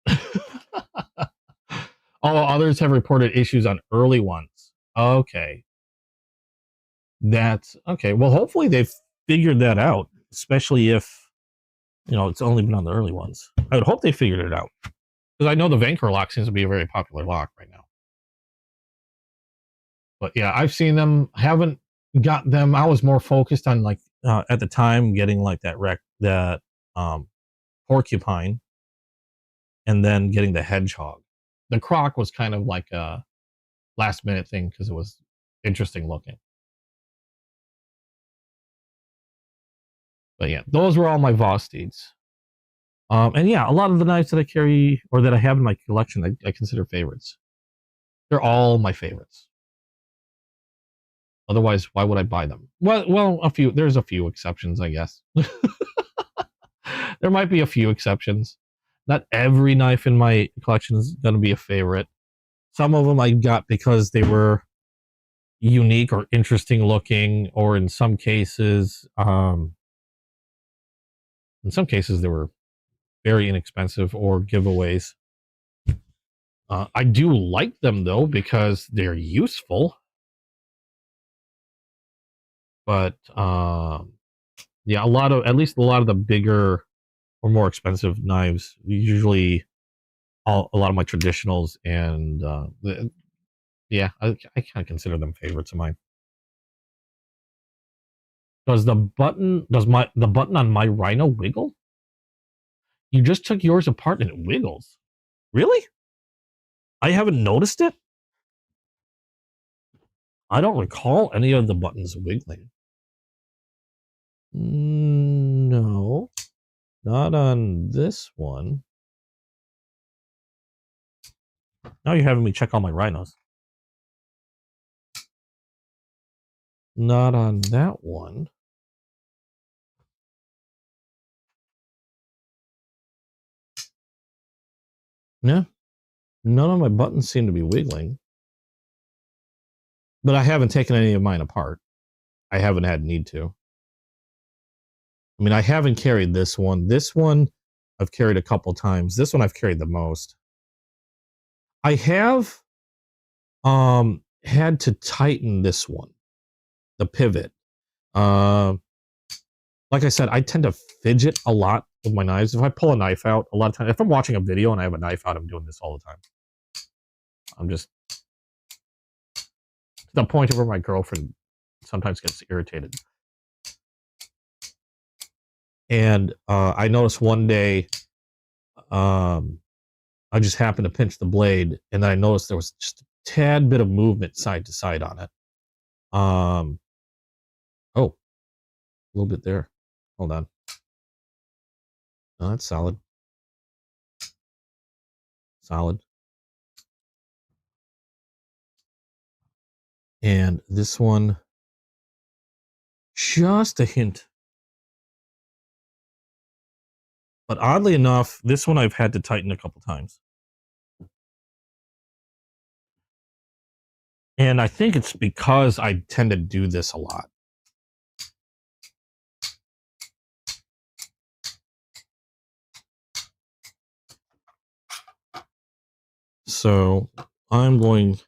Although others have reported issues on early ones. Okay. That's okay. Well, hopefully they've figured that out, especially if, you know, it's only been on the early ones. I would hope they figured it out. Because I know the Vancouver lock seems to be a very popular lock right now. But yeah, I've seen them, haven't got them. I was more focused on like at the time getting like that porcupine and then getting the hedgehog. The croc was kind of like a last minute thing because it was interesting looking. But yeah, those were all my Voss steeds. And yeah, a lot of the knives that I carry or that I have in my collection, I consider favorites. They're all my favorites. Otherwise, why would I buy them? Well, there's a few exceptions, I guess. There might be a few exceptions. Not every knife in my collection is going to be a favorite. Some of them I got because they were unique or interesting looking, or in some cases they were very inexpensive or giveaways. I do like them though because they're useful. But yeah, at least a lot of the bigger or more expensive knives, usually a lot of my traditionals, and yeah, I kind of consider them favorites of mine. Does the button on my Rhino wiggle? You just took yours apart and it wiggles. Really? I haven't noticed it. I don't recall any of the buttons wiggling. No, not on this one. Now you're having me check all my Rhinos. Not on that one. Yeah, none of my buttons seem to be wiggling. But I haven't taken any of mine apart. I haven't had need to. I mean, I haven't carried this one. This one I've carried a couple times. This one I've carried the most. I have had to tighten this one, the pivot. Like I said, I tend to fidget a lot with my knives. If I pull a knife out, a lot of times, if I'm watching a video and I have a knife out, I'm doing this all the time. I'm just to the point where my girlfriend sometimes gets irritated. And I noticed one day, I just happened to pinch the blade, and then I noticed there was just a tad bit of movement side to side on it. Oh, a little bit there. Hold on. Oh, that's solid. Solid. And this one, just a hint. But oddly enough, this one I've had to tighten a couple times. And I think it's because I tend to do this a lot. So I'm going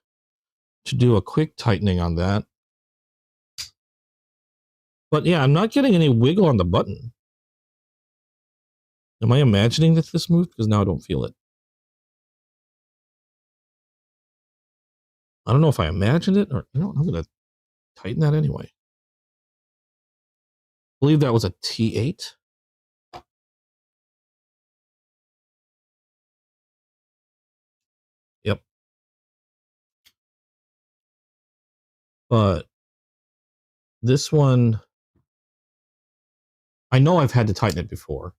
to do a quick tightening on that. But yeah, I'm not getting any wiggle on the button. Am I imagining that this moved? Because now I don't feel it. I don't know if I imagined it or, I'm going to tighten that anyway. I believe that was a T8. Yep. But this one, I know I've had to tighten it before.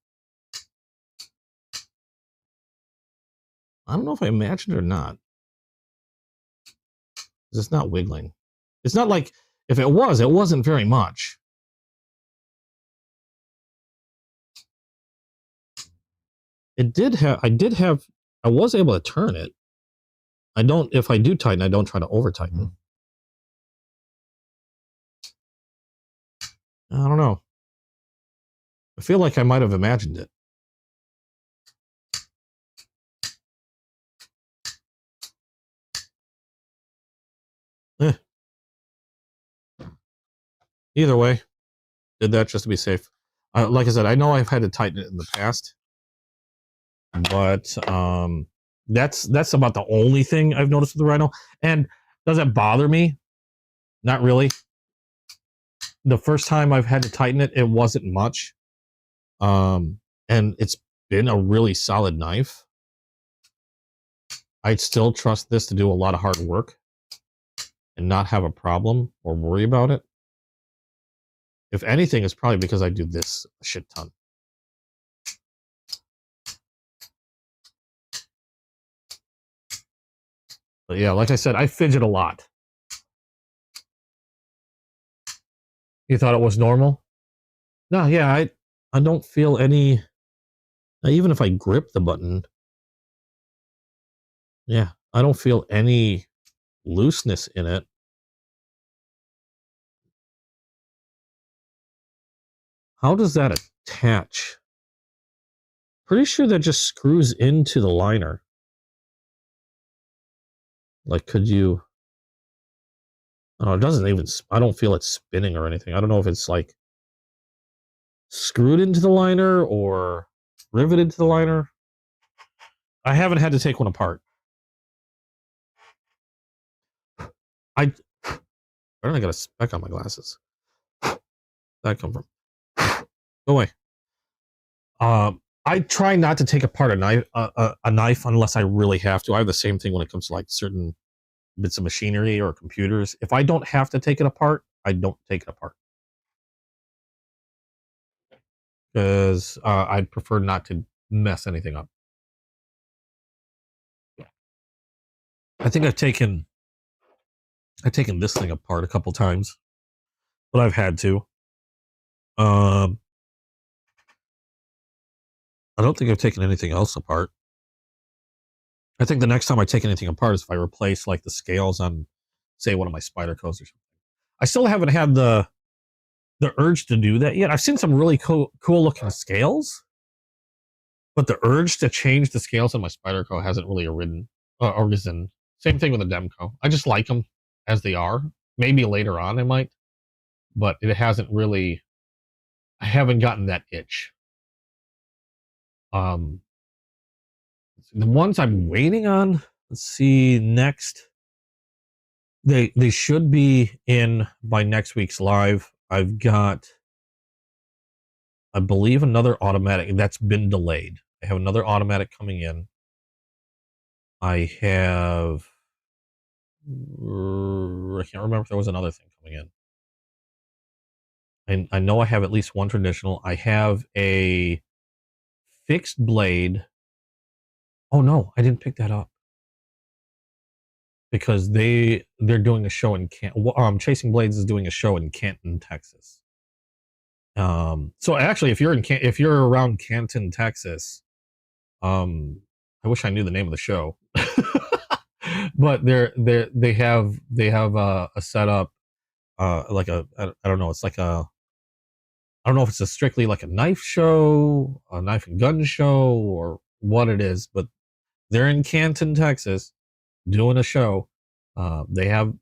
I don't know if I imagined it or not. It's not wiggling. It's not like, if it was, it wasn't very much. I was able to turn it. If I do tighten, I don't try to over tighten. I don't know. I feel like I might have imagined it. Either way, did that just to be safe. Like I said, I know I've had to tighten it in the past, but that's about the only thing I've noticed with the Rhino. And does it bother me? Not really. The first time I've had to tighten it, it wasn't much. And it's been a really solid knife. I'd still trust this to do a lot of hard work and not have a problem or worry about it. If anything, it's probably because I do this a shit ton. But yeah, like I said, I fidget a lot. You thought it was normal? No, yeah, I don't feel any, even if I grip the button, yeah, I don't feel any looseness in it. How does that attach? Pretty sure that just screws into the liner. Like, could you? Oh, it doesn't even. I don't feel it spinning or anything. I don't know if it's like screwed into the liner or riveted to the liner. I haven't had to take one apart. I don't got a speck on my glasses. That come from? Go away. I try not to take apart a knife unless I really have to. I have the same thing when it comes to like certain bits of machinery or computers. If I don't have to take it apart, I don't take it apart. Because I'd prefer not to mess anything up. I think I've taken this thing apart a couple times, but I've had to. I don't think I've taken anything else apart. I think the next time I take anything apart is if I replace like the scales on, say, one of my Spydercos or something. I still haven't had the urge to do that yet. I've seen some really cool looking scales, but the urge to change the scales on my Spyderco hasn't really arisen. Same thing with the Demco. I just like them as they are. Maybe later on I might, but it hasn't really. I haven't gotten that itch. The ones I'm waiting on. Let's see. Next, they should be in by next week's live. I've got, I believe, another automatic that's been delayed. I have another automatic coming in. I have, I can't remember if there was another thing coming in. And I know I have at least one traditional. I have a fixed blade. Oh no, I didn't pick that up because they're doing a show in Chasing Blades is doing a show in Canton, Texas. So actually, if you're around Canton, Texas, I wish I knew the name of the show, but they have a setup, like I don't know, it's like I don't know if it's strictly like a knife show, a knife and gun show, or what it is, but they're in Canton, Texas, doing a show. They have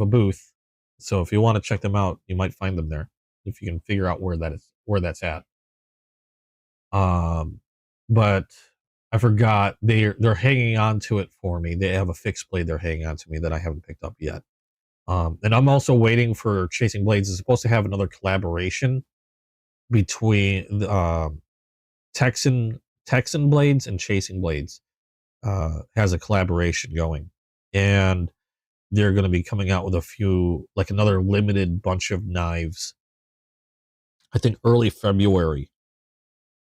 a booth, so if you want to check them out, you might find them there if you can figure out where that's at. but I forgot they're hanging on to it for me. They have a fixed blade they're hanging on to me that I haven't picked up yet. And I'm also waiting for Chasing Blades. It's supposed to have another collaboration between Texan Blades and Chasing Blades. Has a collaboration going, and they're going to be coming out with a few, like another limited bunch of knives. I think early February,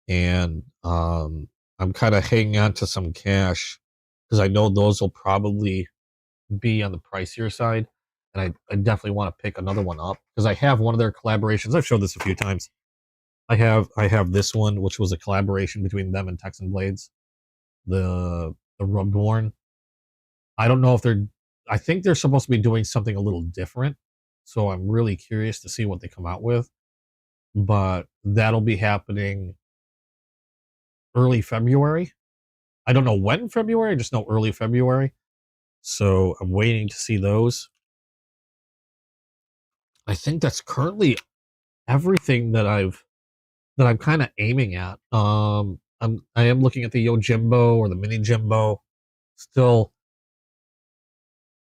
and I'm kind of hanging on to some cash because I know those will probably be on the pricier side, and I definitely want to pick another one up because I have one of their collaborations. I've showed this a few times. I have this one, which was a collaboration between them and Texan Blades, the rubbed worn. I don't know if they're. I think they're supposed to be doing something a little different, so I'm really curious to see what they come out with. But that'll be happening early February. I don't know when in February. I just know early February. So I'm waiting to see those. I think that's currently everything that I'm kind of aiming at. I am looking at the Yojimbo or the Mini Jimbo. Still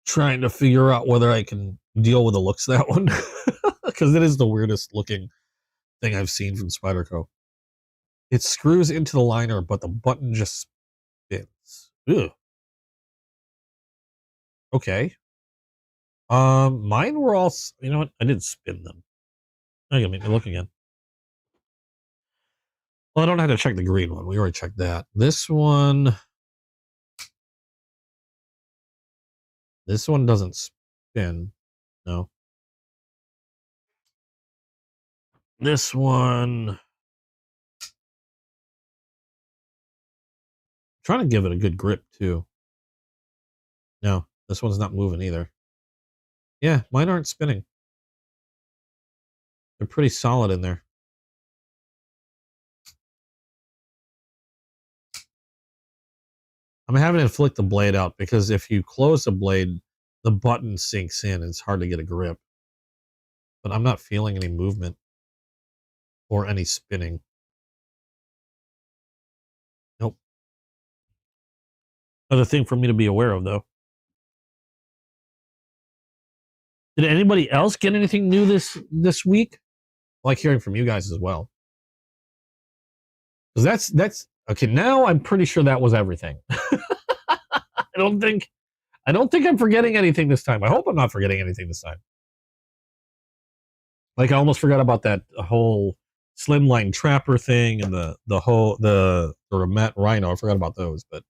trying to figure out whether I can deal with the looks of that one because it is the weirdest looking thing I've seen from Spyderco. It screws into the liner, but the button just spins. Ugh. Okay. Mine were all. You know what? I didn't spin them. I gotta make me look again. Well, I don't have to check the green one. We already checked that. This one doesn't spin. No. This one. I'm trying to give it a good grip too. No, this one's not moving either. Yeah, mine aren't spinning. They're pretty solid in there. I'm having to flick the blade out because if you close the blade, the button sinks in. It's hard to get a grip. But I'm not feeling any movement or any spinning. Nope. Another thing for me to be aware of, though. Did anybody else get anything new this week? I like hearing from you guys as well. Because that's okay. Now I'm pretty sure that was everything. I don't think I'm forgetting anything this time. I hope I'm not forgetting anything this time. Like I almost forgot about that whole slimline trapper thing and the Remet Rhino. I forgot about those, but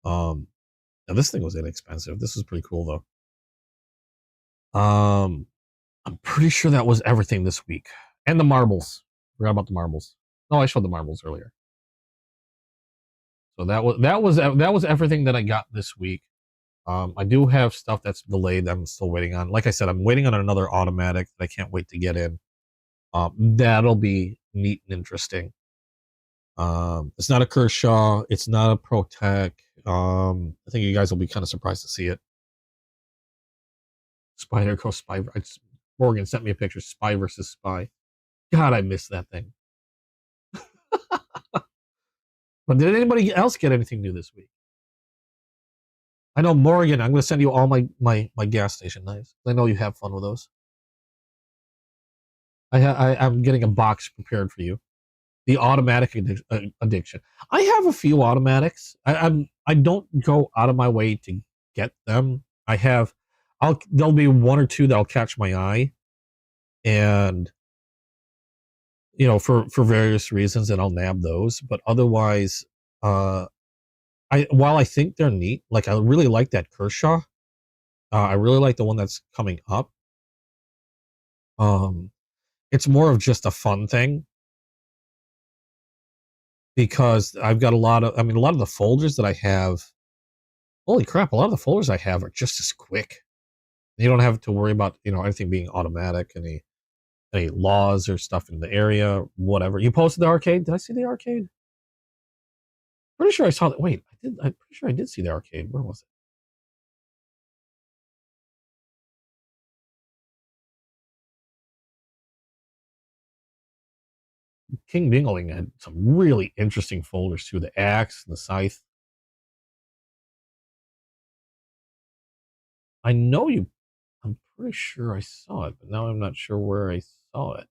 now this thing was inexpensive. This is pretty cool though. I'm pretty sure that was everything this week, and the marbles. Forgot about the marbles. No, I showed the marbles earlier. So that was everything that I got this week. I do have stuff that's delayed. I'm still waiting on. Like I said, I'm waiting on another automatic that I can't wait to get in. That'll be neat and interesting. It's not a Kershaw. It's not a ProTech. I think you guys will be kind of surprised to see it. Spyderco Spy. Morgan sent me a picture. Spy versus Spy. God, I missed that thing. But did anybody else get anything new this week? I know Morgan. I'm going to send you all my gas station knives. I know you have fun with those. I'm getting a box prepared for you. The automatic addiction. I have a few automatics. I don't go out of my way to get them. There'll be one or two that'll catch my eye, and for various reasons, and I'll nab those. But otherwise, while I think they're neat, like I really like that Kershaw. I really like the one that's coming up. It's more of just a fun thing because I've got a lot of the folders that I have. Holy crap! A lot of the folders I have are just as quick. You don't have to worry about anything being automatic, any laws or stuff in the area, whatever. You posted the arcade. Did I see the arcade? Pretty sure I saw that. Wait, I did. I'm pretty sure I did see the arcade. Where was it? King Dingling had some really interesting folders too. The axe and the scythe. I know you. I'm pretty sure I saw it, but now I'm not sure where I saw it.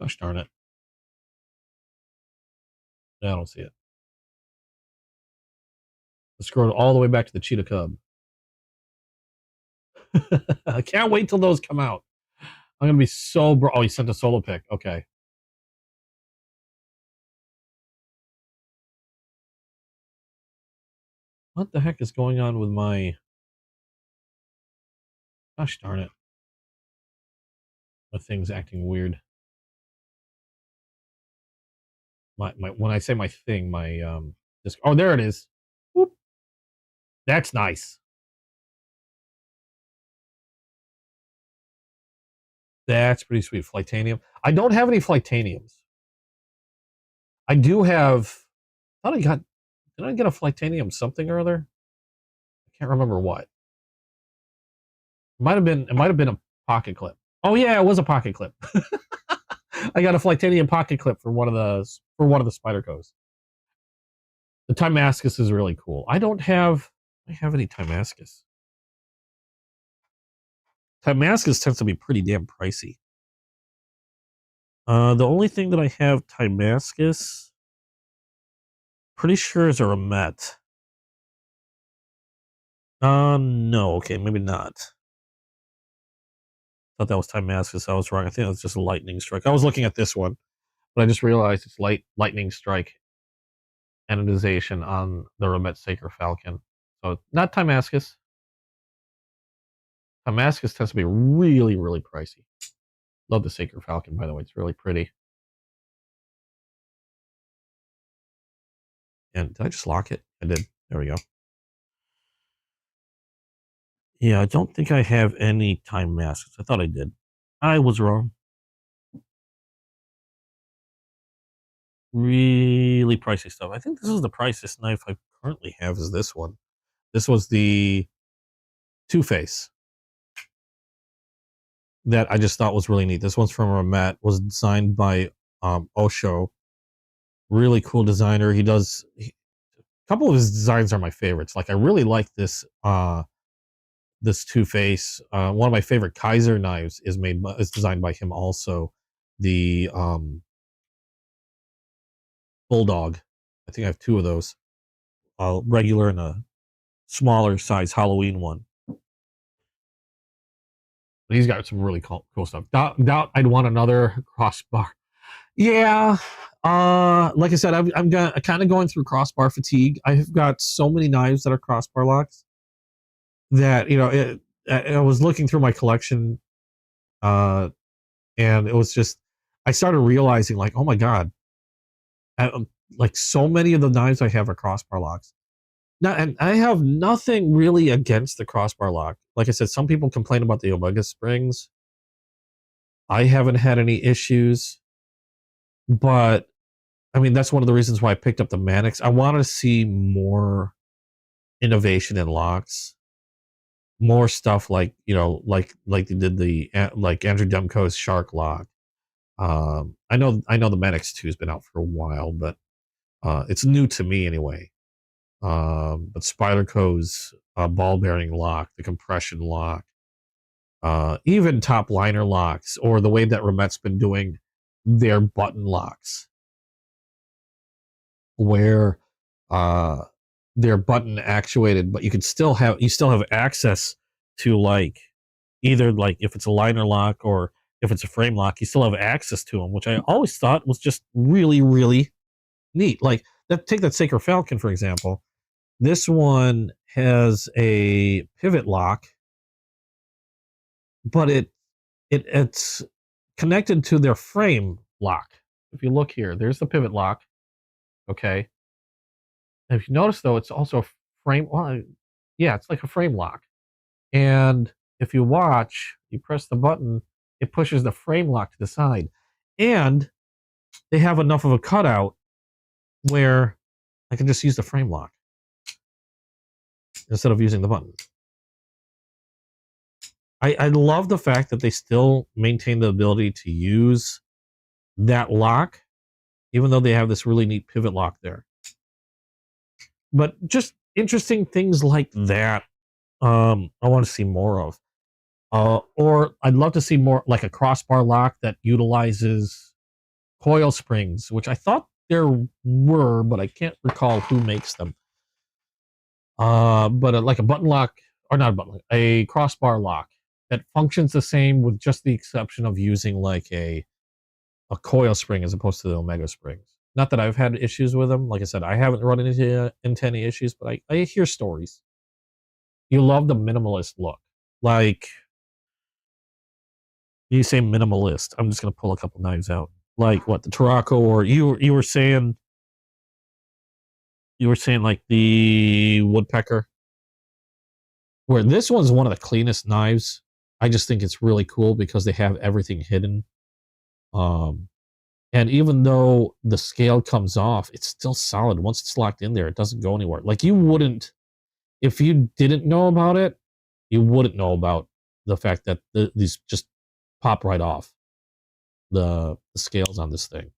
Gosh darn it. I don't see it. Let's scroll all the way back to the Cheetah Cub. I can't wait till those come out. I'm going to be so bro. Oh, he sent a solo pick. Okay. What the heck is going on with my... Gosh darn it. The thing's acting weird. My when I say my thing, my disc. Oh, there it is. Whoop. That's nice. That's pretty sweet. Flightanium. I don't have any Flightaniums. I do have... I thought I got... Did I get a Flightanium something or other? I can't remember what. It might have been a pocket clip. Oh yeah, it was a pocket clip. I got a Flightanium pocket clip for one of the Spydercos. The Timascus is really cool. I don't have any Timascus. Timascus tends to be pretty damn pricey. The only thing that I have Timascus, pretty sure is a Remet. No, okay, maybe not. Thought that was Timascus. I was wrong. I think it was just a Lightning Strike. I was looking at this one, but I just realized it's Lightning Strike anodization on the Remet Sacred Falcon. So not Timascus. Timascus tends to be really, really pricey. Love the Sacred Falcon, by the way. It's really pretty. And did I just lock it? I did. There we go. Yeah, I don't think I have any Timascus. I thought I did. I was wrong. Really pricey stuff. I think this is the priciest knife I currently have is this one. This was the Two-Face that I just thought was really neat. This one's from Remet, was designed by Osho. Really cool designer. A couple of his designs are my favorites. Like I really like this this Two-Face. One of my favorite Kaiser knives is designed by him also. The Bulldog. I think I have two of those. A regular and a smaller size Halloween one. But he's got some really cool stuff. Doubt I'd want another crossbar. Yeah. Like I said, I'm kind of going through crossbar fatigue. I've got so many knives that are crossbar locks that, you know, I was looking through my collection, and it was just, I started realizing like, oh my God, like so many of the knives I have are crossbar locks. Now, and I have nothing really against the crossbar lock. Like I said, some people complain about the Omega springs. I haven't had any issues, but I mean, that's one of the reasons why I picked up the Mannix. I wanted to see more innovation in locks, more stuff like, you know, like they did like Andrew Demko's Shark lock. I know the Mannix 2 has been out for a while, but it's new to me anyway. But Spyderco's ball bearing lock, the compression lock, even top liner locks, or the way that Remet's been doing their button locks, where they're button actuated, but you still have access to like either like if it's a liner lock or if it's a frame lock, you still have access to them, which I always thought was just really, really neat. Like take that Sacred Falcon for example. This one has a pivot lock, but it's connected to their frame lock. If you look here, there's the pivot lock. Okay. And if you notice though, it's also a frame. Well, yeah, it's like a frame lock. And if you watch, you press the button, it pushes the frame lock to the side. And they have enough of a cutout where I can just use the frame lock instead of using the button. I love the fact that they still maintain the ability to use that lock, even though they have this really neat pivot lock there. But just interesting things like that, I want to see more of. Or I'd love to see more like a crossbar lock that utilizes coil springs, which I thought there were, but I can't recall who makes them. But like a button lock, or not a button lock, a crossbar lock that functions the same with just the exception of using like a coil spring as opposed to the Omega springs. Not that I've had issues with them. Like I said, I haven't run into any issues, but I hear stories. You love the minimalist look. Like, you say minimalist, I'm just going to pull a couple knives out. Like what, the Tarako, or you were saying like the woodpecker, where this one's one of the cleanest knives. I just think it's really cool because they have everything hidden. And even though the scale comes off, it's still solid. Once it's locked in there, it doesn't go anywhere. Like, you wouldn't, if you didn't know about it, you wouldn't know about the fact that these just pop right off the scales on this thing.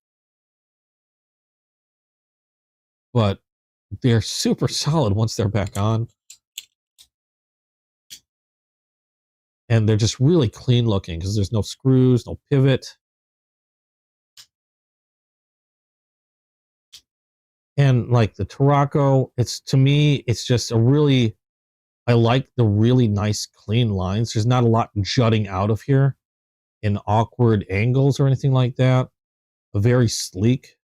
But they're super solid once they're back on. And they're just really clean looking because there's no screws, no pivot. And like the Tarako, to me, it's just I like the really nice clean lines. There's not a lot jutting out of here in awkward angles or anything like that. A very sleek,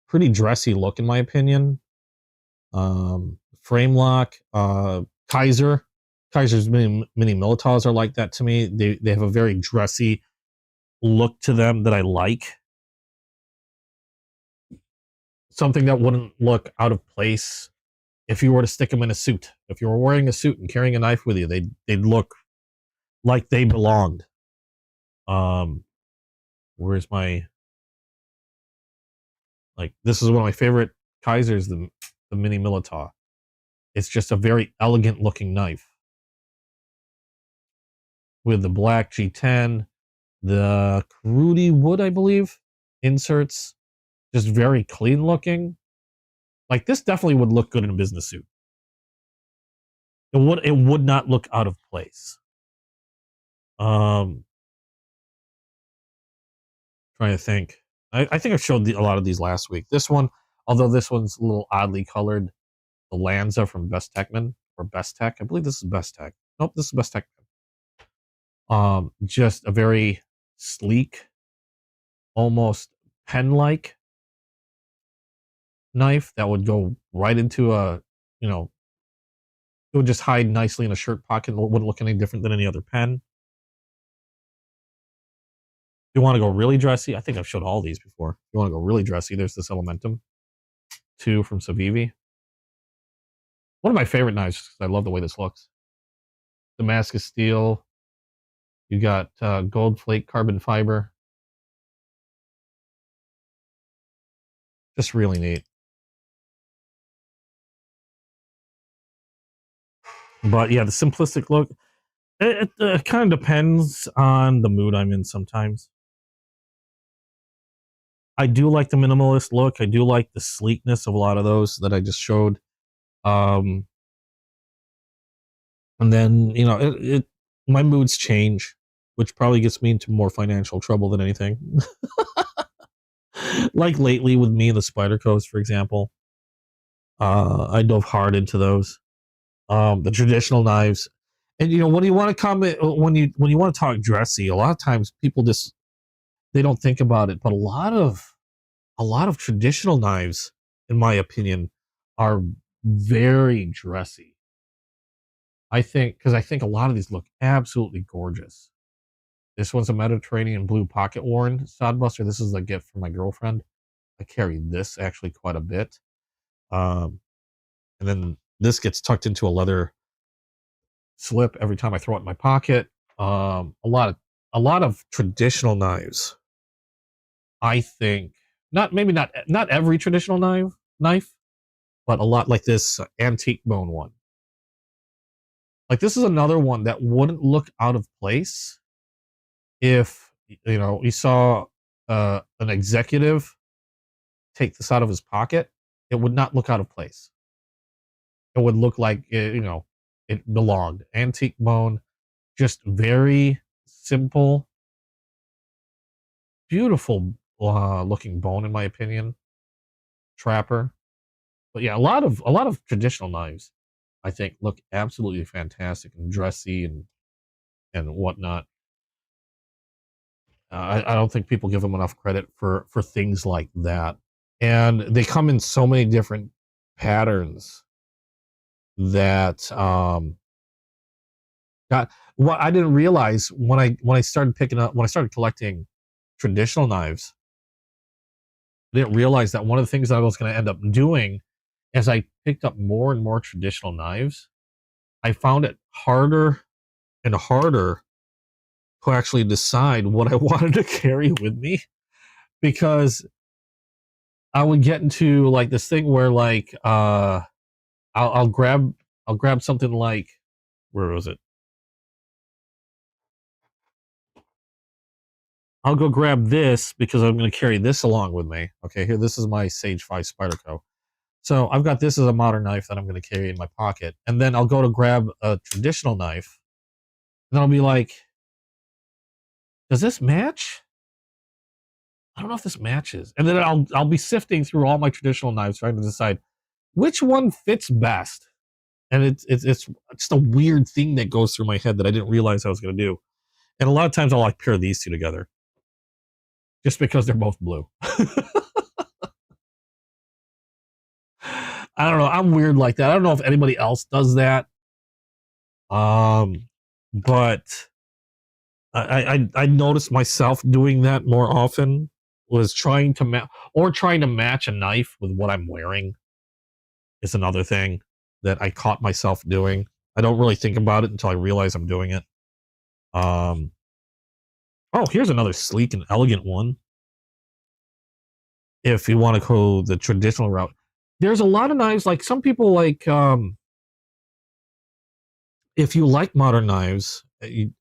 pretty dressy look in my opinion. Frame lock, Kaiser's mini Militars are like that to me. They have a very dressy look to them that I like. Something that wouldn't look out of place if you were to stick them in a suit. If you were wearing a suit and carrying a knife with you, they'd look like they belonged. Where's my, like, this is one of my favorite Kaisers, the mini Militar. It's just a very elegant looking knife with the black G10, the Rudy wood, I believe, inserts, just very clean looking. Like, this definitely would look good in a business suit. It would not look out of place. Trying to think. I think I showed a lot of these last week. This one, although this one's a little oddly colored, the Lanza from Best Techman, or Best Tech. I believe this is Best Tech. Nope, this is Best Techman. Just a very sleek, almost pen-like knife that would go right into a, it would just hide nicely in a shirt pocket. It wouldn't look any different than any other pen. If you want to go really dressy, I think I've showed all these before. If you want to go really dressy, there's this Elementum 2 from Civivi. One of my favorite knives, because I love the way this looks. Damascus steel. You got gold flake carbon fiber. Just really neat. But yeah, the simplistic look, it kind of depends on the mood I'm in sometimes. I do like the minimalist look. I do like the sleekness of a lot of those that I just showed. And then, my moods change, which probably gets me into more financial trouble than anything. Like lately with me and the Spider Coast, for example. I dove hard into those. The traditional knives. And when you want to comment, when you want to talk dressy, a lot of times people they don't think about it, but a lot of traditional knives, in my opinion, are very dressy. I think a lot of these look absolutely gorgeous. This one's a Mediterranean blue pocket worn sodbuster. This is a gift from my girlfriend. I carry this actually quite a bit. And then this gets tucked into a leather slip every time I throw it in my pocket. A lot of traditional knives. I think not every traditional knife, but a lot like this antique bone one. Like this is another one that wouldn't look out of place if you saw an executive take this out of his pocket. It would not look out of place. It would look like it belonged. Antique bone, just very simple, beautiful looking bone in my opinion. Trapper, but yeah, a lot of traditional knives, I think, look absolutely fantastic and dressy and whatnot. I don't think people give them enough credit for things like that, and they come in so many different patterns that got what I didn't realize when I started collecting traditional knives. I didn't realize that one of the things that I was going to end up doing as I picked up more and more traditional knives, I found it harder and harder to actually decide what I wanted to carry with me, because I would get into like this thing where like I'll grab something like, where was it? I'll go grab this because I'm going to carry this along with me. Okay, here, this is my Sage 5 Spyderco. So I've got this as a modern knife that I'm going to carry in my pocket. And then I'll go to grab a traditional knife. And I'll be like, does this match? I don't know if this matches. And then I'll be sifting through all my traditional knives trying to decide which one fits best. And it's just a weird thing that goes through my head that I didn't realize I was going to do. And a lot of times I'll like pair these two together just because they're both blue. I don't know. I'm weird like that. I don't know if anybody else does that. But I noticed myself doing that more often, was trying to match a knife with what I'm wearing is another thing that I caught myself doing. I don't really think about it until I realize I'm doing it. Oh, here's another sleek and elegant one. If you want to go the traditional route, there's a lot of knives. Like some people like, if you like modern knives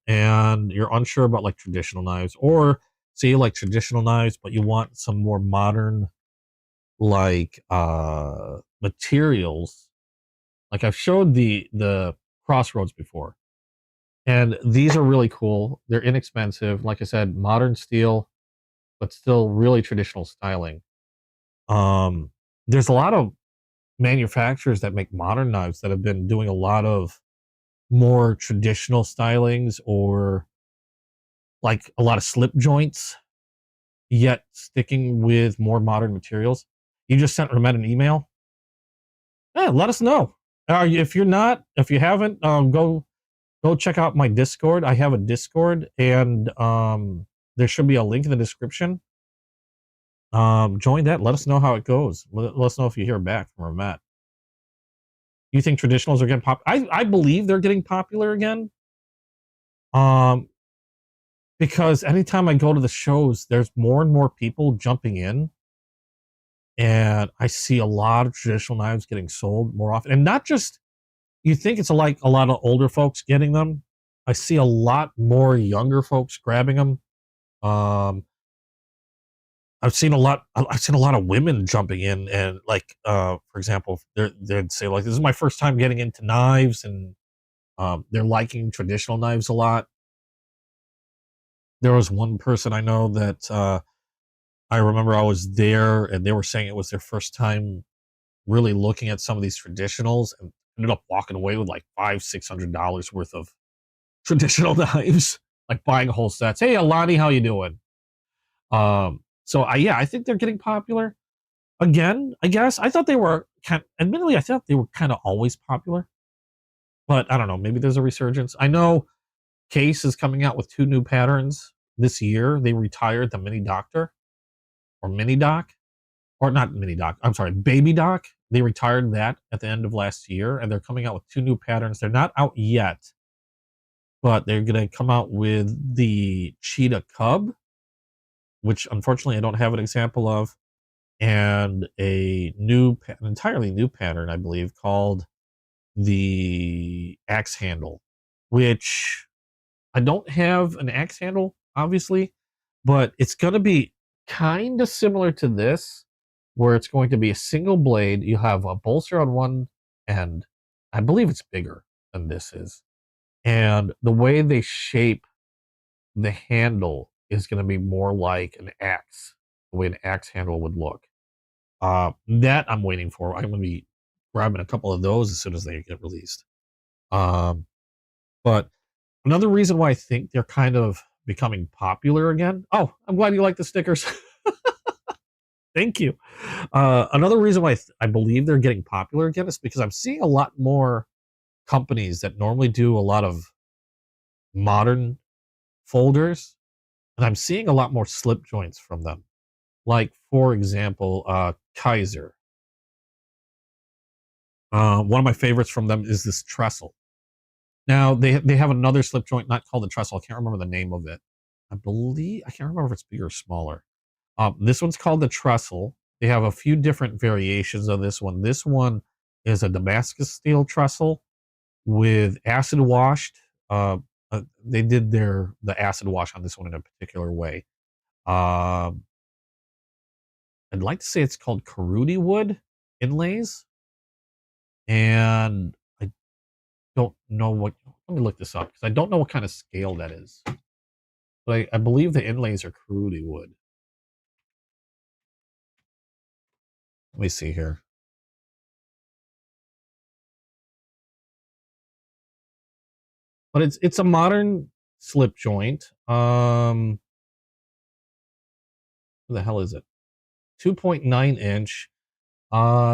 and you're unsure about like traditional knives, or say you like traditional knives but you want some more modern like materials, like I've showed the Crossroads before, and these are really cool. They're inexpensive, like I said, modern steel but still really traditional styling. There's a lot of manufacturers that make modern knives that have been doing a lot of more traditional stylings, or like a lot of slip joints, yet sticking with more modern materials. You just sent Ramet an email. Yeah, let us know. If you haven't, go check out my Discord. I have a Discord, and there should be a link in the description. Join that. Let us know how it goes. Let us know if you hear back from Ramet. You think traditionals are getting popular? I believe they're getting popular again. Because anytime I go to the shows, there's more and more people jumping in, and I see a lot of traditional knives getting sold more often. And not just, you think it's like a lot of older folks getting them. I see a lot more younger folks grabbing them. I've seen a lot of women jumping in, and like for example, they'd say like, this is my first time getting into knives, and they're liking traditional knives a lot. There was one person I know that I remember I was there, and they were saying it was their first time really looking at some of these traditionals, and ended up walking away with like $500-600 worth of traditional knives, like buying whole sets. Hey, Alani, how you doing? So I think they're getting popular again. I guess I thought they were admittedly, I thought they were kind of always popular, but I don't know. Maybe there's a resurgence. I know Case is coming out with 2 new patterns this year. They retired the Mini Doctor, or Mini Doc, or not Mini Doc. I'm sorry, Baby Doc. They retired that at the end of last year, and they're coming out with 2 new patterns. They're not out yet, but they're going to come out with the Cheetah Cub, which unfortunately I don't have an example of, and an entirely new pattern, I believe, called the axe handle, which I don't have an axe handle, obviously, but it's going to be kind of similar to this, where it's going to be a single blade. You have a bolster on one end. I believe it's bigger than this is. And the way they shape the handle is going to be more like an axe, the way an axe handle would look. That I'm waiting for. I'm going to be grabbing a couple of those as soon as they get released. But another reason why I think they're kind of becoming popular again. Oh, I'm glad you like the stickers. Thank you. Another reason why I believe they're getting popular again is because I'm seeing a lot more companies that normally do a lot of modern folders, and I'm seeing a lot more slip joints from them. Like, for example, Kaiser. One of my favorites from them is this trestle. Now, they have another slip joint, not called the trestle. I can't remember the name of it. I can't remember if it's bigger or smaller. This one's called the trestle. They have a few different variations of this one. This one is a Damascus steel trestle with acid washed. They did the acid wash on this one in a particular way. I'd like to say it's called Karuti wood inlays. And I don't know what, let me look this up because I don't know what kind of scale that is. But I believe the inlays are Karuti wood. Let me see here. But it's a modern slip joint. What the hell is it? 2.9 inch.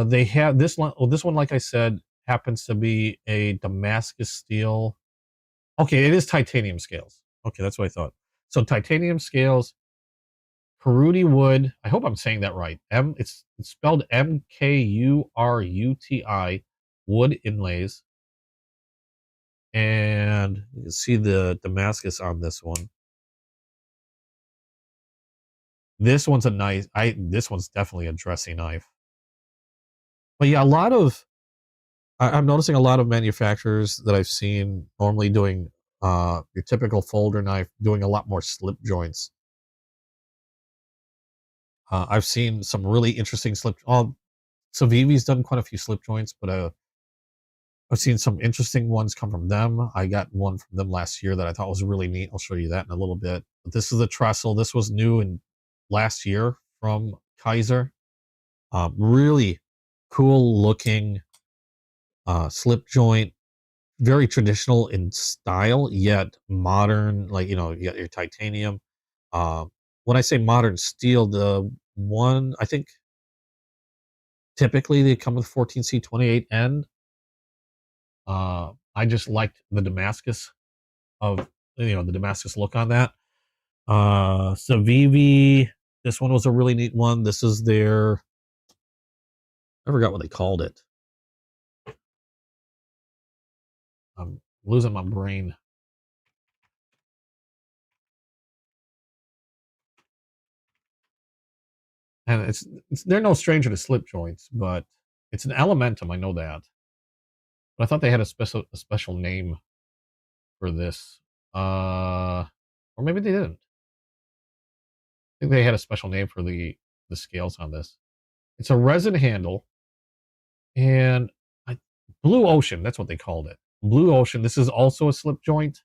They have this one. Oh, this one, like I said, happens to be a Damascus steel. Okay, it is titanium scales. Okay, that's what I thought. So titanium scales, Karuti wood. I hope I'm saying that right. It's spelled MKURUTI, wood inlays. And you can see the Damascus on this one. This one's a nice. This one's definitely a dressy knife. But yeah, I'm noticing a lot of manufacturers that I've seen normally doing your typical folder knife, doing a lot more slip joints. I've seen some really interesting slip. Savivi's done quite a few slip joints, but I've seen some interesting ones come from them. I got one from them last year that I thought was really neat. I'll show you that in a little bit. But this is the trestle. This was new in last year from Kaiser. Really cool looking slip joint. Very traditional in style, yet modern. Like, you got your titanium. When I say modern steel, the one, I think typically they come with 14C28N. I just liked the Damascus the Damascus look on that. Savivi, this one was a really neat one. This is I forgot what they called it. I'm losing my brain. And they're no stranger to slip joints, but it's an Elementum. I know that. But I thought they had a special name for this. Or maybe they didn't. I think they had a special name for the scales on this. It's a resin handle, and Blue Ocean, that's what they called it. Blue Ocean. This is also a slip joint.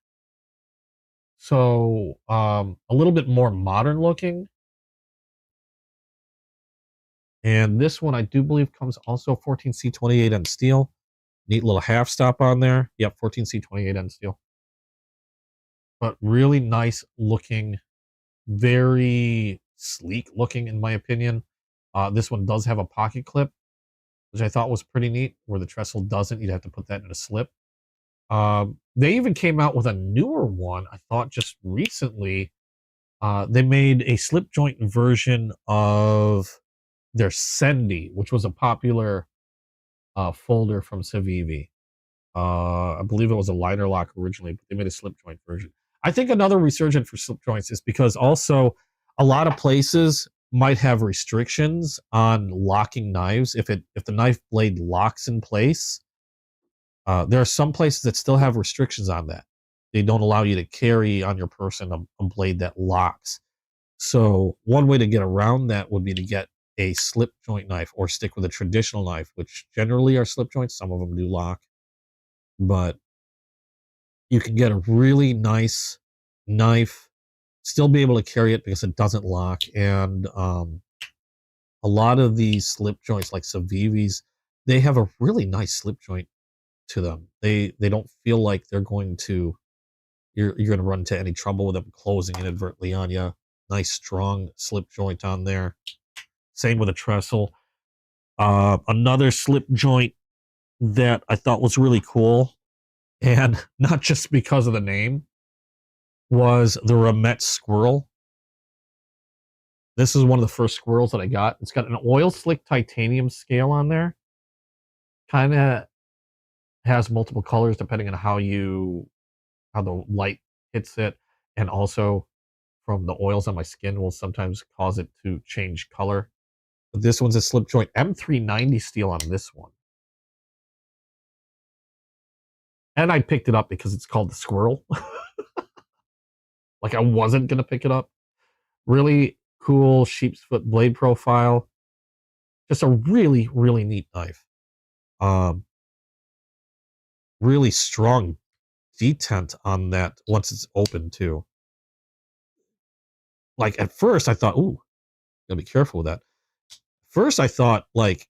So a little bit more modern looking. And this one I do believe comes also 14C28N steel. Neat little half stop on there. Yep, 14C28N steel. But really nice looking, very sleek looking in my opinion. This one does have a pocket clip, which I thought was pretty neat, where the trestle doesn't. You'd have to put that in a slip. They even came out with a newer one, I thought, just recently. They made a slip joint version of their Sendy, which was a popular folder from Savivi. I believe it was a liner lock originally, but they made a slip joint version. I think another resurgent for slip joints is because also a lot of places might have restrictions on locking knives. If the knife blade locks in place, There are some places that still have restrictions on that. They don't allow you to carry on your person a blade that locks. So one way to get around that would be to get a slip joint knife or stick with a traditional knife, which generally are slip joints. Some of them do lock, but you can get a really nice knife, still be able to carry it because it doesn't lock. And a lot of these slip joints, like Civivis, they have a really nice slip joint to them. They don't feel like they're going to you're going to run into any trouble with them closing inadvertently on you. Nice strong slip joint on there. Same with a trestle. Another slip joint that I thought was really cool, and not just because of the name, was the EDC Squirrel. This is one of the first squirrels that I got. It's got an oil slick titanium scale on there. Kind of has multiple colors depending on how the light hits it, and also from the oils on my skin will sometimes cause it to change color. But this one's a slip joint M390 steel on this one. And I picked it up because it's called the Squirrel. Like I wasn't going to pick it up. Really cool sheep's foot blade profile. Just a really, really neat knife. Really strong detent on that once it's open too. Like at first I thought, ooh, gotta be careful with that. First I thought like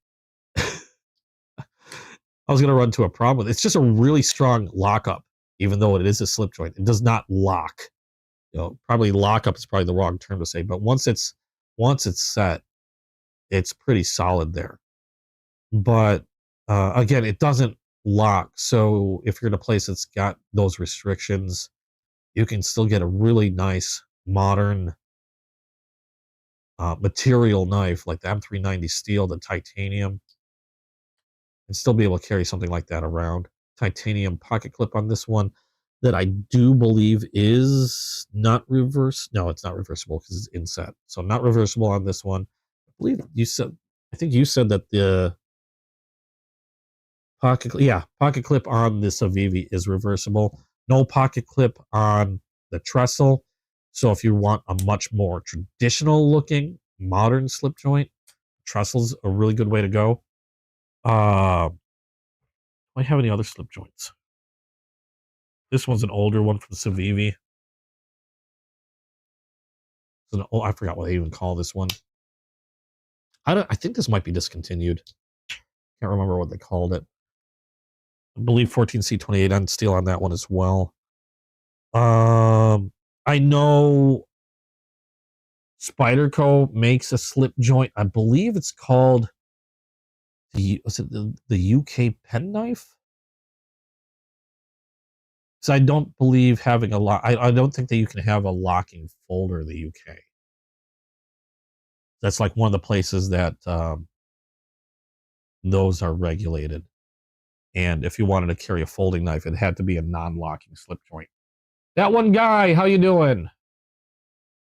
I was gonna run into a problem with it. It's just a really strong lockup, even though it is a slip joint. It does not lock. You know, probably lockup is probably the wrong term to say, but once it's set, it's pretty solid there. But again, it doesn't lock. So if you're in a place that's got those restrictions, you can still get a really nice modern material knife like the M390 steel, the titanium, and still be able to carry something like that around. Titanium pocket clip on this one that I do believe is not reverse. No, it's not reversible because it's inset. So not reversible on this one. I believe you said, I think you said that the pocket clip on this Civivi is reversible. No pocket clip on the trestle. So if you want a much more traditional looking modern slip joint, trestle's a really good way to go. Do I have any other slip joints? This one's an older one from Civivi. I forgot what they even call this one. I think this might be discontinued. Can't remember what they called it. I believe 14C28 on steel on that one as well. I know Spyderco makes a slip joint. I believe it's called the UK penknife. So I don't believe having a lock. I don't think that you can have a locking folder in the UK. That's like one of the places that those are regulated. And if you wanted to carry a folding knife, it had to be a non-locking slip joint. That one guy, how you doing?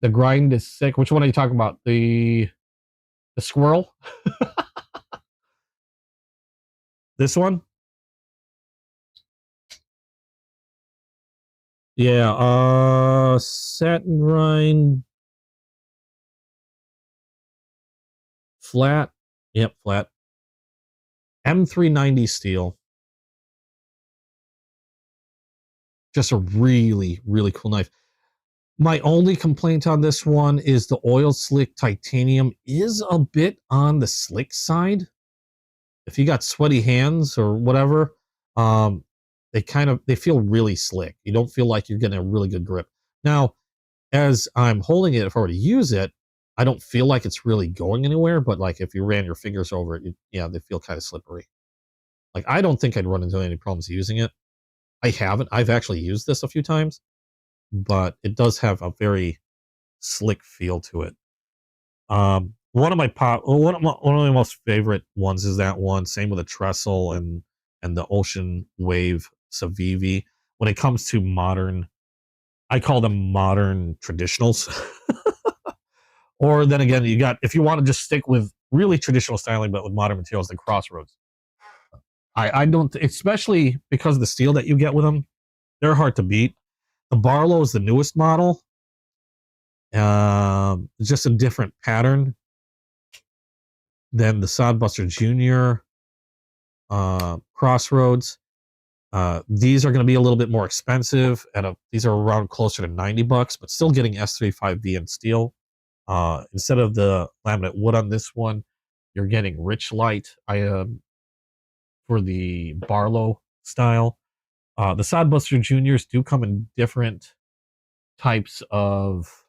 The grind is sick. Which one are you talking about? The squirrel? This one? Yeah, satin grind. Flat. Yep, flat. M390 steel. Just a really, really cool knife. My only complaint on this one is the oil slick titanium is a bit on the slick side. If you got sweaty hands or whatever, they feel really slick. You don't feel like you're getting a really good grip. Now, as I'm holding it, if I were to use it, I don't feel like it's really going anywhere, but like if you ran your fingers over it, yeah, they feel kind of slippery. Like I don't think I'd run into any problems using it. I haven't. I've actually used this a few times, but it does have a very slick feel to it. One of my most favorite ones is that one. Same with the trestle and the Ocean Wave Civivi. When it comes to modern, I call them modern traditionals. Or then again, if you want to just stick with really traditional styling but with modern materials, then Crossroads. I don't, especially because of the steel that you get with them, they're hard to beat. The Barlow is the newest model. Just a different pattern than the Sodbuster Junior Crossroads. These are going to be a little bit more expensive. These are around closer to $90, but still getting S35VN steel. Instead of the laminate wood on this one, you're getting rich light for the Barlow style. The Sodbuster Juniors do come in different types of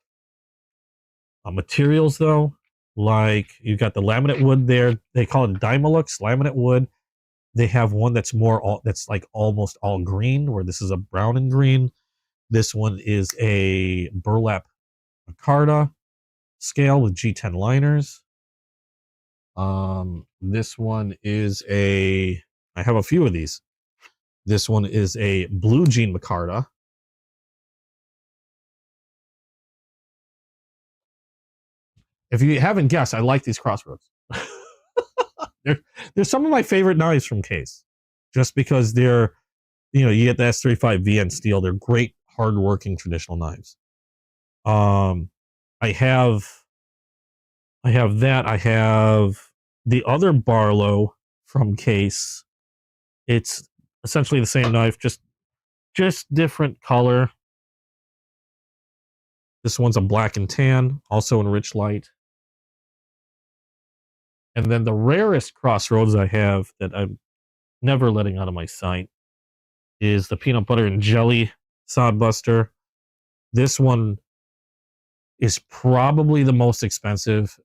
materials, though. Like you got the laminate wood there. They call it Dymolux laminate wood. They have one that's that's like almost all green, where this is a brown and green. This one is a burlap micarta scale with G10 liners. This one is I have a few of these. This one is a blue jean micarta. If you haven't guessed, I like these Crossroads. they're some of my favorite knives from Case, just because they're, you get the S35VN steel. They're great, hardworking traditional knives. I have that. I have the other Barlow from Case. It's essentially the same knife, just different color. This one's a black and tan, also in rich light. And then the rarest Crossroads I have that I'm never letting out of my sight is the peanut butter and jelly Sodbuster. This one is probably the most expensive.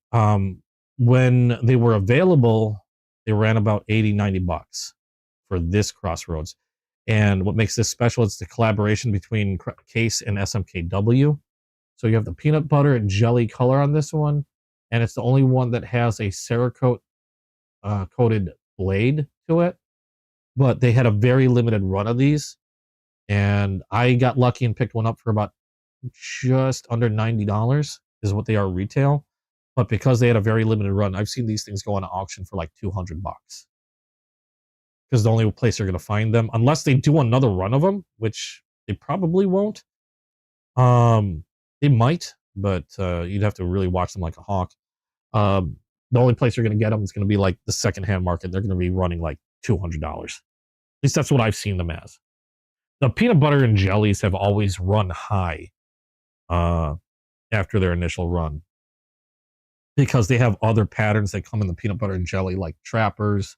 When they were available, they ran about $80-$90 for this Crossroads. And what makes this special is the collaboration between Case and SMKW. So you have the peanut butter and jelly color on this one, and it's the only one that has a Cerakote coated blade to it. But they had a very limited run of these, and I got lucky and picked one up for about just under $90 is what they are retail. But because they had a very limited run, I've seen these things go on auction for like $200, because the only place you're going to find them, unless they do another run of them, which they probably won't. They might, but you'd have to really watch them like a hawk. The only place you're going to get them is going to be like the secondhand market. They're going to be running like $200. At least that's what I've seen them as. The peanut butter and jellies have always run high after their initial run, because they have other patterns that come in the peanut butter and jelly, like Trappers.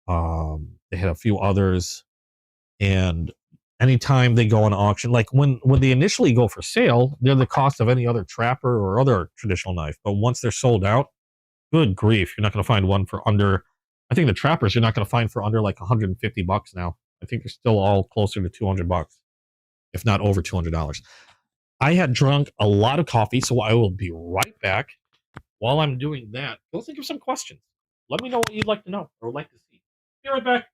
They had a few others, and anytime they go on auction, like when they initially go for sale, they're the cost of any other Trapper or other traditional knife. But once they're sold out, good grief, you're not going to find one for under. I think the Trappers you're not going to find for under like $150 now. I think they're still all closer to $200, if not over $200. I had drunk a lot of coffee, so I will be right back. While I'm doing that, go think of some questions. Let me know what you'd like to know or would like to see. Be right back.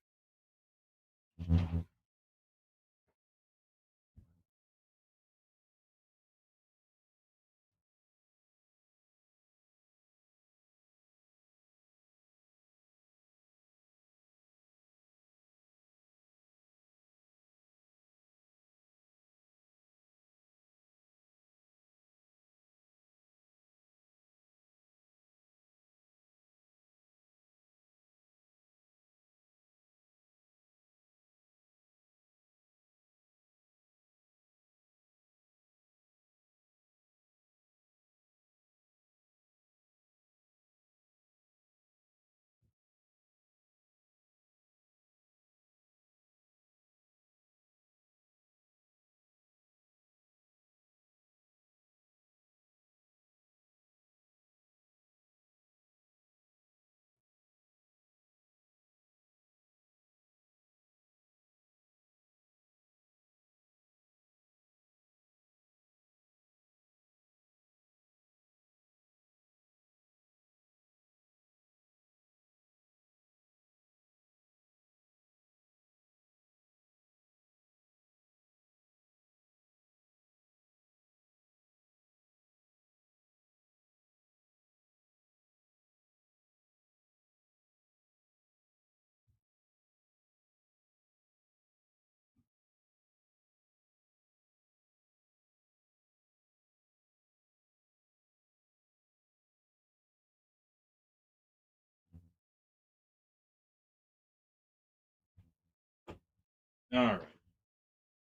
All right.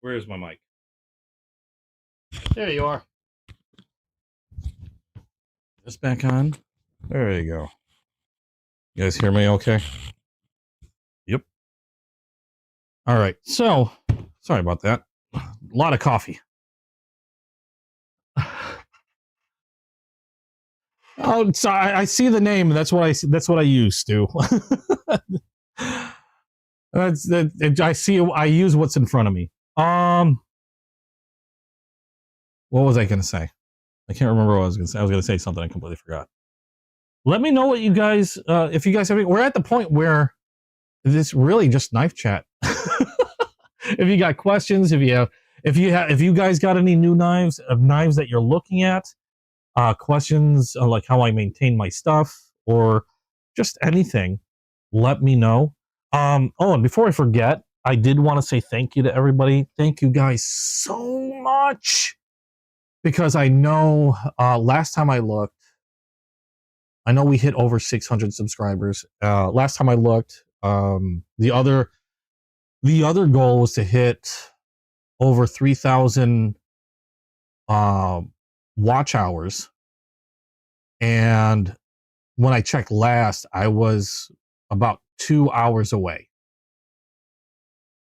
Where's my mic? There you are. This back on. There you go. You guys hear me okay? Yep. All right. So, sorry about that. A lot of coffee. Oh, sorry. I see the name. That's what I used to. That's that. I see. I use what's in front of me. What was I going to say? I can't remember what I was going to say. I was going to say something I completely forgot. Let me know what you guys, if you guys have. We're at the point where it's really just knife chat. If you got questions, if you guys got any new knives that you're looking at, questions like how I maintain my stuff or just anything, let me know. Oh, and before I forget, I did want to say thank you to everybody. Thank you guys so much, because I know last time I looked, I know we hit over 600 subscribers. Last time I looked, the other goal was to hit over 3,000 watch hours. And when I checked last, I was about 2 hours away.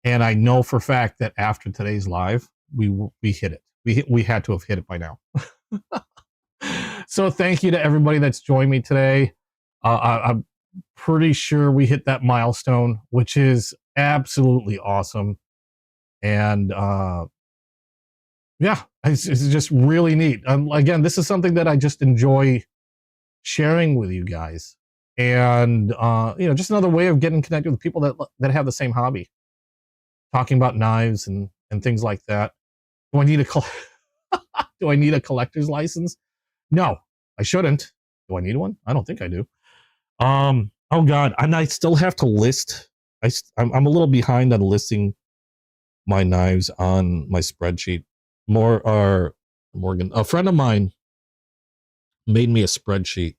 And I know for a fact that after today's live, we hit it. We had to have hit it by now. So thank you to everybody that's joined me today. I'm pretty sure we hit that milestone, which is absolutely awesome. And yeah, it's just really neat. Again, this is something that I just enjoy sharing with you guys. And just another way of getting connected with people that have the same hobby, talking about knives and things like that. Do I need do I need a collector's license? No, I shouldn't. Do I need one? I don't think I do. Oh God, and I still have to list. I'm a little behind on listing my knives on my spreadsheet. Morgan, a friend of mine, made me a spreadsheet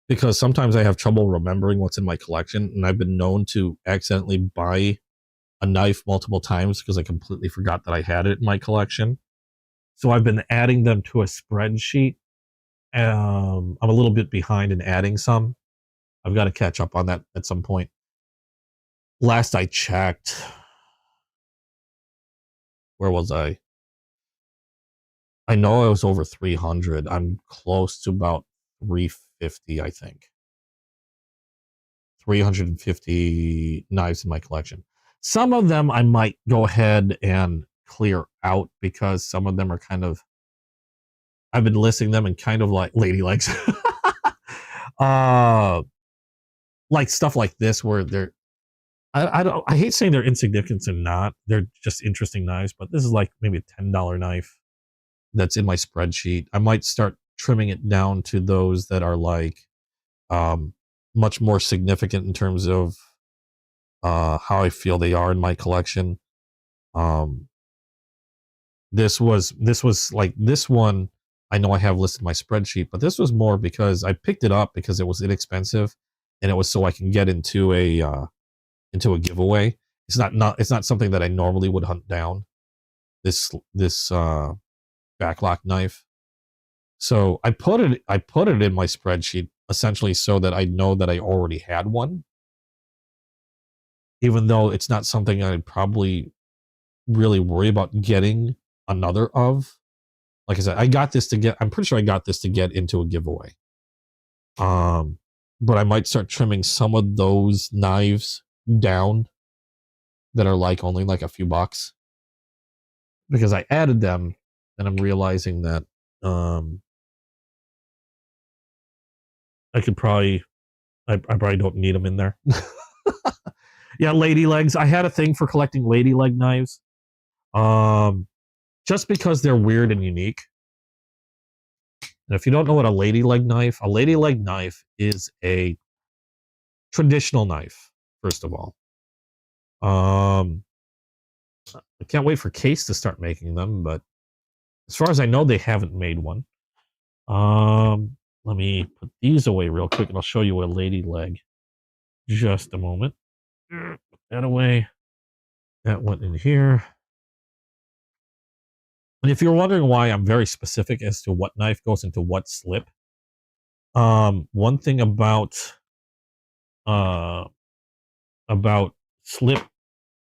because sometimes I have trouble remembering what's in my collection, and I've been known to accidentally buy a knife multiple times because I completely forgot that I had it in my collection. So I've been adding them to a spreadsheet. I'm a little bit behind in adding some. I've got to catch up on that at some point. Last I checked, where was I? I know I was over 300. I'm close to about 350, I think. 350 knives in my collection. Some of them I might go ahead and clear out because some of them are kind of, I've been listing them and kind of like lady legs. Like stuff like this where they're, I hate saying they're insignificant and not. They're just interesting knives, but this is like maybe a $10 knife that's in my spreadsheet. I might start trimming it down to those that are like much more significant in terms of how I feel they are in my collection. This was like this one. I know I have listed my spreadsheet, but this was more because I picked it up because it was inexpensive, and it was so I can get into a giveaway. It's not something that I normally would hunt down. This backlock knife. So I put it in my spreadsheet essentially so that I know that I already had one, even though it's not something I'd probably really worry about getting another of. Like I said, I'm pretty sure I got this to get into a giveaway. But I might start trimming some of those knives down that are like only like a few bucks because I added them, and I'm realizing that I probably don't need them in there. Yeah, lady legs. I had a thing for collecting lady leg knives. Just because they're weird and unique. And if you don't know what a lady leg knife is a traditional knife, first of all. I can't wait for Case to start making them, but as far as I know, they haven't made one. Let me put these away real quick and I'll show you a lady leg. Just a moment. Put that away. That went in here. And if you're wondering why I'm very specific as to what knife goes into what slip, one thing about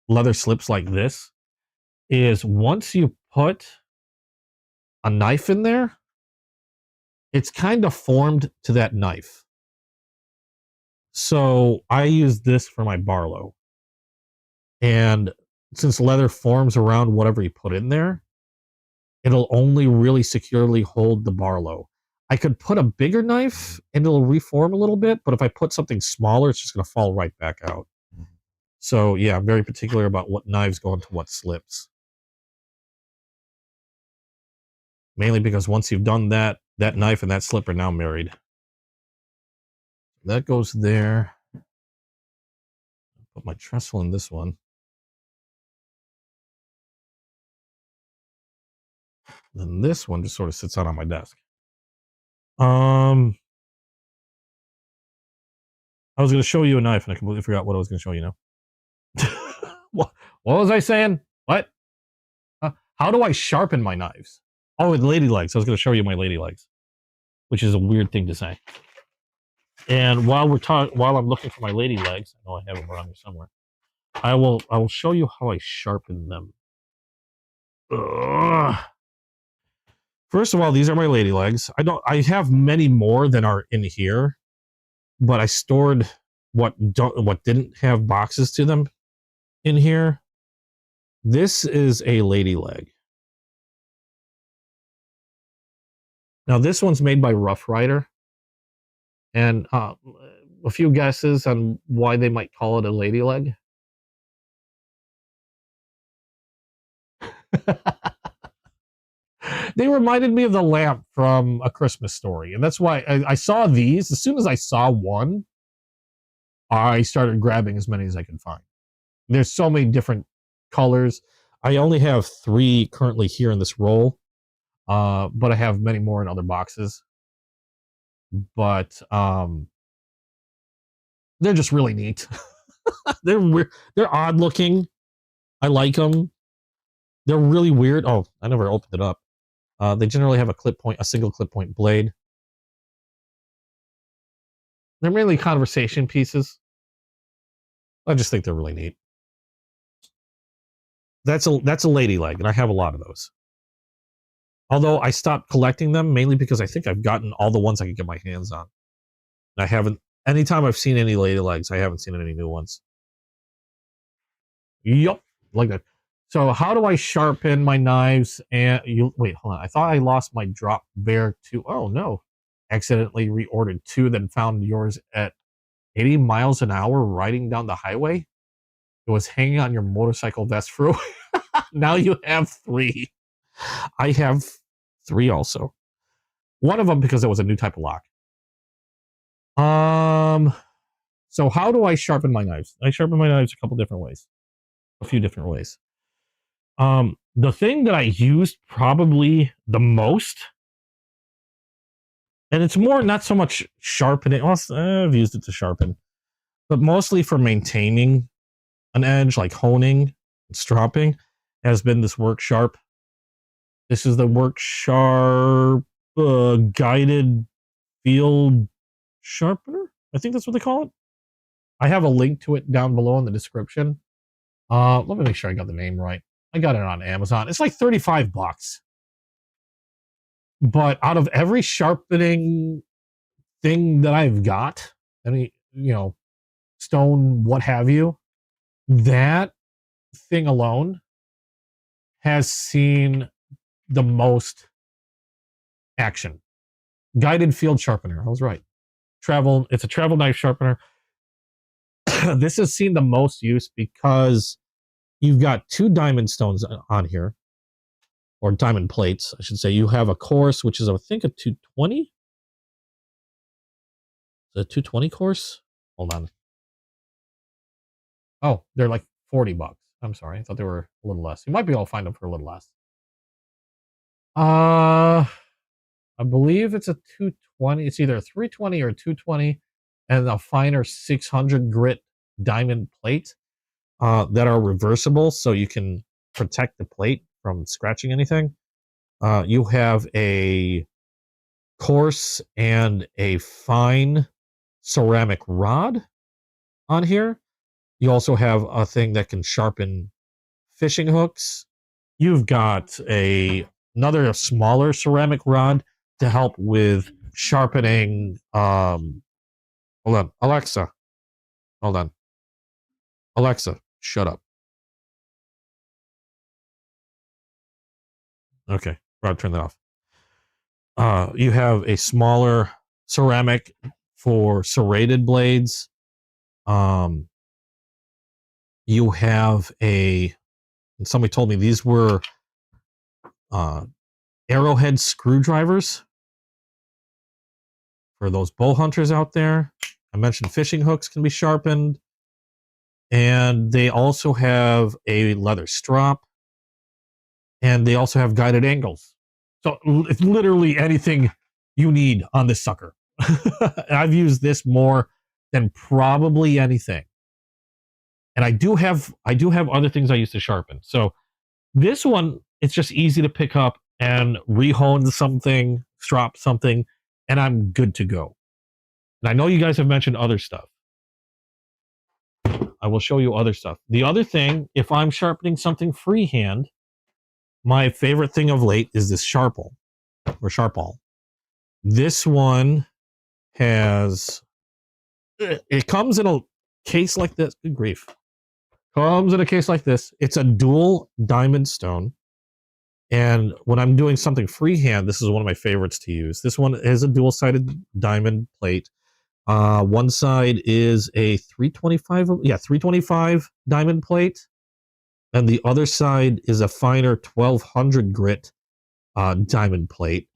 leather slips like this is once you put a knife in there, it's kind of formed to that knife. So I use this for my Barlow. And since leather forms around whatever you put in there, it'll only really securely hold the Barlow. I could put a bigger knife and it'll reform a little bit, but if I put something smaller, it's just going to fall right back out. So yeah, I'm very particular about what knives go into what slips. Mainly because once you've done that, that knife and that slip are now married. That goes there. Put my trestle in this one. Then this one just sort of sits out on my desk. I was going to show you a knife and I completely forgot what I was going to show you now. what was I saying? What? How do I sharpen my knives? Oh, with lady legs. I was going to show you my lady legs, which is a weird thing to say. And while I'm looking for my lady legs, I know I have them around here somewhere. I will show you how I sharpen them. Ugh. First of all, these are my lady legs. I have many more than are in here, but I stored what didn't have boxes to them in here. This is a lady leg. Now this one's made by Rough Rider, and a few guesses on why they might call it a lady leg. They reminded me of the lamp from A Christmas Story, and that's why I saw these. As soon as I saw one, I started grabbing as many as I could find. There's so many different colors. I only have 3 currently here in this roll, but I have many more in other boxes. But they're just really neat. They're weird. They're odd looking. I like them. They're really weird. Oh, I never opened it up. They generally have a single clip point blade. They're mainly conversation pieces. I just think they're really neat. That's a lady leg, and I have a lot of those. Although I stopped collecting them mainly because I think I've gotten all the ones I could get my hands on. I haven't. Anytime I've seen any lady legs, I haven't seen any new ones. Yup, like that. So how do I sharpen my knives? And wait, hold on. I thought I lost my drop bear too. Oh no, accidentally reordered 2, then found yours at 80 miles an hour riding down the highway. It was hanging on your motorcycle vest for. Now you have 3. I have 3 also. One of them because it was a new type of lock. So how do I sharpen my knives? I sharpen my knives a few different ways. The thing that I used probably the most, and it's more not so much sharpening. Well, I've used it to sharpen, but mostly for maintaining an edge, like honing and stropping, has been this Work Sharp. This is the Work Sharp guided field sharpener. I think that's what they call it. I have a link to it down below in the description. Let me make sure I got the name right. I got it on Amazon. It's like $35. But out of every sharpening thing that I've got, any, stone, what have you, that thing alone has seen the most action. Guided field sharpener. I was right. It's a travel knife sharpener. This has seen the most use because you've got 2 diamond stones on here, or diamond plates, I should say. You have a course, which is, I think, a 220. Is it a 220 course? Hold on. Oh, they're like $40. I'm sorry. I thought they were a little less. You might be able to find them for a little less. I believe it's a 220. It's either a 320 or a 220, and a finer 600 grit diamond plate. that are reversible, so you can protect the plate from scratching anything. You have a coarse and a fine ceramic rod on here. You also have a thing that can sharpen fishing hooks. You've got another smaller ceramic rod to help with sharpening. Hold on, Alexa. Hold on, Alexa. Shut up. Okay, Rob, turn that off. You have a smaller ceramic for serrated blades. You have and somebody told me these were arrowhead screwdrivers for those bow hunters out there. I mentioned fishing hooks can be sharpened, and they also have a leather strop, and they also have guided angles. So it's literally anything you need on this sucker. I've used this more than probably anything. And I do have other things I use to sharpen. So this one, it's just easy to pick up and rehone something, strop something, and I'm good to go. And I know you guys have mentioned other stuff. I will show you other stuff. The other thing, if I'm sharpening something freehand, my favorite thing of late is this Sharpall or Sharpall. This one has, it comes in a case like this. Good grief. Comes in a case like this. It's a dual diamond stone. And when I'm doing something freehand, this is one of my favorites to use. This one is a dual-sided diamond plate. One side is a 325 diamond plate, and the other side is a finer 1200 grit diamond plate.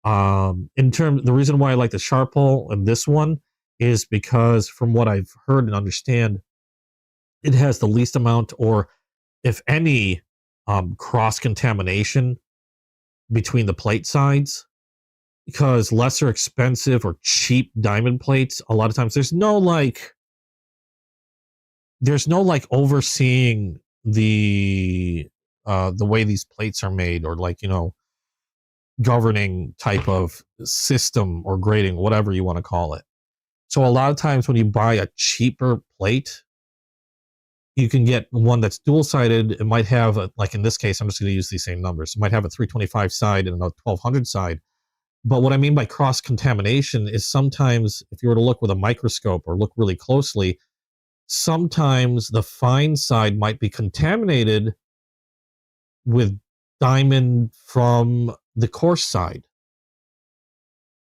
The reason why I like the Sharpall and this one is because, from what I've heard and understand, it has the least amount, or if any, cross contamination between the plate sides. Because lesser expensive or cheap diamond plates, a lot of times there's no overseeing the way these plates are made, or governing type of system or grading, whatever you want to call it. So a lot of times when you buy a cheaper plate, you can get one that's dual-sided. It might have, like in this case, I'm just going to use these same numbers. It might have a 325 side and a 1200 side. But what I mean by cross-contamination is sometimes, if you were to look with a microscope or look really closely, sometimes the fine side might be contaminated with diamond from the coarse side.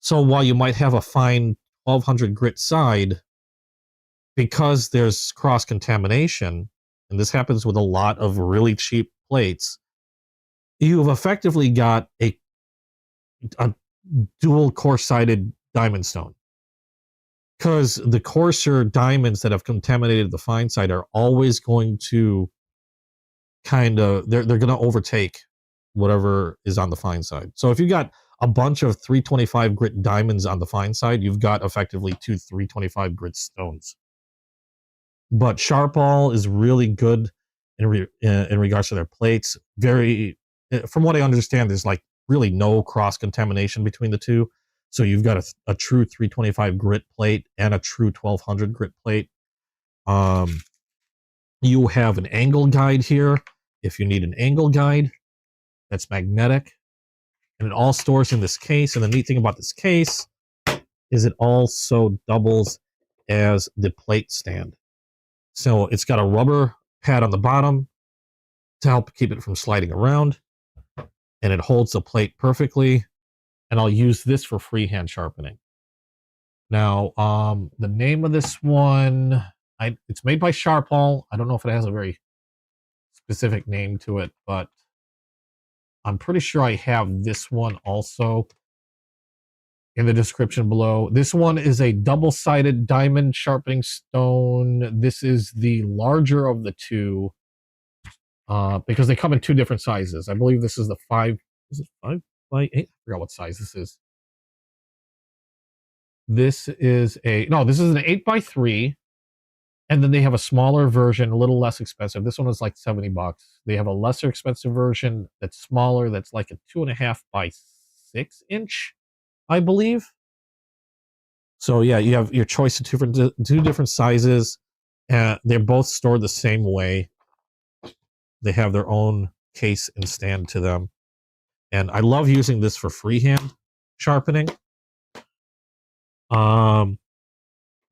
So while you might have a fine 1200 grit side, because there's cross-contamination, and this happens with a lot of really cheap plates, you've effectively got a dual coarse-sided diamond stone. Because the coarser diamonds that have contaminated the fine side are always going to they're going to overtake whatever is on the fine side. So if you got a bunch of 325 grit diamonds on the fine side, you've got effectively two 325 grit stones. But Sharpall is really good in regards to their plates. From what I understand, there's really no cross contamination between the two. So you've got a true 325 grit plate and a true 1200 grit plate. You have an angle guide here if you need an angle guide that's magnetic, and it all stores in this case. And the neat thing about this case is it also doubles as the plate stand. So it's got a rubber pad on the bottom to help keep it from sliding around, and it holds the plate perfectly. And I'll use this for freehand sharpening. Now, the name of this one, it's made by Sharpall. I don't know if it has a very specific name to it, but I'm pretty sure I have this one also in the description below. This one is a double-sided diamond sharpening stone. This is the larger of the two, because they come in two different sizes. I believe this is the 5 by 8? I forgot what size this is. This is an 8 by 3, And then they have a smaller version, a little less expensive. This one was like $70. They have a lesser expensive version that's smaller, that's like a 2.5 by 6 inch, I believe. So yeah, you have your choice of two different sizes. They're both stored the same way. They have their own case and stand to them. And I love using this for freehand sharpening.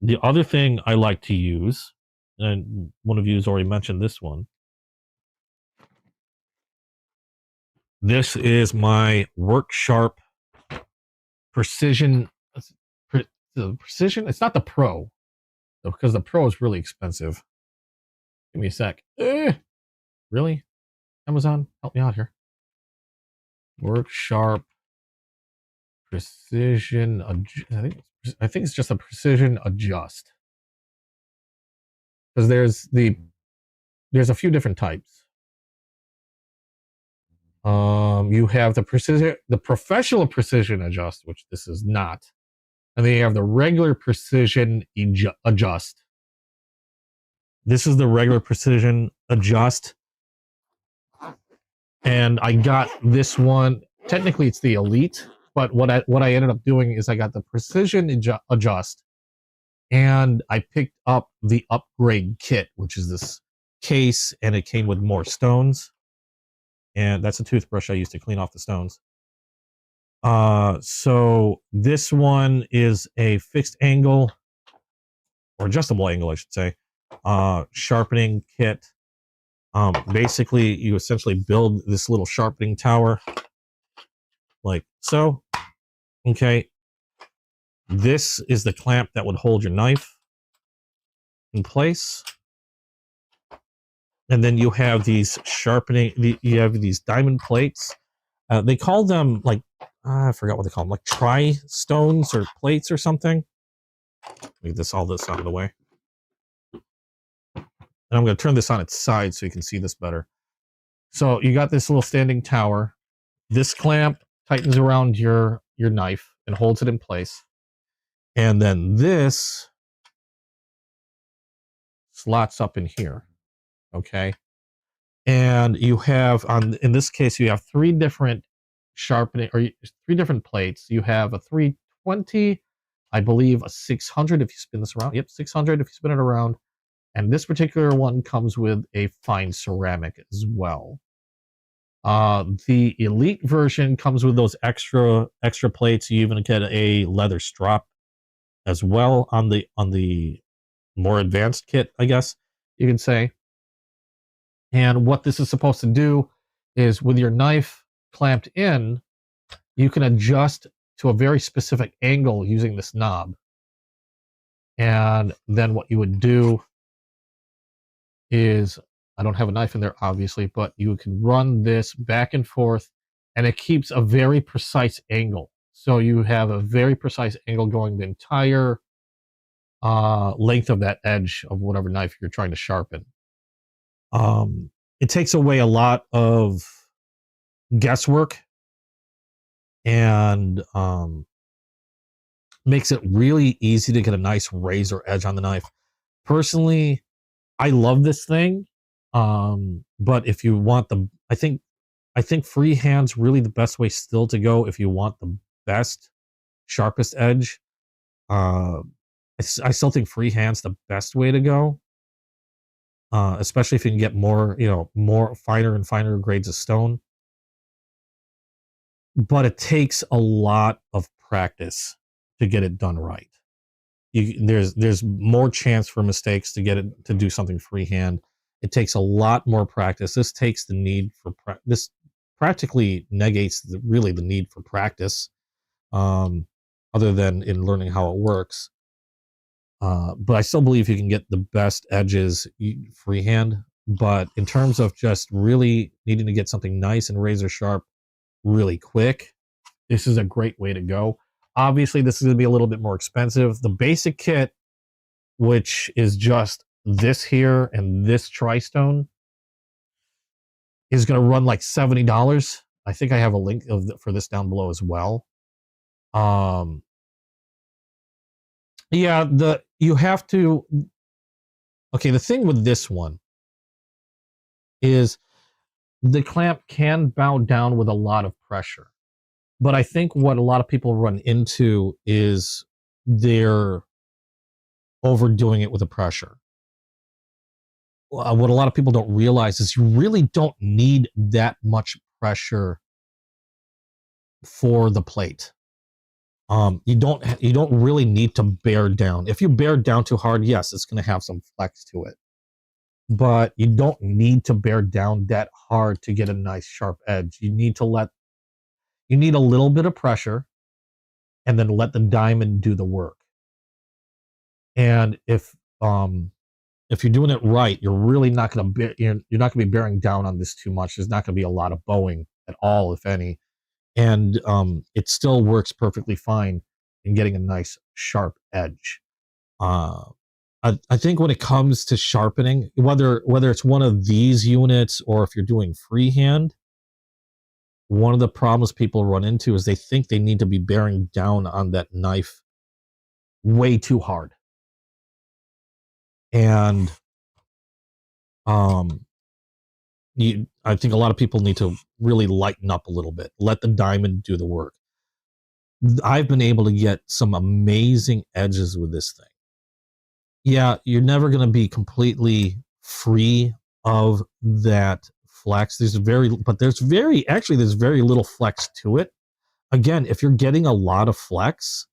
The other thing I like to use, and one of you has already mentioned this one. This is my Work Sharp Precision. The Precision. It's not the Pro, because the Pro is really expensive. Give me a sec. Really? Amazon, help me out here. Work Sharp Precision. I think it's just a Precision Adjust, because there's a few different types. You have the professional precision adjust, which this is not, and then you have the regular precision adjust. This is the regular precision adjust, and I got this one. Technically, it's the Elite, but what I ended up doing is I got the precision adjust, and I picked up the upgrade kit, which is this case, and it came with more stones. And that's a toothbrush I use to clean off the stones. So this one is a fixed angle, or adjustable angle, I should say, sharpening kit. Basically, you essentially build this little sharpening tower, like so. Okay. This is the clamp that would hold your knife in place. And then you have these you have these diamond plates. They call them like, I forgot what they call them, like tri-stones or plates or something. Get all this out of the way. And I'm going to turn this on its side so you can see this better. So you got this little standing tower. This clamp tightens around your knife and holds it in place. And then this slots up in here. Okay. And you have, in this case, you have three different sharpening, or three different plates. You have a 320, I believe a 600 if you spin this around. Yep, 600 if you spin it around. And this particular one comes with a fine ceramic as well. The Elite version comes with those extra plates. You even get a leather strap as well on the more advanced kit, I guess you can say. And what this is supposed to do is, with your knife clamped in, you can adjust to a very specific angle using this knob. And then what you would do is, I don't have a knife in there, obviously, but you can run this back and forth, and it keeps a very precise angle. So you have a very precise angle going the entire length of that edge of whatever knife you're trying to sharpen. It takes away a lot of guesswork, and makes it really easy to get a nice razor edge on the knife. Personally, I love this thing, but if you want I think freehand's really the best way still to go if you want the best, sharpest edge. I still think freehand's the best way to go. Especially if you can get more finer and finer grades of stone. But it takes a lot of practice to get it done right. There's more chance for mistakes to get it to do something freehand. It takes a lot more practice. This takes the need for this practically negates really the need for practice, other than in learning how it works. But I still believe you can get the best edges freehand. But in terms of just really needing to get something nice and razor sharp really quick, this is a great way to go. Obviously, this is going to be a little bit more expensive. The basic kit, which is just this here and this tri-stone, is going to run like $70. I think I have a link for this down below as well. Yeah, you have to, Okay, the thing with this one is the clamp can bow down with a lot of pressure. But I think what a lot of people run into is they're overdoing it with the pressure. What a lot of people don't realize is you really don't need that much pressure for the plate. You don't really need to bear down. If you bear down too hard, yes, it's going to have some flex to it, but you don't need to bear down that hard to get a nice sharp edge. You need a little bit of pressure, and then let the diamond do the work. And if you're doing it right, you're really not going to you're not going to be bearing down on this too much. There's not going to be a lot of bowing at all, if any, and it still works perfectly fine in getting a nice sharp edge. I think when it comes to sharpening, whether it's one of these units or if you're doing freehand, one of the problems people run into is they think they need to be bearing down on that knife way too hard. And I think a lot of people need to really lighten up a little bit. Let the diamond do the work. I've been able to get some amazing edges with this thing. Yeah, you're never going to be completely free of that flex. There's very little flex to it. Again, if you're getting a lot of flex,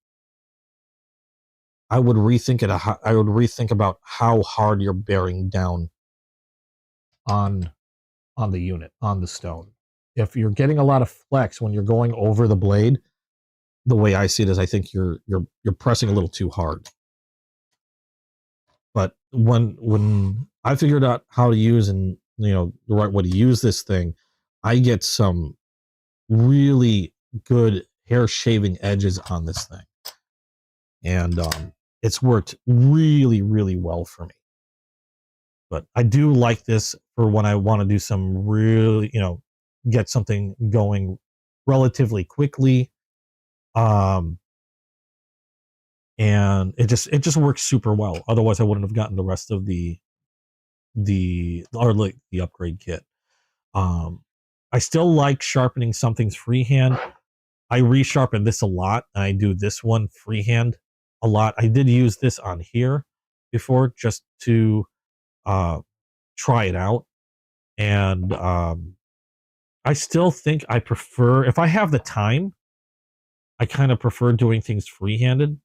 I would rethink about how hard you're bearing down on the unit, on the stone. If you're getting a lot of flex when you're going over the blade, the way I see it is I think you're pressing a little too hard. But when I figured out how to use and the right way to use this thing, I get some really good hair shaving edges on this thing. And it's worked really, really well for me. But I do like this for when I want to do some really, get something going relatively quickly. And it just works super well. Otherwise, I wouldn't have gotten the rest of the upgrade kit. I still like sharpening something's freehand. I resharpen this a lot. I do this one freehand a lot. I did use this on here before just to try it out, and I still think I prefer, if I have the time, I kind of prefer doing things freehanded.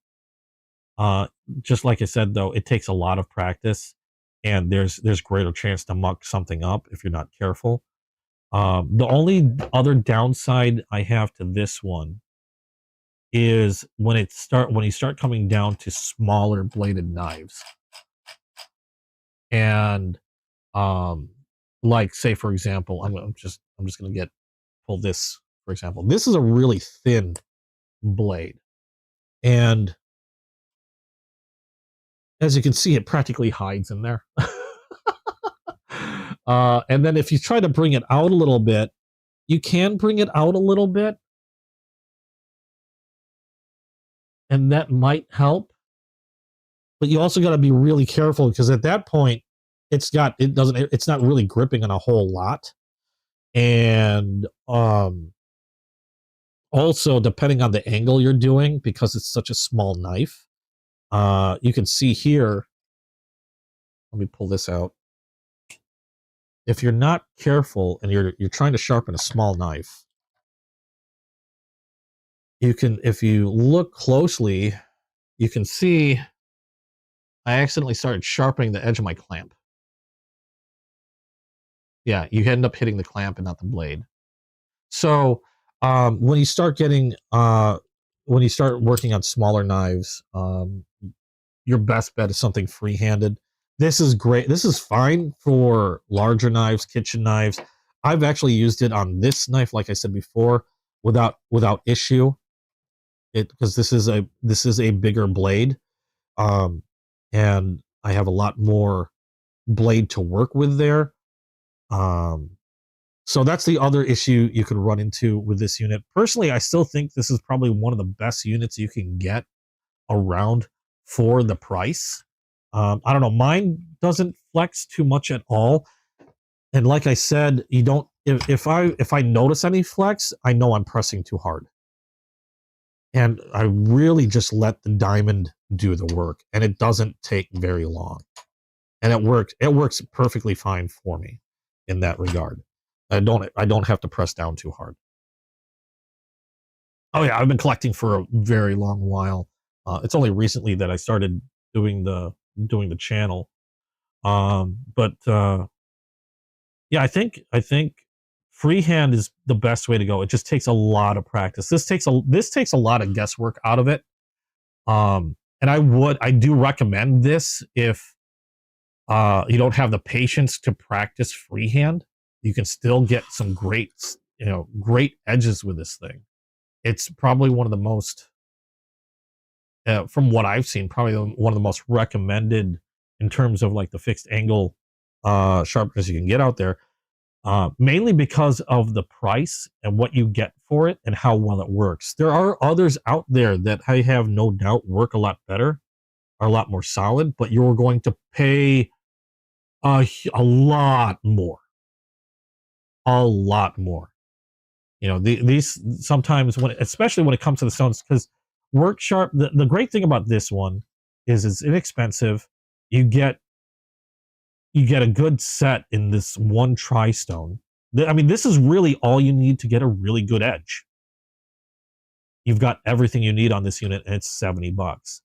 Just like I said, though, it takes a lot of practice, and there's greater chance to muck something up if you're not careful. The only other downside I have to this one is when you start coming down to smaller bladed knives, and like, say for example, I'm just gonna pull this for example. This is a really thin blade, and as you can see, it practically hides in there. And then if you try to bring it out a little bit, you can bring it out a little bit, and that might help. But you also got to be really careful, because at that point, it's not really gripping on a whole lot. And also, depending on the angle you're doing, because it's such a small knife, you can see here. Let me pull this out. If you're not careful and you're trying to sharpen a small knife, you can, if you look closely, you can see I accidentally started sharpening the edge of my clamp. Yeah, you end up hitting the clamp and not the blade. So when you start working on smaller knives, your best bet is something free-handed. This is great. This is fine for larger knives, kitchen knives. I've actually used it on this knife, like I said before, without issue. Because this is a bigger blade, and I have a lot more blade to work with there. So that's the other issue you could run into with this unit. Personally, I still think this is probably one of the best units you can get around for the price. I don't know. Mine doesn't flex too much at all. And like I said, you don't. If I notice any flex, I know I'm pressing too hard. And I really just let the diamond do the work, and it doesn't take very long. And it works perfectly fine for me in that regard. I don't have to press down too hard. Oh yeah, I've been collecting for a very long while. It's only recently that I started doing the channel. But yeah, I think freehand is the best way to go. It just takes a lot of practice. This takes a lot of guesswork out of it. And I do recommend this if you don't have the patience to practice freehand. You can still get some great edges with this thing. It's probably one of the most, from what I've seen, probably one of the most recommended in terms of like the fixed angle sharpness you can get out there. Mainly because of the price and what you get for it and how well it works. There are others out there that I have no doubt work a lot better, are a lot more solid, but you're going to pay a lot more. A lot more. These sometimes, especially when it comes to the stones, because work sharp. The great thing about this one is it's inexpensive. You get a good set in this one tri-stone. I mean, this is really all you need to get a really good edge. You've got everything you need on this unit, and it's $70.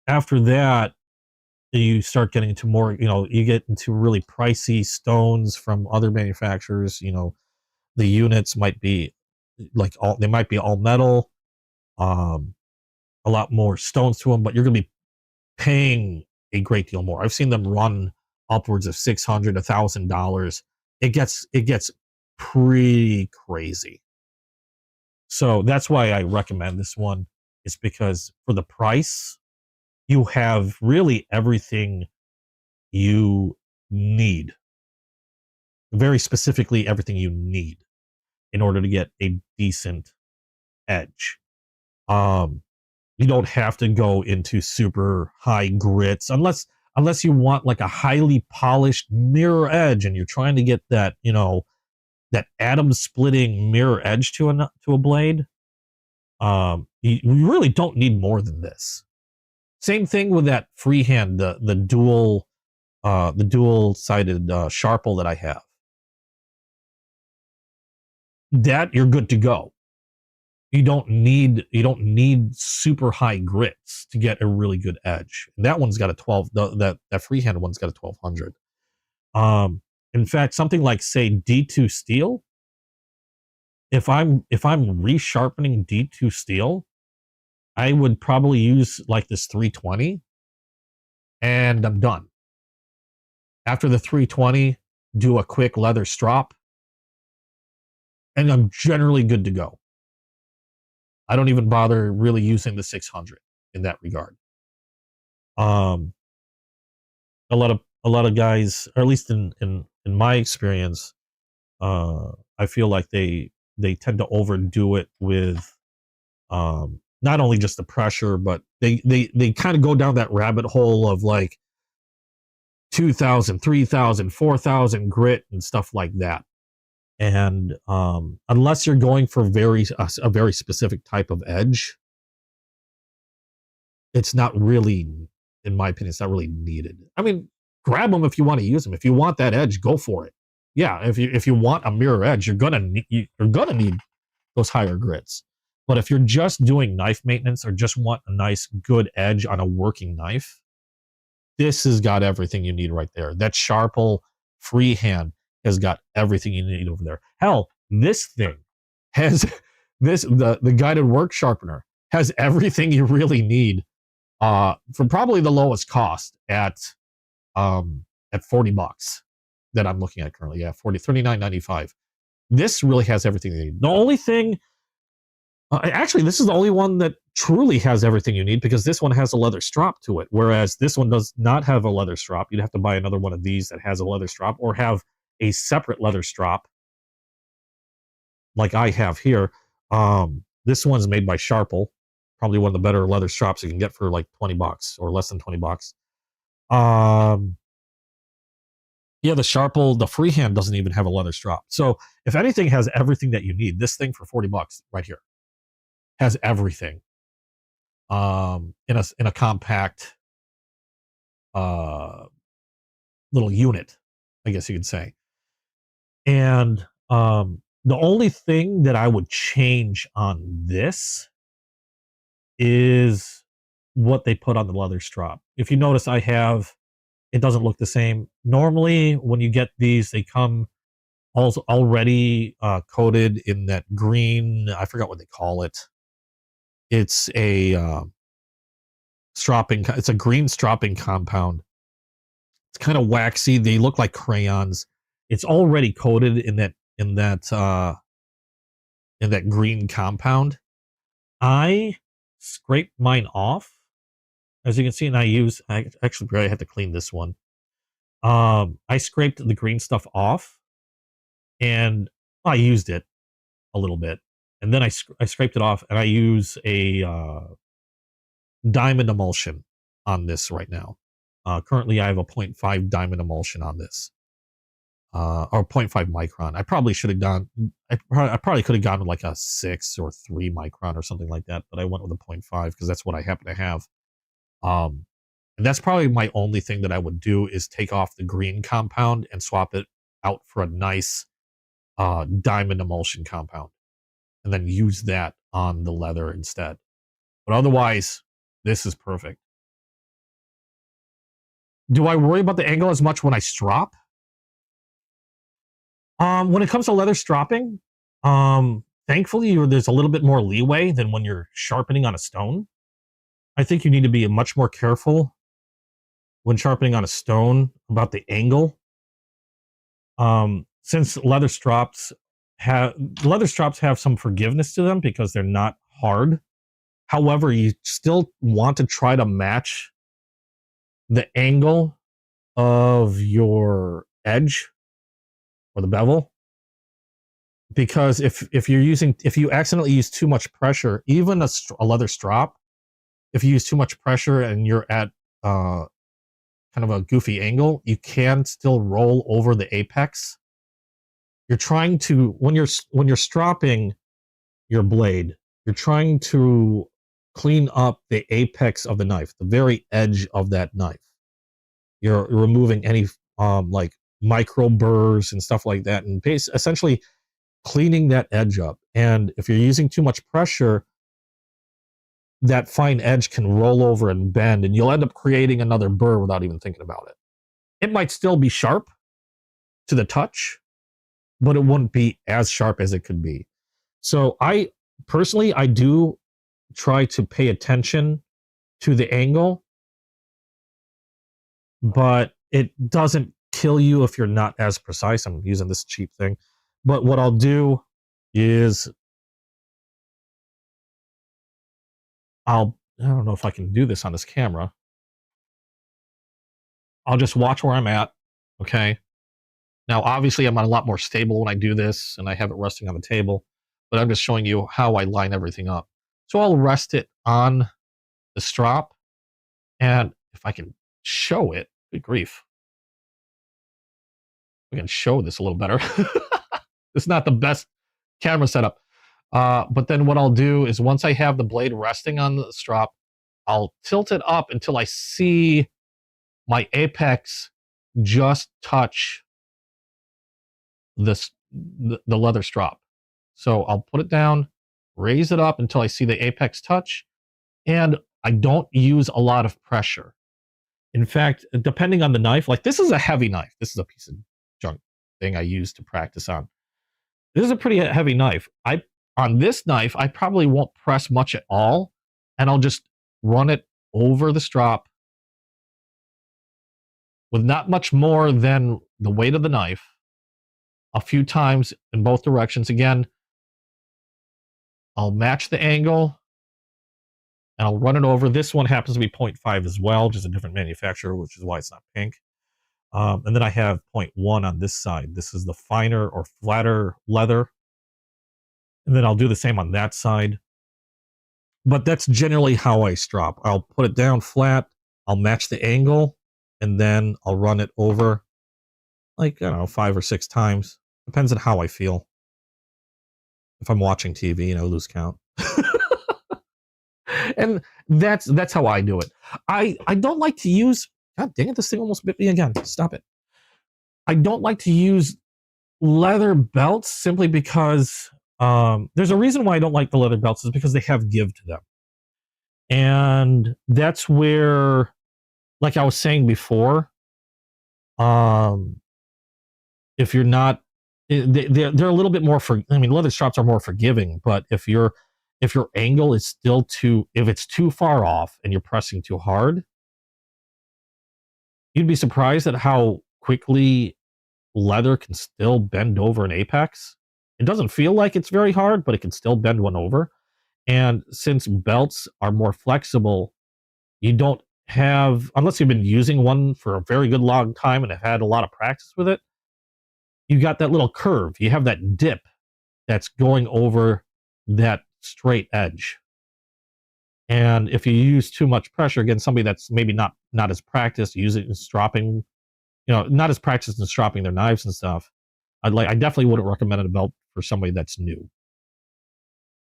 After that, you start getting into more, you get into really pricey stones from other manufacturers. The units might be they might be all metal, a lot more stones to them, but you're going to be paying a great deal more. I've seen them run upwards of $600, $1,000. It gets pretty crazy. So that's why I recommend this one, is because for the price, you have really everything you need. Very specifically, everything you need in order to get a decent edge. You don't have to go into super high grits unless you want like a highly polished mirror edge and you're trying to get that, that atom splitting mirror edge to a blade. You really don't need more than this. Same thing with that freehand, the dual sided Sharpel that I have. That you're good to go. You don't need super high grits to get a really good edge. And that one's got a 12. That freehand one's got a 1200. In fact, something like say D2 steel. If I'm resharpening D2 steel, I would probably use like this 320, and I'm done. After the 320, do a quick leather strop, and I'm generally good to go. I don't even bother really using the 600 in that regard. A lot of guys, or at least in my experience, I feel like they tend to overdo it with not only just the pressure, but they kind of go down that rabbit hole of like 2,000, 3,000, 4,000 grit and stuff like that. And unless you're going for a very specific type of edge, it's not really, in my opinion, it's not really needed. I mean, grab them if you want to use them. If you want that edge, go for it. Yeah, if you want a mirror edge, you're gonna need those higher grits. But if you're just doing knife maintenance or just want a nice good edge on a working knife, this has got everything you need right there. That Sharpel freehand has got everything you need over there. Hell, this thing has the guided work sharpener has everything you really need for probably the lowest cost at $40 that I'm looking at currently. Yeah, $39.95. This really has everything you need. The only thing, actually, this is the only one that truly has everything you need, because this one has a leather strap to it, whereas this one does not have a leather strap. You'd have to buy another one of these that has a leather strap, or have a separate leather strap like I have here. This one's made by Sharpel, Probably one of the better leather straps you can get for like 20 bucks or less than 20 bucks. Yeah, the Sharple, the freehand doesn't even have a leather strap. So if anything has everything that you need, this thing for 40 bucks right here has everything. In a compact little unit, I guess you could say. And the only thing that I would change on this is what they put on the leather strap. If you notice, it doesn't look the same. Normally, when you get these, they come also already coated in that green, I forgot what they call it. It's a it's a green strapping compound. It's kind of waxy. They look like crayons. It's already coated in that green compound. I scraped mine off, as you can see, and I actually probably had to clean this one. I scraped the green stuff off, and I used it a little bit, and then I scraped it off, and I use a diamond emulsion on this right now. Currently, I have a 0.5 diamond emulsion on this, or 0.5 micron. I probably should have gone. I probably could have gone with like a 6 or 3 micron or something like that, but I went with a 0.5 because that's what I happen to have. And that's probably my only thing that I would do is take off the green compound and swap it out for a nice diamond emulsion compound, and then use that on the leather instead. But otherwise, this is perfect. Do I worry about the angle as much when I strop? When it comes to leather stropping, thankfully there's a little bit more leeway than when you're sharpening on a stone. I think you need to be much more careful when sharpening on a stone about the angle. Since leather straps have some forgiveness to them because they're not hard. However, you still want to try to match the angle of your edge or the bevel, because if you accidentally use too much pressure, even a leather strap, if you use too much pressure and you're at kind of a goofy angle, you can still roll over the apex. You're trying to, when you're stropping your blade, you're trying to clean up the apex of the knife, the very edge of that knife. You're removing any like micro burrs and stuff like that, and essentially cleaning that edge up. And if you're using too much pressure, that fine edge can roll over and bend, and you'll end up creating another burr without even thinking about it. It might still be sharp to the touch, but it wouldn't be as sharp as it could be. So I do try to pay attention to the angle, but it doesn't kill you if you're not as precise. I'm using this cheap thing. But what I'll do is I don't know if I can do this on this camera. I'll just watch where I'm at. Okay. Now, obviously, I'm a lot more stable when I do this, and I have it resting on the table, but I'm just showing you how I line everything up. So I'll rest it on the strap, and if I can show it, good grief. We can show this a little better. It's not the best camera setup. But then what I'll do is once I have the blade resting on the strap, I'll tilt it up until I see my apex just touch the leather strap. So I'll put it down, raise it up until I see the apex touch, and I don't use a lot of pressure. In fact, depending on the knife, like this is a heavy knife. This is a piece of junk thing I use to practice on. This is a pretty heavy knife. On this knife, I probably won't press much at all, and I'll just run it over the strap with not much more than the weight of the knife a few times in both directions. Again, I'll match the angle, and I'll run it over. This one happens to be 0.5 as well, just a different manufacturer, which is why it's not pink. And then I have 0.1 on this side. This is the finer or flatter leather. And then I'll do the same on that side. But that's generally how I strop. I'll put it down flat, I'll match the angle, and then I'll run it over like, I don't know, 5 or 6 times. Depends on how I feel. If I'm watching TV, lose count. And that's how I do it. I don't like to use, God dang it, this thing almost bit me again. Stop it. I don't like to use leather belts simply because there's a reason why I don't like the leather belts, is because they have give to them. And that's where, like I was saying before, if you're not, they're a little bit more leather straps are more forgiving, but if your angle is still if it's too far off and you're pressing too hard, you'd be surprised at how quickly leather can still bend over an apex. It doesn't feel like it's very hard, but it can still bend one over. And since belts are more flexible, you don't have, unless you've been using one for a very good long time and have had a lot of practice with it, you got that little curve. You have that dip that's going over that straight edge. And if you use too much pressure, again, somebody that's maybe not as practiced using stropping, not as practiced in stropping their knives and stuff, I definitely wouldn't recommend a belt for somebody that's new.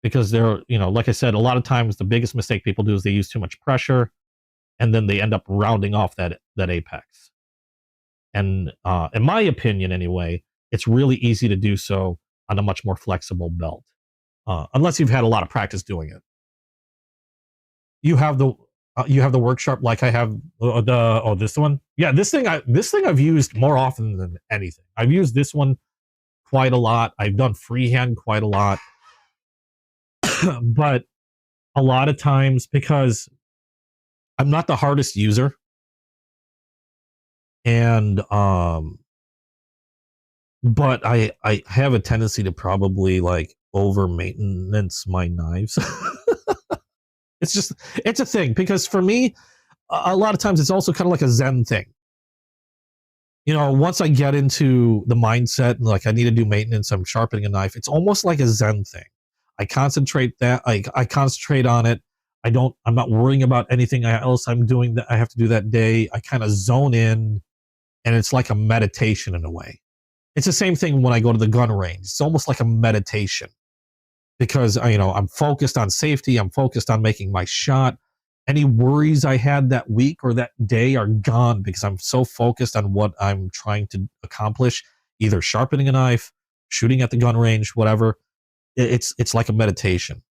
Because they're, like I said, a lot of times the biggest mistake people do is they use too much pressure, and then they end up rounding off that apex. And in my opinion, anyway, it's really easy to do so on a much more flexible belt, unless you've had a lot of practice doing it. You have the work sharp, like I have this one. Yeah, this thing I've used more often than anything. I've used this one quite a lot. I've done freehand quite a lot. But a lot of times, because I'm not the hardest user, and but I have a tendency to probably like over maintenance my knives. It's a thing, because for me, a lot of times it's also kind of like a Zen thing. Once I get into the mindset and like I need to do maintenance, I'm sharpening a knife. It's almost like a Zen thing. I concentrate I concentrate on it. I'm not worrying about anything else I'm doing that I have to do that day. I kind of zone in, and it's like a meditation in a way. It's the same thing when I go to the gun range. It's almost like a meditation, because I'm focused on safety. I'm focused on making my shot. Any worries I had that week or that day are gone, because I'm so focused on what I'm trying to accomplish, either sharpening a knife, shooting at the gun range, whatever. It's like a meditation.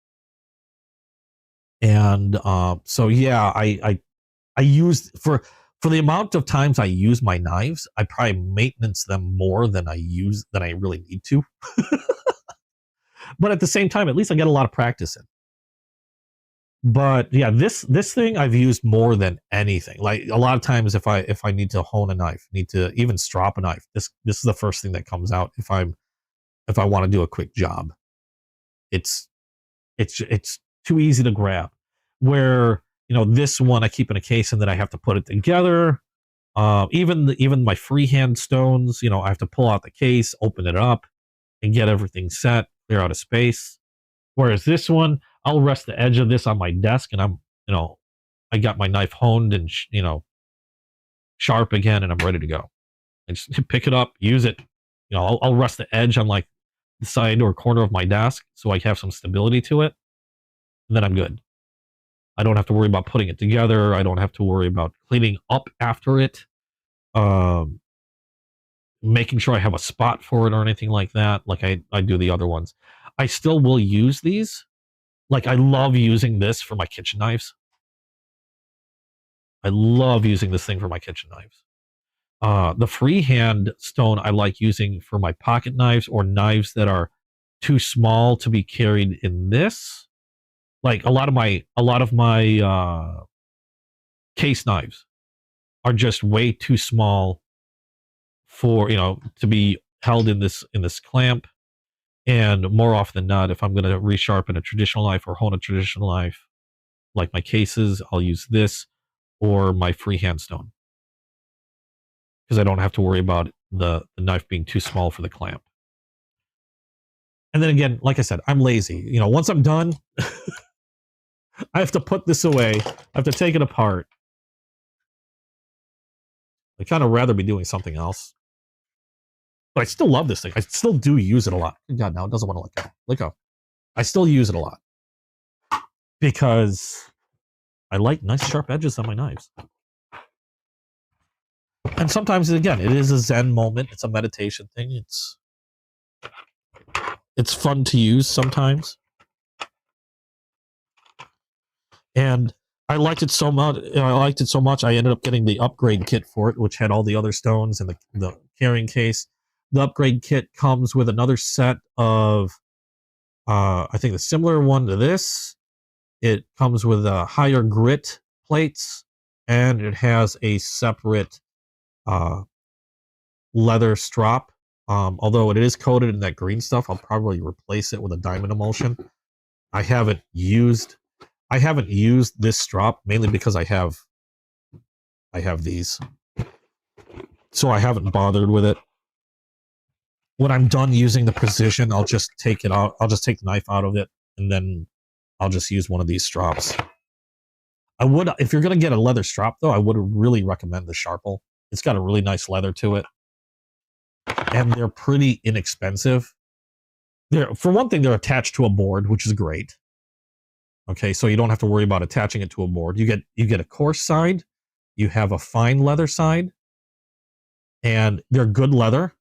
And so yeah, I use, for the amount of times I use my knives, I probably maintenance them more than I really need to. But at the same time, at least I get a lot of practice in. But yeah, this thing I've used more than anything. Like a lot of times, if I need to hone a knife, need to even strop a knife, this is the first thing that comes out if I want to do a quick job. It's too easy to grab. Where this one I keep in a case, and then I have to put it together. Even my freehand stones, I have to pull out the case, open it up, and get everything set, clear out a space. Whereas this one, I'll rest the edge of this on my desk, and I got my knife honed and sharp again, and I'm ready to go. I just pick it up, use it. I'll rest the edge on like the side or corner of my desk, so I have some stability to it, and then I'm good. I don't have to worry about putting it together. I don't have to worry about cleaning up after it, making sure I have a spot for it or anything like that, like I do the other ones. I still will use these. Like I love using this for my kitchen knives. I love using this thing for my kitchen knives. The freehand stone I like using for my pocket knives, or knives that are too small to be carried in this. Like a lot of my case knives are just way too small for to be held in this clamp. And more often than not, if I'm going to resharpen a traditional knife or hone a traditional knife, like my cases, I'll use this or my freehand stone, because I don't have to worry about the knife being too small for the clamp. And then again, like I said, I'm lazy. Once I'm done, I have to put this away. I have to take it apart. I'd kind of rather be doing something else. But I still love this thing. I still do use it a lot. God, now it doesn't want to let go. Let go. I still use it a lot. Because I like nice sharp edges on my knives. And sometimes, again, it is a Zen moment. It's a meditation thing. It's fun to use sometimes. And I liked it so much. I ended up getting the upgrade kit for it, which had all the other stones and the carrying case. The upgrade kit comes with another set of, I think, the similar one to this. It comes with higher grit plates, and it has a separate leather strap. Although it is coated in that green stuff, I'll probably replace it with a diamond emulsion. I haven't used this strap mainly because I have these, so I haven't bothered with it. When I'm done using the precision, I'll just take it out. I'll just take the knife out of it, and then I'll just use one of these straps. I would, if you're going to get a leather strap, though, I would really recommend the Sharpel. It's got a really nice leather to it, and they're pretty inexpensive. For one thing, they're attached to a board, which is great. Okay, so you don't have to worry about attaching it to a board. You get a coarse side, you have a fine leather side, and they're good leather,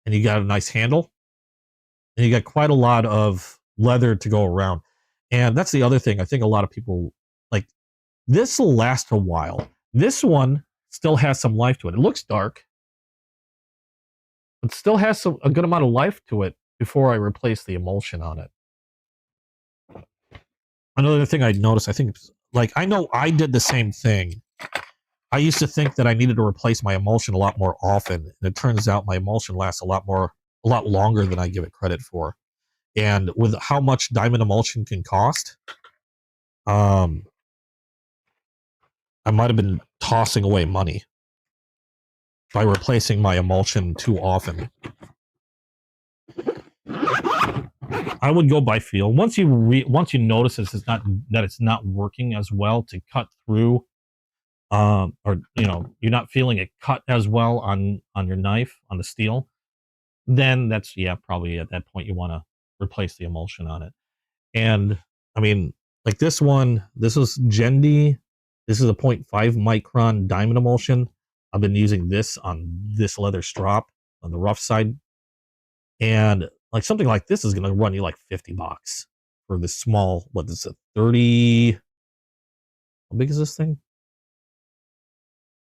and you got a nice handle, and you got quite a lot of leather to go around. And that's the other thing. I think a lot of people, like, this will last a while. This one still has some life to it. It looks dark, but still has a good amount of life to it before I replace the emulsion on it. Another thing I noticed, I think, like, I know I did the same thing. I used to think that I needed to replace my emulsion a lot more often, and it turns out my emulsion lasts a lot longer than I give it credit for. And with how much diamond emulsion can cost, I might have been tossing away money by replacing my emulsion too often. I would go by feel. Once you notice that it's not working as well to cut through, or you're not feeling it cut as well on your knife, on the steel, then that's, yeah, probably at that point you want to replace the emulsion on it. And I mean, like this one, this is Gendy. This is a 0.5 micron diamond emulsion. I've been using this on this leather strap on the rough side, and like something like this is going to run you like $50 for this small. What is it? 30? How big is this thing?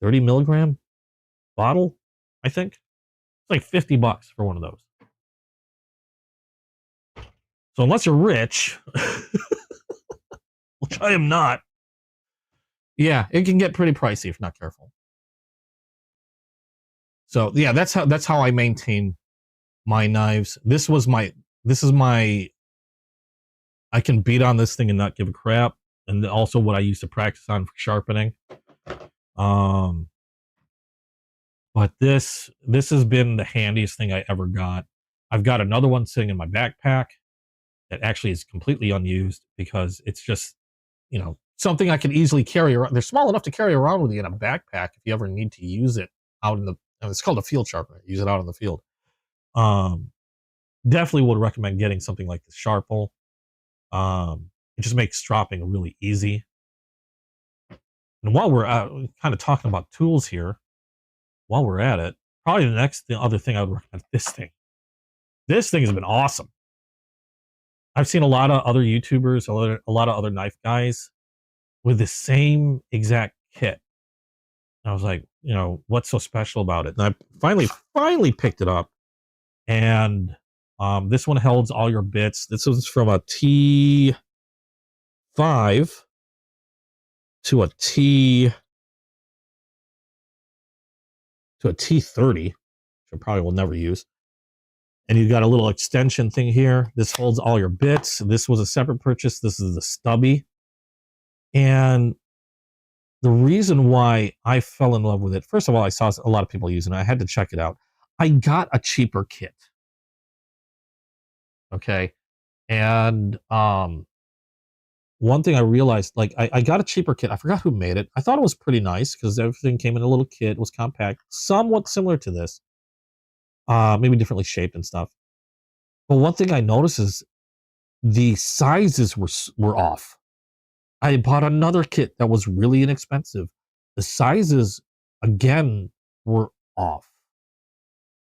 30 milligram bottle, I think. It's like $50 for one of those. So unless you're rich, which I am not, yeah, it can get pretty pricey if not careful. So yeah, that's how I maintain my knives. This is my, I can beat on this thing and not give a crap, and also what I used to practice on for sharpening. But this has been the handiest thing I ever got. I've got another one sitting in my backpack that actually is completely unused because it's just, something I can easily carry around. They're small enough to carry around with you in a backpack if you ever need to use it out in the, it's called a field sharpener. Use it out in the field. Definitely would recommend getting something like the Sharpel. It just makes stropping really easy. And while we're kind of talking about tools here, while we're at it, probably the other thing I would recommend, this thing. This thing has been awesome. I've seen a lot of other YouTubers, a lot of other knife guys with the same exact kit. And I was like, what's so special about it? And I finally picked it up. And this one holds all your bits. This was from a T5 to a T30, which I probably will never use. And you got a little extension thing here. This holds all your bits. This was a separate purchase. This is the stubby. And the reason why I fell in love with it, first of all, I saw a lot of people using it. I had to check it out. I got a cheaper kit. Okay. And one thing I realized, like I got a cheaper kit. I forgot who made it. I thought it was pretty nice because everything came in a little kit. It was compact, somewhat similar to this, maybe differently shaped and stuff. But one thing I noticed is the sizes were off. I bought another kit that was really inexpensive. The sizes again were off.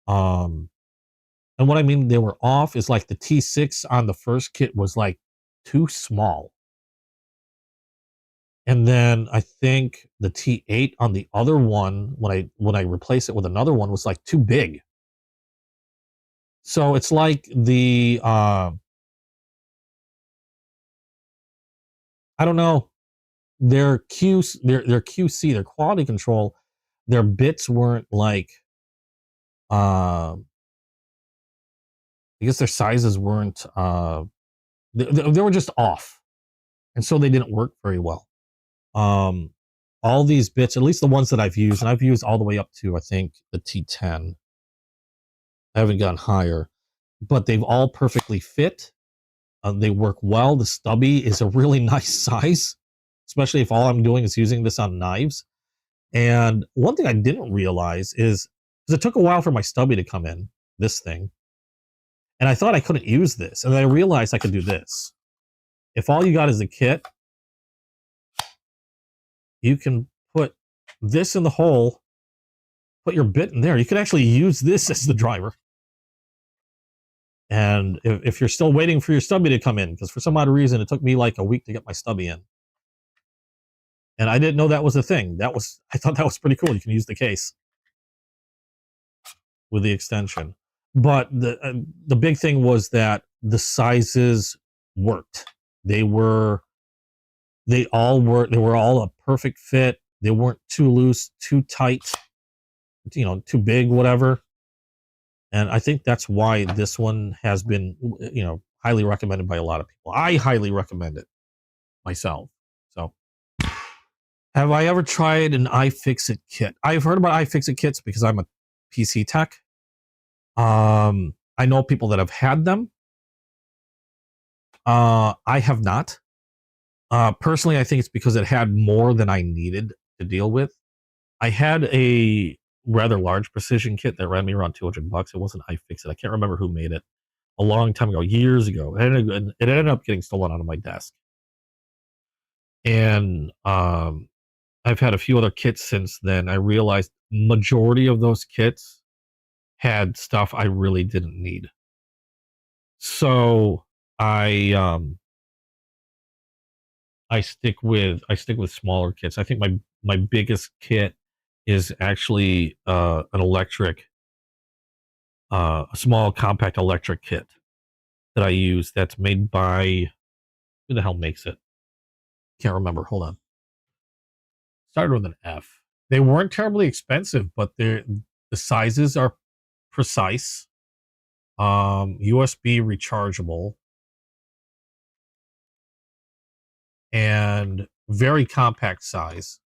And what I mean they were off is like the T6 on the first kit was like too small. And then I think the T8 on the other one, when I replaced it with another one, was like too big. So it's like the I don't know, their QC, their quality control, their bits weren't like I guess their sizes weren't they were just off. And so they didn't work very well. All these bits, at least the ones that I've used, and I've used all the way up to I think the T10. I haven't gone higher, but they've all perfectly fit. They work well. The stubby is a really nice size, especially if all I'm doing is using this on knives. And one thing I didn't realize is because it took a while for my stubby to come in, this thing, and I thought I couldn't use this, and then I realized I could do this. If all you got is a kit, you can put this in the hole, put your bit in there. You could actually use this as the driver. And if you're still waiting for your stubby to come in, because for some odd reason it took me like a week to get my stubby in, and I didn't know that was a thing. I thought that was pretty cool. You can use the case with the extension. But the big thing was that the sizes worked. They were all a perfect fit. They weren't too loose, too tight, too big, whatever. And I think that's why this one has been, highly recommended by a lot of people. I highly recommend it myself. So, have I ever tried an iFixit kit? I've heard about iFixit kits because I'm a PC tech. I know people that have had them. I have not. Personally, I think it's because it had more than I needed to deal with. I had a rather large precision kit that ran me around $200. It wasn't iFixit. I can't remember who made it. A long time ago, years ago. It ended up getting stolen out of my desk. And I've had a few other kits since then. I realized majority of those kits had stuff I really didn't need. So I stick with smaller kits. I think my biggest kit is actually an electric, a small compact electric kit that I use. That's made by, who the hell makes it? Can't remember. Hold on. Started with an F. They weren't terribly expensive, but the sizes are precise. USB rechargeable. And very compact size.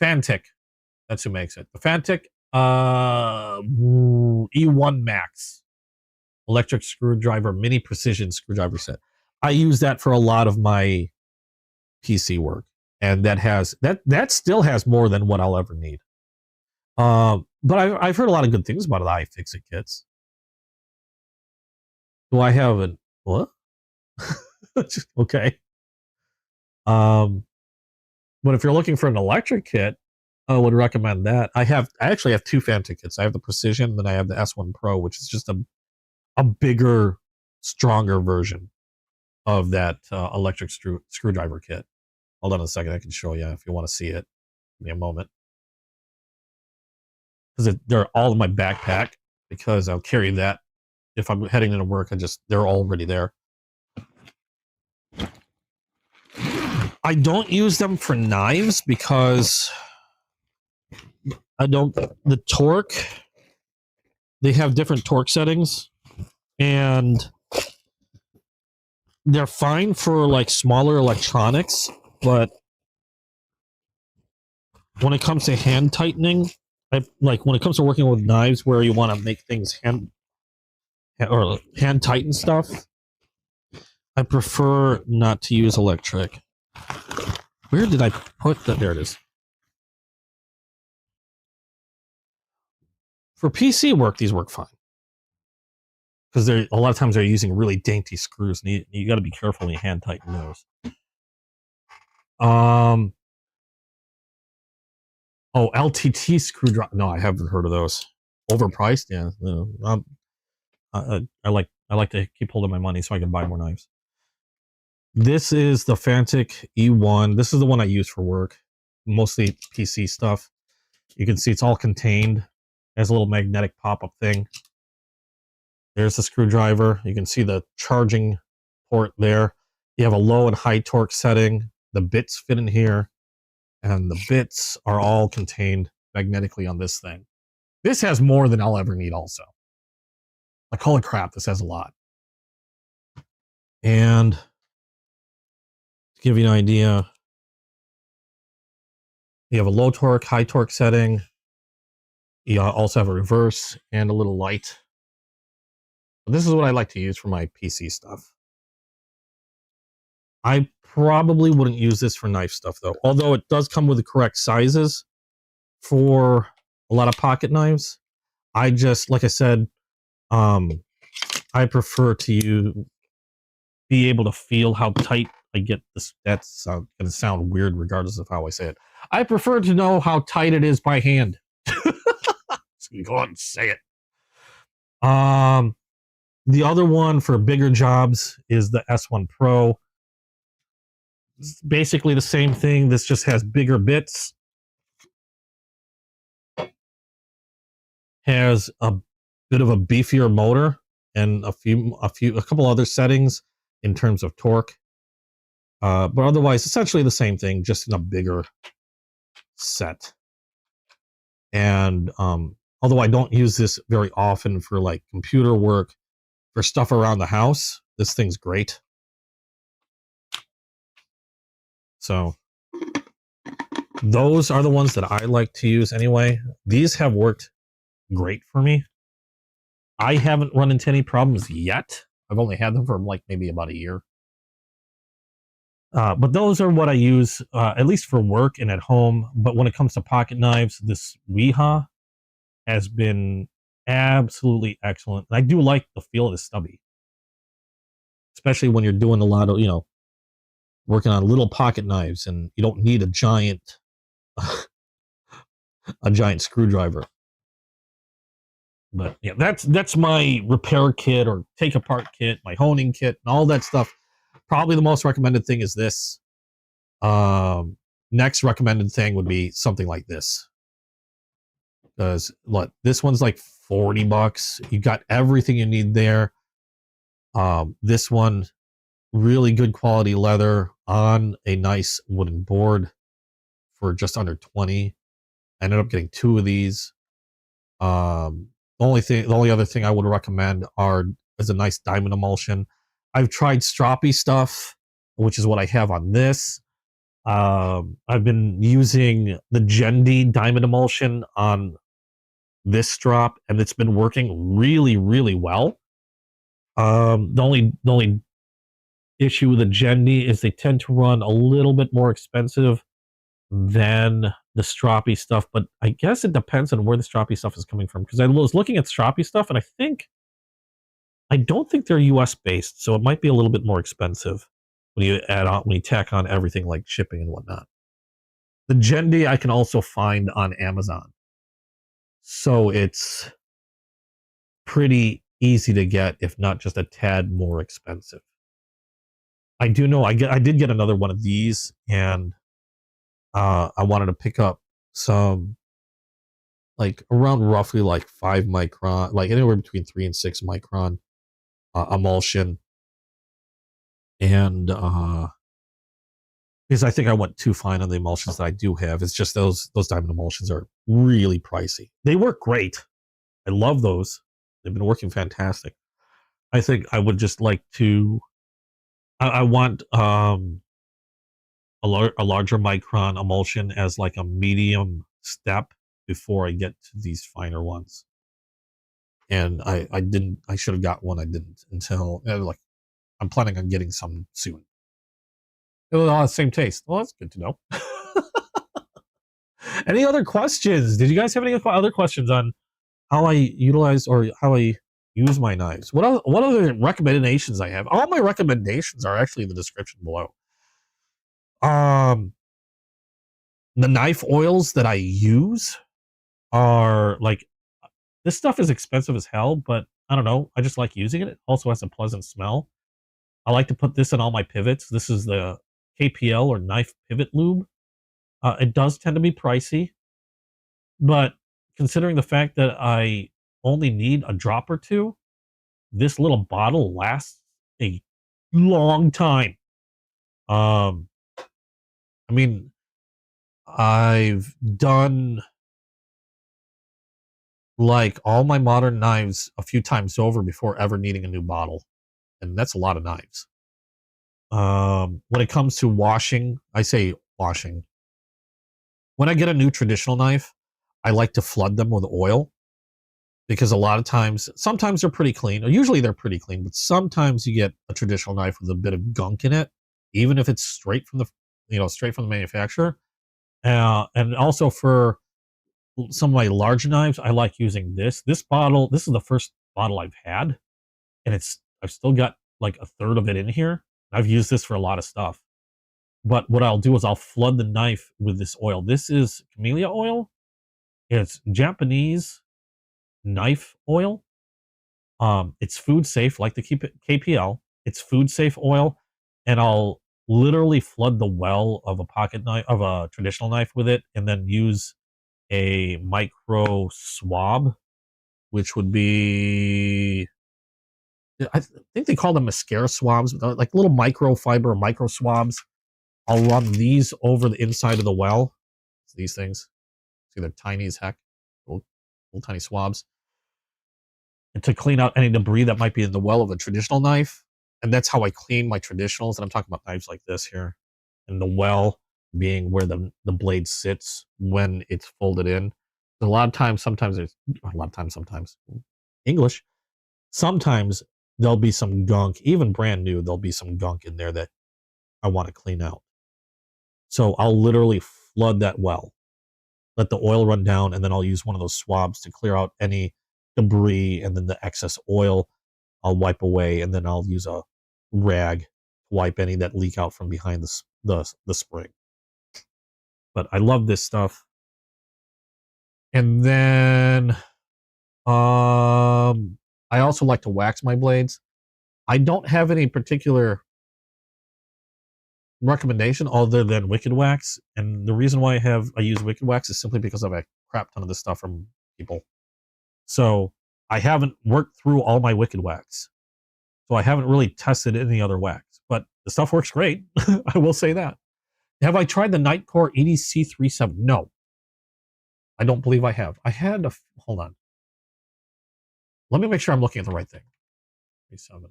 Fantic, that's who makes it. The Fantic E1 Max electric screwdriver mini precision screwdriver set. I use that for a lot of my PC work, and that still has more than what I'll ever need. But I've heard a lot of good things about the iFixit kits. Do I have an what? Okay. But if you're looking for an electric kit, I would recommend that. I actually have two Fantic kits. I have the Precision, and then I have the S1 Pro, which is just a bigger, stronger version of that electric screwdriver kit. Hold on a second, I can show you if you want to see it. Give me a moment. Because they're all in my backpack, because I'll carry that if I'm heading into work. They're already there. I don't use them for knives because the torque, they have different torque settings, and they're fine for like smaller electronics, but when it comes to hand tightening, when it comes to working with knives where you want to make things hand tighten stuff, I prefer not to use electric. Where did I put that? There it is. For PC work, these work fine. Because a lot of times they're using really dainty screws, and you got to be careful when you hand tighten those. Oh, LTT screwdriver. No, I haven't heard of those. Overpriced, yeah. I like to keep hold of my money so I can buy more knives. This is the Fantic E1. This is the one I use for work, mostly PC stuff. You can see it's all contained. There's a little magnetic pop-up thing. There's the screwdriver. You can see the charging port there. You have a low and high torque setting. The bits fit in here, and the bits are all contained magnetically on this thing. This has more than I'll ever need also. Like, holy crap, this has a lot. And to give you an idea, you have a low torque, high torque setting. You also have a reverse and a little light. This is what I like to use for my PC stuff. I probably wouldn't use this for knife stuff, though. Although it does come with the correct sizes for a lot of pocket knives. I just, like I said, I prefer to be able to feel how tight I get this. That's going to sound weird regardless of how I say it. I prefer to know how tight it is by hand. Just gonna go out and say it. The other one for bigger jobs is the S1 Pro. It's basically the same thing. This just has bigger bits. Has a bit of a beefier motor and a couple other settings in terms of torque. But otherwise, essentially the same thing, just in a bigger set. And although I don't use this very often for like computer work, for stuff around the house, this thing's great. So those are the ones that I like to use anyway. These have worked great for me. I haven't run into any problems yet. I've only had them for like maybe about a year. But those are what I use, at least for work and at home. But when it comes to pocket knives, this Weeha has been absolutely excellent. I do like the feel of the stubby, especially when you're doing a lot of, working on little pocket knives and you don't need a giant screwdriver. But yeah, that's my repair kit or take apart kit, my honing kit, and all that stuff. Probably the most recommended thing is this. Next recommended thing would be something like this. Because look, this one's like $40. You got everything you need there. This one, really good quality leather on a nice wooden board for just under 20. I ended up getting 2 of these. The only other thing I would recommend is a nice diamond emulsion. I've tried stroppy stuff, which is what I have on this. I've been using the Gendy diamond emulsion on this strop, and it's been working really, really well. The only issue with the Gendy is they tend to run a little bit more expensive than the stroppy stuff, but I guess it depends on where the stroppy stuff is coming from, because I was looking at stroppy stuff and I don't think they're US based, so it might be a little bit more expensive when you tack on everything like shipping and whatnot. The Gendy I can also find on Amazon, so it's pretty easy to get, if not just a tad more expensive. I do know I did get another one of these, and I wanted to pick up some, like around roughly like 5 micron, like anywhere between 3 and 6 micron emulsion, and because I think I went too fine on the emulsions that I do have. It's just those diamond emulsions are really pricey. They work great. I love those. They've been working fantastic. I think I would just like to. I want a larger micron emulsion as like a medium step before I get to these finer ones. And I didn't. I should have got one. I didn't until like I'm planning on getting some soon. It was all the same taste. Well, that's good to know. Any other questions? Did you guys have any other questions on how I utilize or how I use my knives? What other recommendations I have? All my recommendations are actually in the description below. The knife oils that I use are like, this stuff is expensive as hell, but I don't know. I just like using it. It also has a pleasant smell. I like to put this in all my pivots. This is the KPL or knife pivot lube. It does tend to be pricey, but considering the fact that I only need a drop or two, this little bottle lasts a long time. I mean, I've done like all my modern knives a few times over before ever needing a new bottle, and that's a lot of knives. When it comes to washing, I say washing. When I get a new traditional knife, I like to flood them with oil because a lot of times, sometimes they're pretty clean, or usually they're pretty clean, but sometimes you get a traditional knife with a bit of gunk in it, even if it's straight from the manufacturer. And also for some of my large knives, I like using this. This bottle, this is the first bottle I've had, and I've still got like a third of it in here. I've used this for a lot of stuff. But what I'll do is I'll flood the knife with this oil. This is camellia oil. It's Japanese knife oil. It's food safe, like the KPL. It's food safe oil, and I'll literally flood the well of a pocket knife, of a traditional knife, with it, and then use a micro swab, which would be, I think they call them mascara swabs, like little microfiber micro swabs. I'll run these over the inside of the well. It's these things. See, they're tiny as heck. Little tiny swabs. And to clean out any debris that might be in the well of a traditional knife. And that's how I clean my traditionals. And I'm talking about knives like this here. And the well being where the blade sits when it's folded in. A lot of times, sometimes, English, sometimes there'll be some gunk, even brand new, there'll be some gunk in there that I want to clean out. So I'll literally flood that well, let the oil run down, and then I'll use one of those swabs to clear out any debris, and then the excess oil I'll wipe away, and then I'll use a rag to wipe any that leak out from behind the spring. But I love this stuff. And then I also like to wax my blades. I don't have any particular recommendation other than Wicked Wax, and the reason why I use Wicked Wax is simply because I have a crap ton of this stuff from people. So I haven't worked through all my Wicked Wax, so I haven't really tested any other wax, but the stuff works great. I will say that. Have I tried the Nightcore EDC 37? No, I don't believe I have. I had hold on. Let me make sure I'm looking at the right thing. 37.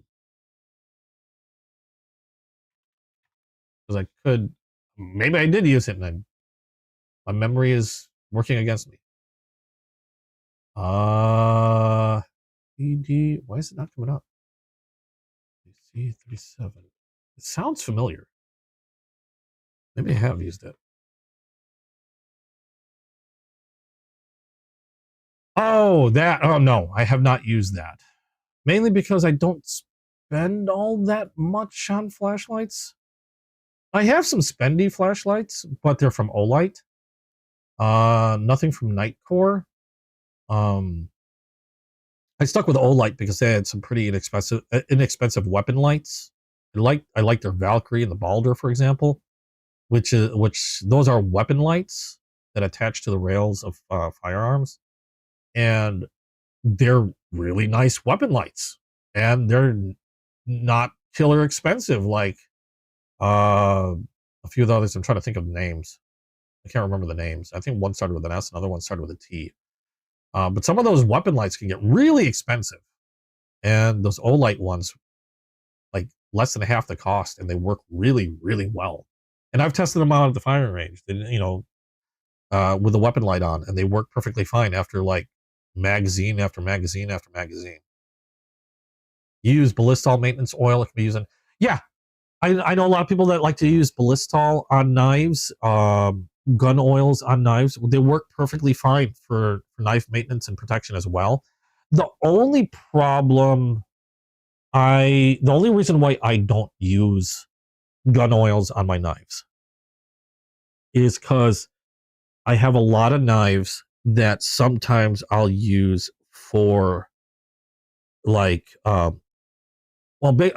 Because I could, maybe I did use it, and my memory is working against me. ED, why is it not coming up? EDC 37. It sounds familiar. Maybe I have used it. Oh, that. Oh, no, I have not used that. Mainly because I don't spend all that much on flashlights. I have some spendy flashlights, but they're from Olight. Nothing from Nightcore. I stuck with Olight because they had some pretty inexpensive weapon lights. I like their Valkyrie and the Balder, for example, which those are weapon lights that attach to the rails of firearms, and they're really nice weapon lights, and they're not killer expensive like a few of the others. I'm trying to think of names. I can't remember the names. I think one started with an S, another one started with a T. But some of those weapon lights can get really expensive, and those Olight ones, like less than half the cost, and they work really, really well. And I've tested them out at the firing range, with the weapon light on, and they work perfectly fine after like magazine after magazine after magazine. use Ballistol maintenance oil. It can be using, yeah. I know a lot of people that like to use Ballistol on knives, gun oils on knives. They work perfectly fine for knife maintenance and protection as well. The only problem, the only reason why I don't use gun oils on my knives is because I have a lot of knives that sometimes I'll use for like,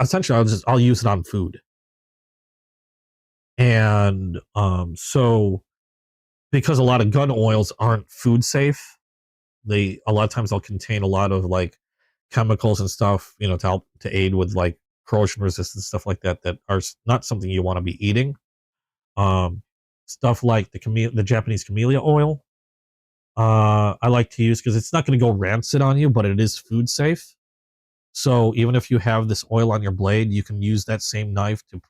essentially I'll use it on food. And so because a lot of gun oils aren't food safe, a lot of times they'll contain a lot of like chemicals and stuff, to help to aid with like corrosion resistance, stuff like that, that are not something you want to be eating. Stuff like the Japanese camellia oil, I like to use because it's not going to go rancid on you, but it is food safe. So even if you have this oil on your blade, you can use that same knife to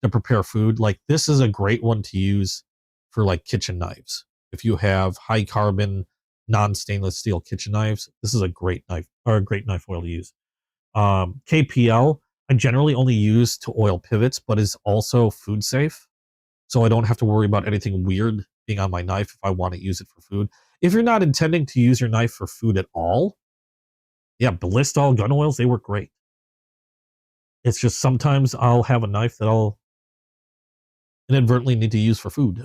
prepare food. Like this is a great one to use for like kitchen knives. If you have high carbon, non-stainless steel kitchen knives, this is a great knife, or a great knife oil to use. KPL, I generally only use to oil pivots, but is also food safe. So I don't have to worry about anything weird being on my knife if I want to use it for food. If you're not intending to use your knife for food at all, yeah, Ballistol gun oils, they work great. It's just sometimes I'll have a knife that I'll inadvertently need to use for food.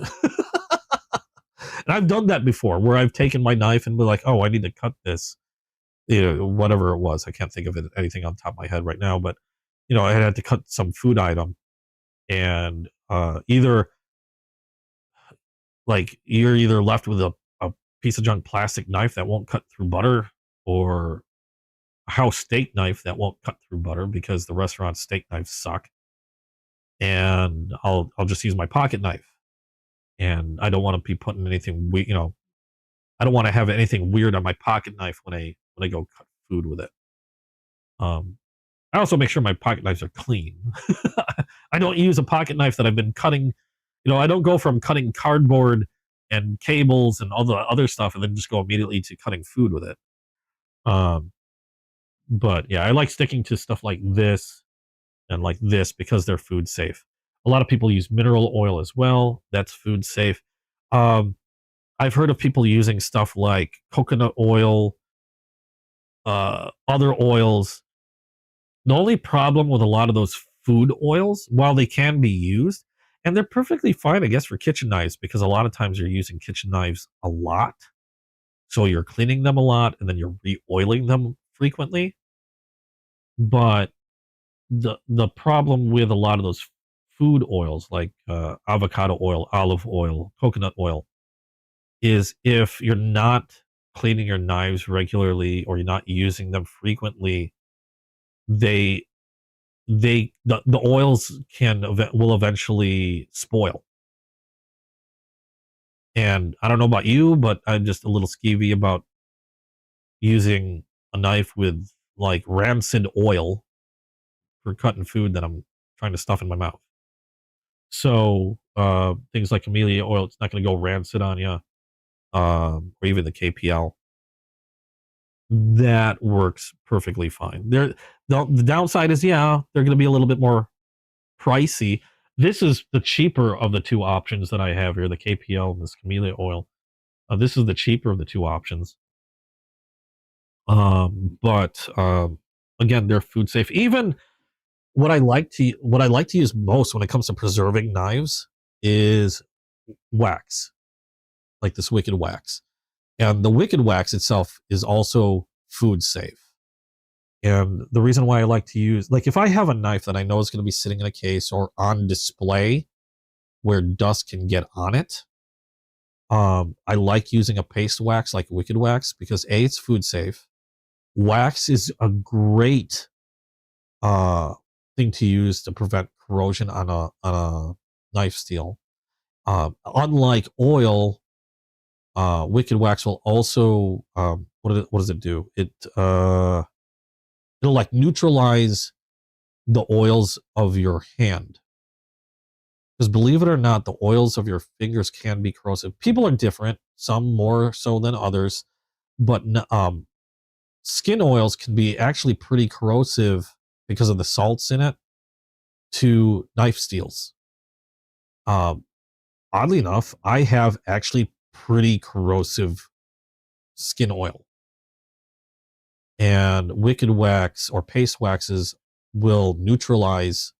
And I've done that before, where I've taken my knife and been like, oh, I need to cut this, whatever it was. I can't think of anything on top of my head right now, but I had to cut some food item, and either like you're either left with a piece of junk plastic knife that won't cut through butter, or a house steak knife that won't cut through butter because the restaurant steak knives suck. And I'll just use my pocket knife. And I don't want to be putting anything I don't want to have anything weird on my pocket knife when I go cut food with it. I also make sure my pocket knives are clean. I don't use a pocket knife that I've been cutting. I don't go from cutting cardboard and cables and all the other stuff and then just go immediately to cutting food with it. But yeah, I like sticking to stuff like this and like this because they're food safe. A lot of people use mineral oil as well. That's food safe. I've heard of people using stuff like coconut oil, other oils. The only problem with a lot of those food oils, while they can be used, and they're perfectly fine, I guess, for kitchen knives, because a lot of times you're using kitchen knives a lot. So you're cleaning them a lot and then you're re-oiling them frequently. But the problem with a lot of those food oils, like avocado oil, olive oil, coconut oil, is if you're not cleaning your knives regularly or you're not using them frequently, the oils will eventually spoil. And I don't know about you, but I'm just a little skeevy about using a knife with like rancid oil for cutting food that I'm trying to stuff in my mouth. So things like camellia oil, it's not going to go rancid on you, or even the KPL. That works perfectly fine. The downside is, yeah, they're going to be a little bit more pricey. This is the cheaper of the two options that I have here, the KPL and this camellia oil. This is the cheaper of the two options. But again, they're food safe. Even what I like to use most when it comes to preserving knives is wax, like this wicked wax. And the wicked wax itself is also food safe. And the reason why I like to use, like if I have a knife that I know is going to be sitting in a case or on display where dust can get on it, I like using a paste wax like wicked wax because A, it's food safe. Wax is a great thing to use to prevent corrosion on a knife steel. Unlike oil, wicked wax will also what does it do? It'll like neutralize the oils of your hand. Because believe it or not, the oils of your fingers can be corrosive. People are different, some more so than others, but skin oils can be actually pretty corrosive because of the salts in it to knife steels. Oddly enough, I have actually pretty corrosive skin oil. And wicked wax or paste waxes will neutralize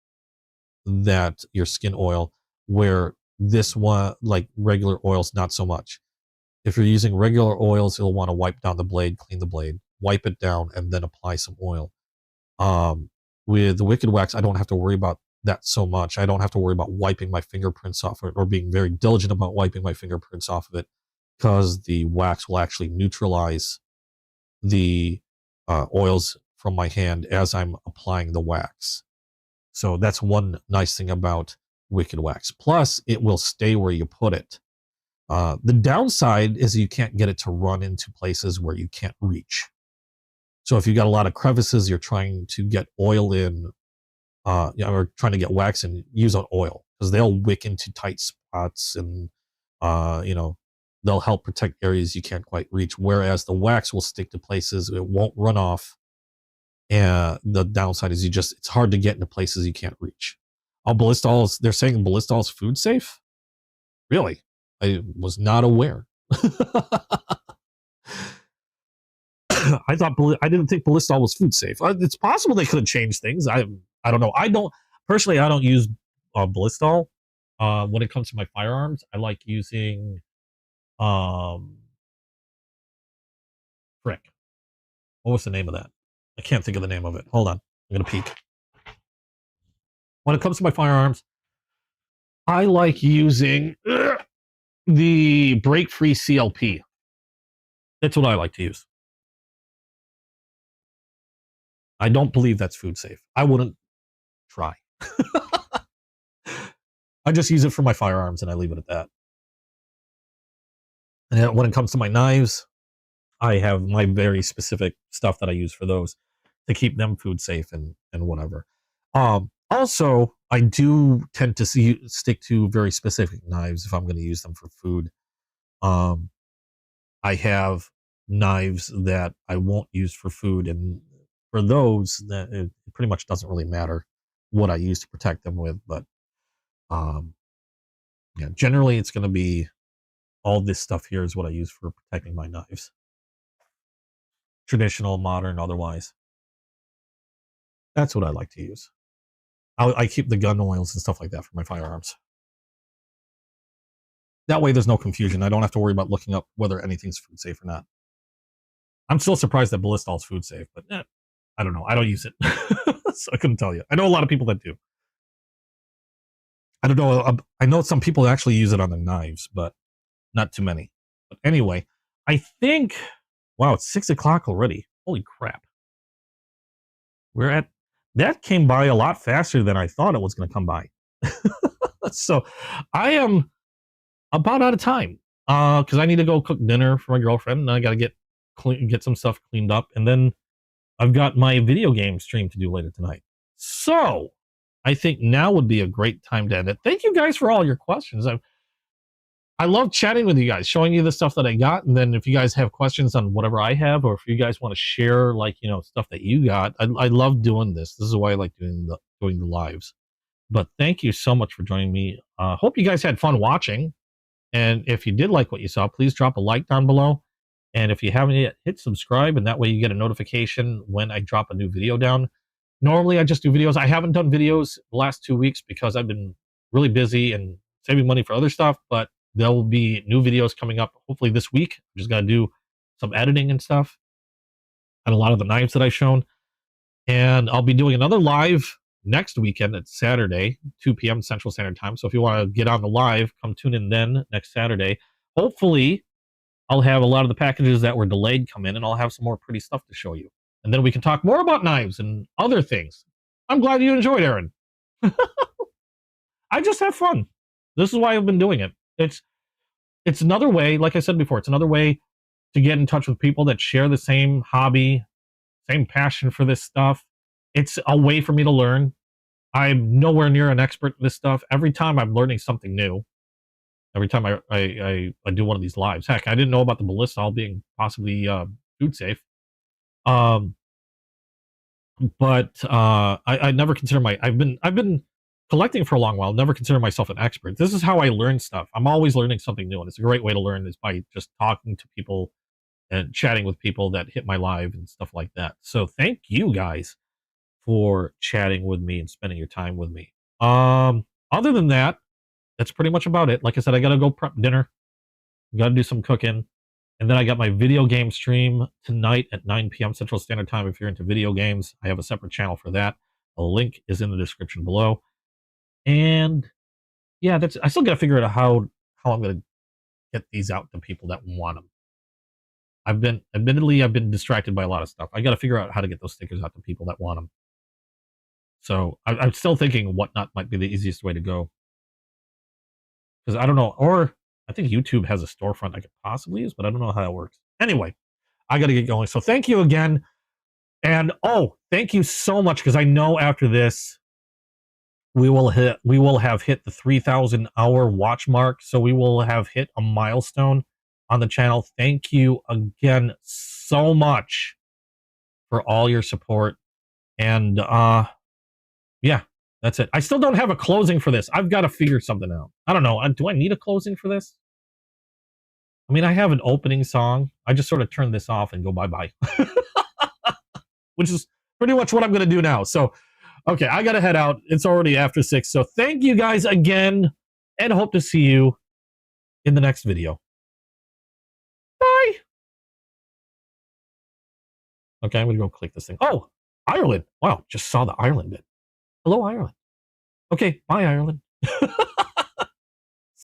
that your skin oil, where this one, like regular oils, not so much. If you're using regular oils, you'll want to wipe down the blade, clean the blade, wipe it down, and then apply some oil. With the wicked wax, I don't have to worry about that so much. I don't have to worry about wiping my fingerprints off it or being very diligent about wiping my fingerprints off of it, because the wax will actually neutralize the oils from my hand as I'm applying the wax. So that's one nice thing about wicked wax. Plus, it will stay where you put it. The downside is you can't get it to run into places where you can't reach. So if you got a lot of crevices, you're trying to get oil in, or trying to get wax in, use on oil, because they'll wick into tight spots, and they'll help protect areas you can't quite reach. Whereas the wax will stick to places, it won't run off. And the downside is it's hard to get into places you can't reach. Ballistols, they're saying Ballistols is food safe? Really? I was not aware. I didn't think Ballistol was food safe. It's possible they could have changed things. I don't know. I don't use Ballistol. When it comes to my firearms, I like using frick. What was the name of that? I can't think of the name of it. Hold on. I'm gonna peek. When it comes to my firearms, I like using the break-free CLP. That's what I like to use. I don't believe that's food safe. I wouldn't try. I just use it for my firearms and I leave it at that. And when it comes to my knives, I have my very specific stuff that I use for those to keep them food safe and whatever. Also, I do tend to stick to very specific knives if I'm going to use them for food. I have knives that I won't use for food, and for those, that it pretty much doesn't really matter what I use to protect them with. But yeah, generally it's going to be all this stuff here is what I use for protecting my knives. Traditional, modern, otherwise. That's what I like to use. I keep the gun oils and stuff like that for my firearms. That way there's no confusion. I don't have to worry about looking up whether anything's food safe or not. I'm still surprised that Ballistol is food safe, but I don't know. I don't use it. So I couldn't tell you. I know a lot of people that do. I don't know. I know some people actually use it on their knives, but not too many. But anyway, I think, wow, it's 6 o'clock already. Holy crap. That came by a lot faster than I thought it was going to come by. So I am about out of time because I need to go cook dinner for my girlfriend, and I got to get some stuff cleaned up, and then I've got my video game stream to do later tonight. So I think now would be a great time to end it. Thank you guys for all your questions. I love chatting with you guys, showing you the stuff that I got, and then if you guys have questions on whatever I have, or if you guys want to share, like, stuff that you got, I love doing this. This is why I like doing the lives. But thank you so much for joining me. Hope you guys had fun watching. And if you did like what you saw, please drop a like down below. And if you haven't yet, hit subscribe, and that way you get a notification when I drop a new video down. Normally, I just do videos. I haven't done videos the last 2 weeks because I've been really busy and saving money for other stuff, but there will be new videos coming up hopefully this week. I'm just going to do some editing and stuff and a lot of the knives that I've shown. And I'll be doing another live next weekend. It's Saturday, 2 p.m. Central Standard Time. So if you want to get on the live, come tune in then next Saturday. Hopefully, I'll have a lot of the packages that were delayed come in, and I'll have some more pretty stuff to show you. And then we can talk more about knives and other things. I'm glad you enjoyed, Aaron. I just have fun. This is why I've been doing it. It's another way, like I said before, it's another way to get in touch with people that share the same hobby, same passion for this stuff. It's a way for me to learn. I'm nowhere near an expert in this stuff. Every time I'm learning something new. Every time I do one of these lives. Heck, I didn't know about the Ballistol being possibly food safe. But I never consider I've been collecting for a long while. Never consider myself an expert. This is how I learn stuff. I'm always learning something new, and it's a great way to learn is by just talking to people and chatting with people that hit my live and stuff like that. So thank you guys for chatting with me and spending your time with me. Other than that, that's pretty much about it. Like I said, I gotta go prep dinner. Gotta do some cooking. And then I got my video game stream tonight at 9 p.m. Central Standard Time. If you're into video games, I have a separate channel for that. The link is in the description below. And yeah, I still got to figure out how I'm going to get these out to people that want them. I've been distracted by a lot of stuff. I got to figure out how to get those stickers out to people that want them. So I'm still thinking Whatnot might be the easiest way to go. Because I don't know, or I think YouTube has a storefront I could possibly use, but I don't know how it works. Anyway, I got to get going. So thank you again. And thank you so much, because I know after this we will have hit the 3,000 hour watch mark. So we will have hit a milestone on the channel. Thank you again so much for all your support. And yeah, that's it. I still don't have a closing for this. I've got to figure something out. I don't know. Do I need a closing for this? I mean, I have an opening song. I just sort of turn this off and go bye-bye. Which is pretty much what I'm going to do now. So, okay, I got to head out. It's already after 6. So thank you guys again, and hope to see you in the next video. Bye. Okay, I'm going to go click this thing. Oh, Ireland. Wow, just saw the Ireland bit. Hello, Ireland. Okay, bye, Ireland.